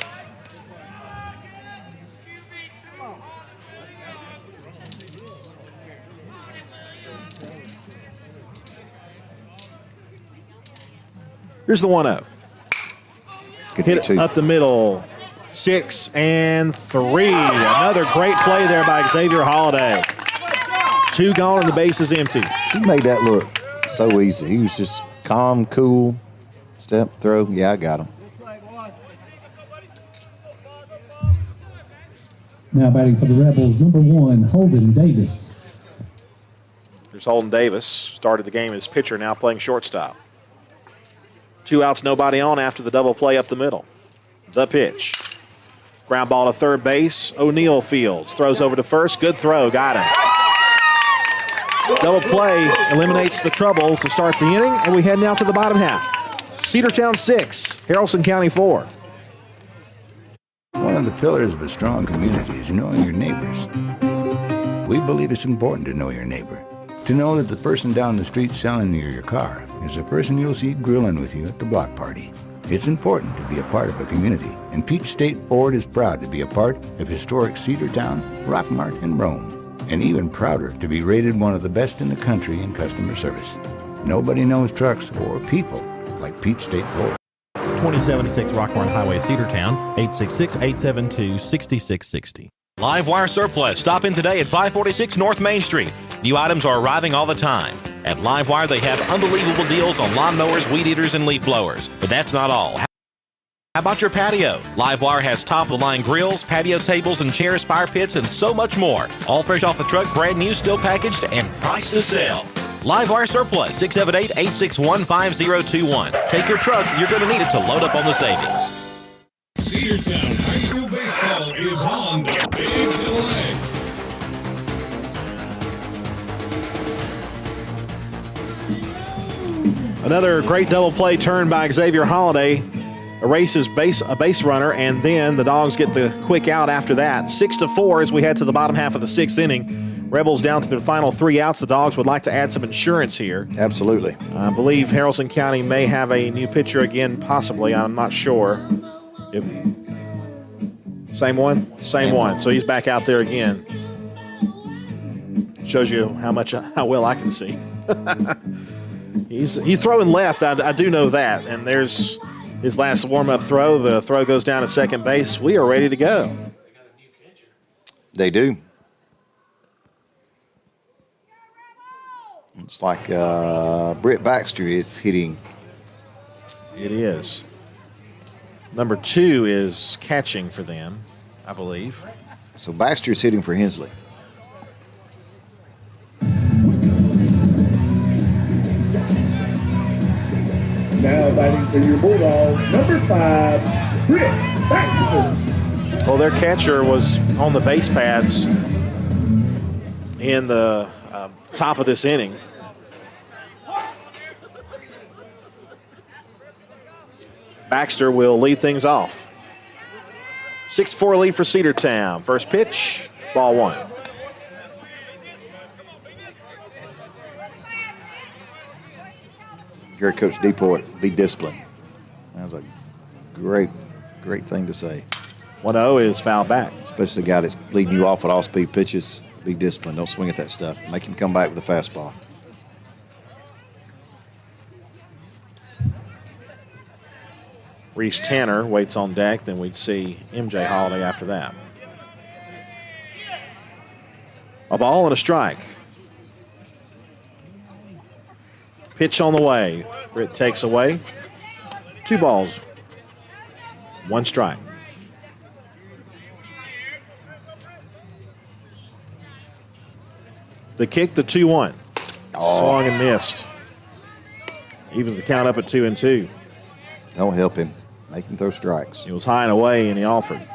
Speaker 4: Here's the 1-0. Hit it up the middle. 6 and 3. Another great play there by Xavier Holiday. 2 gone and the base is empty.
Speaker 5: He made that look so easy. He was just calm, cool, step, throw. Yeah, I got him.
Speaker 6: Now batting for the Rebels, number 1, Holden Davis.
Speaker 4: Here's Holden Davis. Started the game as pitcher, now playing shortstop. 2 outs, nobody on after the double play up the middle. The pitch. Ground ball to third base. O'Neal fields. Throws over to first. Good throw. Got him. Double play eliminates the trouble to start the inning, and we head now to the bottom half. Cedartown 6, Haralson County 4.
Speaker 8: One of the pillars of a strong community is knowing your neighbors. We believe it's important to know your neighbor. To know that the person down the street selling you your car is the person you'll see grilling with you at the block party. It's important to be a part of a community, and Peach State Ford is proud to be a part of historic Cedartown, Rockmart, and Rome, and even prouder to be rated one of the best in the country in customer service. Nobody knows trucks or people like Peach State Ford.
Speaker 9: 2076 Rockmart Highway, Cedartown, 866-872-6660.
Speaker 2: Live Wire Surplus. Stop in today at 546 North Main Street. New items are arriving all the time. At Live Wire, they have unbelievable deals on lawnmowers, weed eaters, and leaf blowers. But that's not all. How about your patio? Live Wire has top-of-the-line grills, patio tables and chairs, fire pits, and so much more. All fresh off the truck, brand new, still packaged, and priced to sell. Live Wire Surplus, 678-861-5021. Take your truck. You're going to need it to load up on the savings.
Speaker 1: Cedartown High School Baseball is on the Big Delay.
Speaker 4: Another great double play turn by Xavier Holiday. Erases a base runner, and then the Dogs get the quick out after that. 6-4 as we head to the bottom half of the 6th inning. Rebels down to their final 3 outs. The Dogs would like to add some insurance here.
Speaker 5: Absolutely.
Speaker 4: I believe Haralson County may have a new pitcher again, possibly. I'm not sure. Same one? Same one. So he's back out there again. Shows you how well I can see. He's throwing left. I do know that. And there's his last warm-up throw. The throw goes down at second base. We are ready to go.
Speaker 5: They do. It's like Britt Baxter is hitting.
Speaker 4: It is. Number 2 is catching for them, I believe.
Speaker 5: So Baxter is hitting for Hensley.
Speaker 6: Now batting for your Bulldogs, number 5, Britt Baxter.
Speaker 4: Well, their catcher was on the base pads in the top of this inning. Baxter will lead things off. 6-4 lead for Cedartown. First pitch, ball 1.
Speaker 5: Here, Coach Deport, be disciplined. That was a great thing to say.
Speaker 4: 1-0 is fouled back.
Speaker 5: Especially the guy that's leading you off with all-speed pitches. Be disciplined. Don't swing at that stuff. Make him come back with a fastball.
Speaker 4: Reese Tanner waits on deck. Then we'd see MJ Holiday after that. A ball and a strike. Pitch on the way. Britt takes away. 2 balls, 1 strike. The kick, the 2-1. Swung and missed. Evens the count up at 2-2.
Speaker 5: Don't help him. Make him throw strikes.
Speaker 4: He was high and away, and he offered.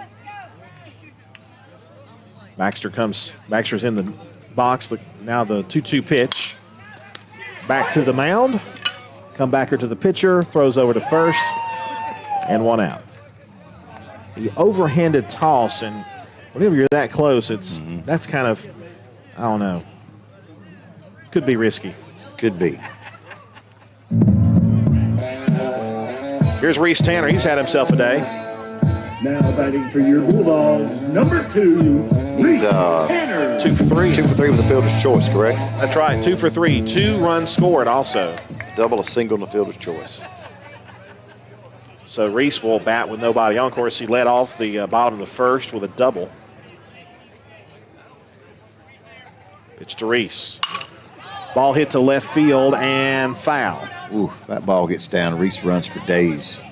Speaker 4: Baxter's in the box. Now the 2-2 pitch. Back to the mound. Comebacker to the pitcher. Throws over to first. And 1 out. The overhanded toss, and whenever you're that close, that's kind of, I don't know. Could be risky.
Speaker 5: Could be.
Speaker 4: Here's Reese Tanner. He's had himself a day.
Speaker 6: Now batting for your Bulldogs, number 2, Reese Tanner.
Speaker 4: 2 for 3.
Speaker 5: 2 for 3 with the fielder's choice, correct?
Speaker 4: That's right. 2 for 3. 2 runs scored also.
Speaker 5: Double, a single, and the fielder's choice.
Speaker 4: So Reese will bat with nobody on. Of course, he led off the bottom of the first with a double. Pitch to Reese. Ball hit to left field and foul.
Speaker 5: Oof, that ball gets down. Reese runs for days.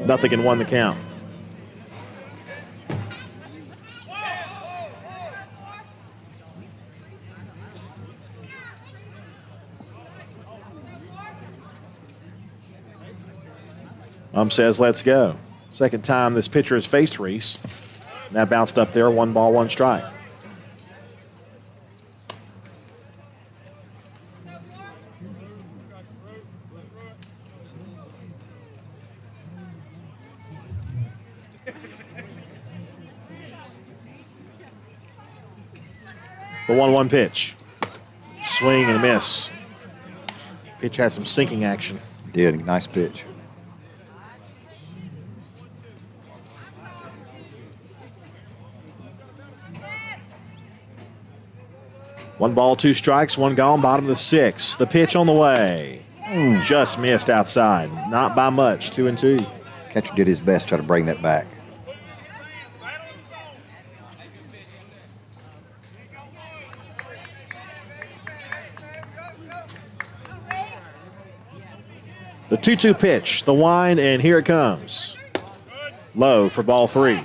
Speaker 4: Nothing and 1 the count. Says, let's go. Second time this pitcher has faced Reese. And that bounced up there, 1 ball, 1 strike. The 1-1 pitch. Swing and a miss. Pitch had some sinking action.
Speaker 5: Did. Nice pitch.
Speaker 4: One ball, 2 strikes, 1 gone, bottom of the 6th. The pitch on the way. Just missed outside. Not by much, 2-2.
Speaker 5: Catcher did his best to try to bring that back.
Speaker 4: The 2-2 pitch, the wind, and here it comes. Low for ball 3.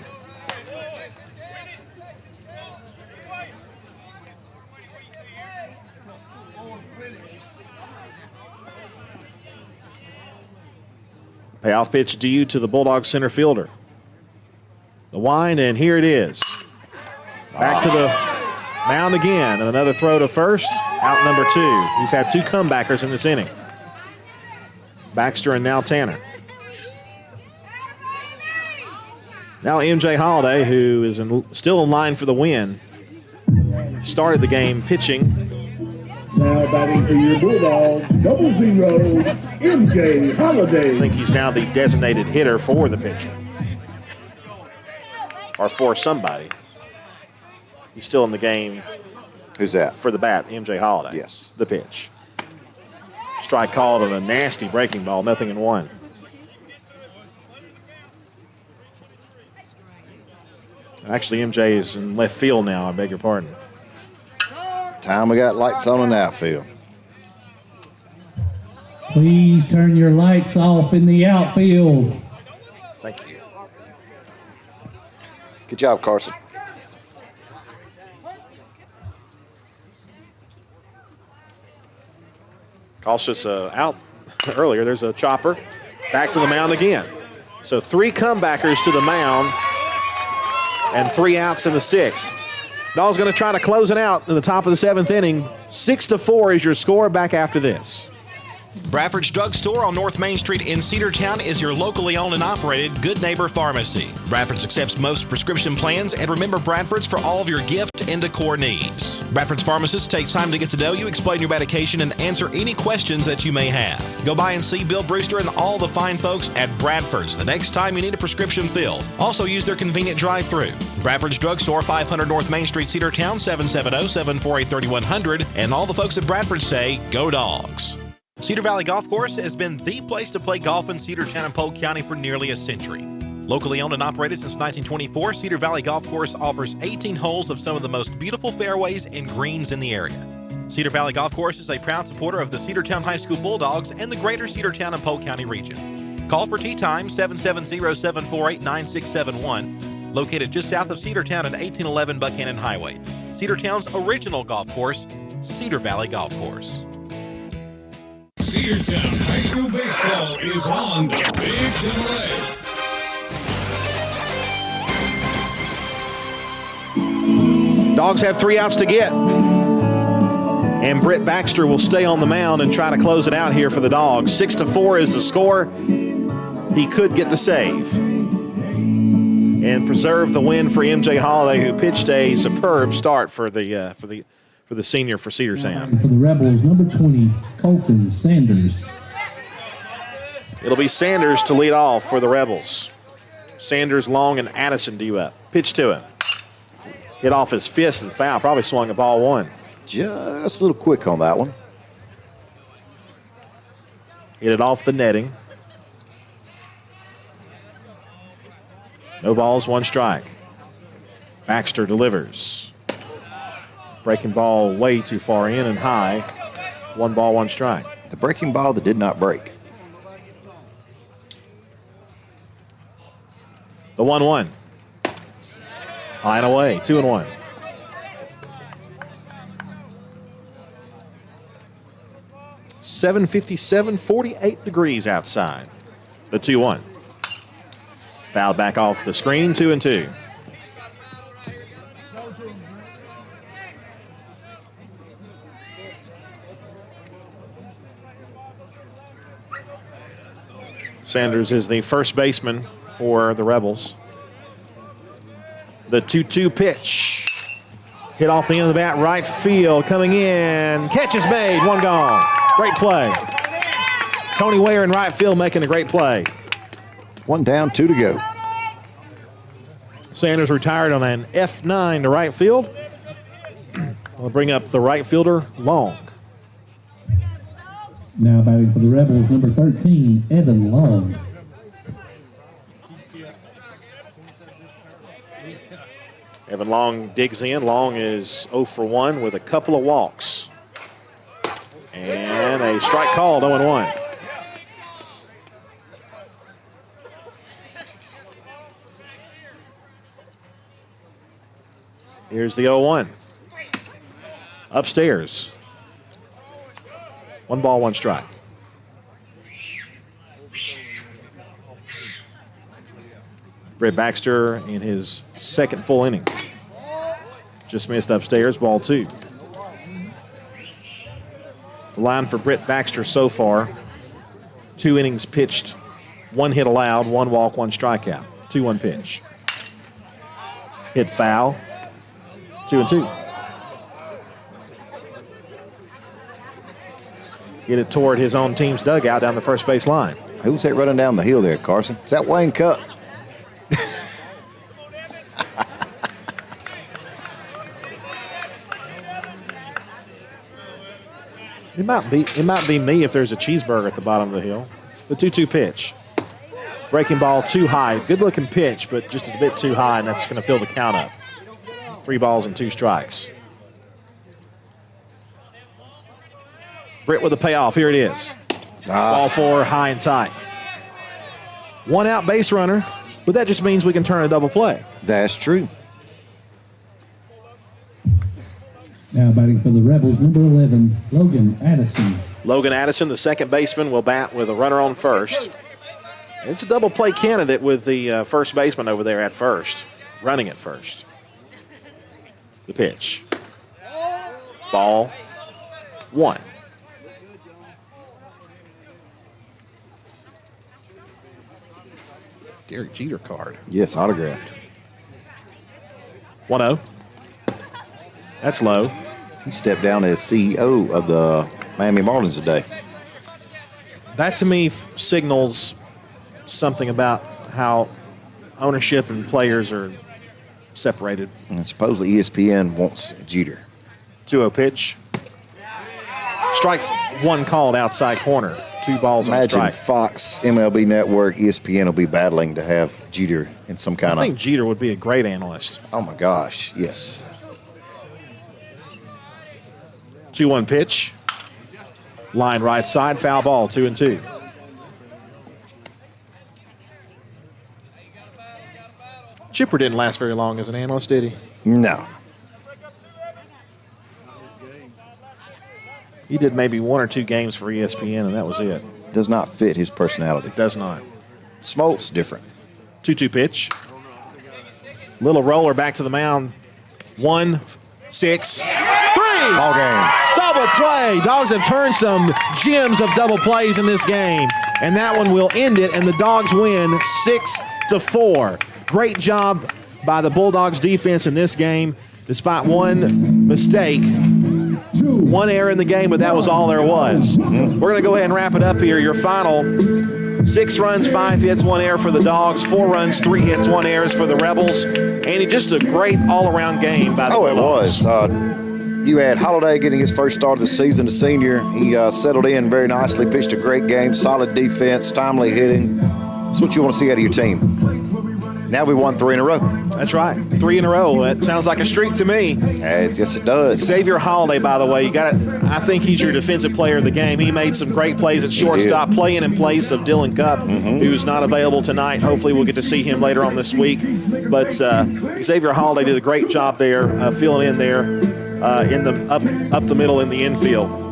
Speaker 4: Payoff pitch due to the Bulldogs center fielder. The wind, and here it is. Back to the mound again, and another throw to first. Out number 2. He's had 2 comebackers in this inning. Baxter and now Tanner. Now MJ Holiday, who is still in line for the win, started the game pitching.
Speaker 6: Now batting for your Bulldogs, 0-0, MJ Holiday.
Speaker 4: I think he's now the designated hitter for the pitcher. Or for somebody. He's still in the game.
Speaker 5: Who's that?
Speaker 4: For the bat, MJ Holiday.
Speaker 5: Yes.
Speaker 4: The pitch. Strike called on a nasty breaking ball, nothing in 1. Actually, MJ is in left field now, I beg your pardon.
Speaker 5: Time we got lights on in the outfield.
Speaker 6: Please turn your lights off in the outfield.
Speaker 4: Thank you.
Speaker 5: Good job, Carson.
Speaker 4: Cautious out earlier. There's a chopper. Back to the mound again. So 3 comebackers to the mound and 3 outs in the 6th. Dogs going to try to close it out in the top of the 7th inning. 6-4 is your score. Back after this.
Speaker 9: Bradford's Drug Store on North Main Street in Cedartown is your locally owned and operated Good Neighbor Pharmacy. Bradford's accepts most prescription plans, and remember Bradford's for all of your gift and decor needs. Bradford's pharmacist takes time to get to know you, explain your medication, and answer any questions that you may have. Go by and see Bill Brewster and all the fine folks at Bradford's the next time you need a prescription filled. Also use their convenient drive-thru. Bradford's Drug Store, 500 North Main Street, Cedartown, 770-748-3100. And all the folks at Bradford say, go Dogs. Cedar Valley Golf Course has been the place to play golf in Cedartown and Polk County for nearly a century. Locally owned and operated since 1924, Cedar Valley Golf Course offers 18 holes of some of the most beautiful fairways and greens in the area. Cedar Valley Golf Course is a proud supporter of the Cedartown High School Bulldogs and the greater Cedartown and Polk County region. Call for tee time 770-748-9671, located just south of Cedartown at 1811 Buchanan Highway. Cedartown's original golf course, Cedar Valley Golf Course.
Speaker 1: Cedartown High School Baseball is on the Big AA.
Speaker 4: Dogs have 3 outs to get. And Britt Baxter will stay on the mound and try to close it out here for the Dogs. 6-4 is the score. He could get the save and preserve the win for MJ Holiday, who pitched a superb start for the senior for Cedartown.
Speaker 6: For the Rebels, number 20, Colton Sanders.
Speaker 4: It'll be Sanders to lead off for the Rebels. Sanders, Long, and Addison due up. Pitch to him. Hit off his fist and foul. Probably swung a ball one.
Speaker 5: Just a little quick on that one.
Speaker 4: Hit it off the netting. No balls, 1 strike. Baxter delivers. Breaking ball way too far in and high. 1 ball, 1 strike.
Speaker 5: The breaking ball that did not break.
Speaker 4: The 1-1. High and away, 2-1. .757, 48 degrees outside. The 2-1. Fouled back off the screen, 2-2. Sanders is the first baseman for the Rebels. The 2-2 pitch. Hit off the end of the bat, right field, coming in. Catch is made, 1 gone. Great play. Tony Ware in right field making a great play.
Speaker 5: 1 down, 2 to go.
Speaker 4: Sanders retired on an F9 to right field. We'll bring up the right fielder, Long.
Speaker 6: Now batting for the Rebels, number 13, Evan Long.
Speaker 4: Evan Long digs in. Long is 0 for 1 with a couple of walks. And a strike called, 0-1. Here's the 0-1. Upstairs. 1 ball, 1 strike. Britt Baxter in his second full inning. Just missed upstairs, ball 2. The line for Britt Baxter so far, 2 innings pitched, 1 hit allowed, 1 walk, 1 strikeout. 2-1 pitch. Hit foul, 2-2. Get it toward his own team's dugout down the first base line.
Speaker 5: Who's that running down the hill there, Carson? Is that Wayne Cup?
Speaker 4: It might be me if there's a cheeseburger at the bottom of the hill. The 2-2 pitch. Breaking ball too high. Good looking pitch, but just a bit too high, and that's going to fill the count up. 3 balls and 2 strikes. Britt with a payoff. Here it is. Ball 4, high and tight. 1 out base runner, but that just means we can turn a double play.
Speaker 5: That's true.
Speaker 6: Now batting for the Rebels, number 11, Logan Addison.
Speaker 4: Logan Addison, the second baseman, will bat with a runner on first. It's a double play candidate with the first baseman over there at first, running at first. The pitch. Ball 1. Derek Jeter card.
Speaker 5: Yes, autographed.
Speaker 4: 1-0. That's low.
Speaker 5: He stepped down as CEO of the Miami Marlins today.
Speaker 4: That to me signals something about how ownership and players are separated.
Speaker 5: And supposedly ESPN wants Jeter.
Speaker 4: 2-0 pitch. Strike 1 called outside corner. 2 balls on strike.
Speaker 5: Imagine Fox, MLB Network, ESPN will be battling to have Jeter in some kind of...
Speaker 4: I think Jeter would be a great analyst.
Speaker 5: Oh, my gosh, yes.
Speaker 4: 2-1 pitch. Line right side, foul ball, 2-2. Chipper didn't last very long as an analyst, did he?
Speaker 5: No.
Speaker 4: He did maybe 1 or 2 games for ESPN, and that was it.
Speaker 5: Does not fit his personality.
Speaker 4: It does not.
Speaker 5: Smoltz different.
Speaker 4: 2-2 pitch. Little roller back to the mound. 1, 6, 3.
Speaker 5: All game.
Speaker 4: Double play. Dogs have turned some gems of double plays in this game, and that one will end it, and the Dogs win 6-4. Great job by the Bulldogs defense in this game, despite one mistake. 1 error in the game, but that was all there was. We're going to go ahead and wrap it up here. Your final: 6 runs, 5 hits, 1 error for the Dogs, 4 runs, 3 hits, 1 errors for the Rebels. Andy, just a great all-around game by the Bulldogs.
Speaker 5: It was. You had Holiday getting his first start of the season, the senior. He settled in very nicely, pitched a great game, solid defense, timely hitting. That's what you want to see out of your team. Now we won 3 in a row.
Speaker 4: That's right, 3 in a row. That sounds like a streak to me.
Speaker 5: Yes, it does.
Speaker 4: Xavier Holiday, by the way, I think he's your defensive player of the game. He made some great plays at shortstop, playing in place of Dylan Cupp, who's not available tonight. Hopefully we'll get to see him later on this week. But Xavier Holiday did a great job there, filling in there in the up the middle in the infield.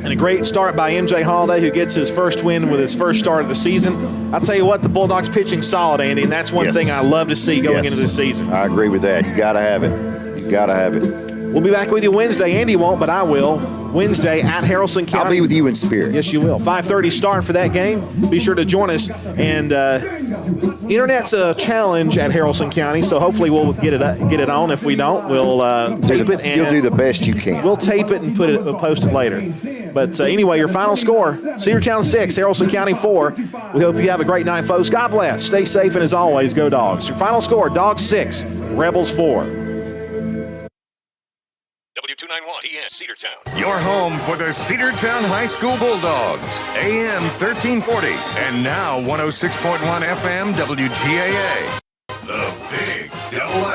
Speaker 4: And a great start by MJ Holiday, who gets his first win with his first start of the season. I'll tell you what, the Bulldogs pitching solid, Andy, and that's one thing I love to see going into this season.
Speaker 5: I agree with that. You got to have it. You got to have it.
Speaker 4: We'll be back with you Wednesday. Andy won't, but I will. Wednesday at Haralson County.
Speaker 5: I'll be with you in spirit.
Speaker 4: Yes, you will. 5:30 start for that game. Be sure to join us. And internet's a challenge at Haralson County, so hopefully we'll get it on. If we don't, we'll tape it. And
Speaker 5: you'll do the best you can.
Speaker 4: We'll tape it and post it later. But anyway, your final score: Cedartown 6, Haralson County 4. We hope you have a great night, folks. God bless. Stay safe, and as always, go Dogs. Your final score: Dogs 6, Rebels 4.
Speaker 1: W291 TN Cedartown. Your home for the Cedartown High School Bulldogs. AM 1340 and now 106.1 FM WGAA. The Big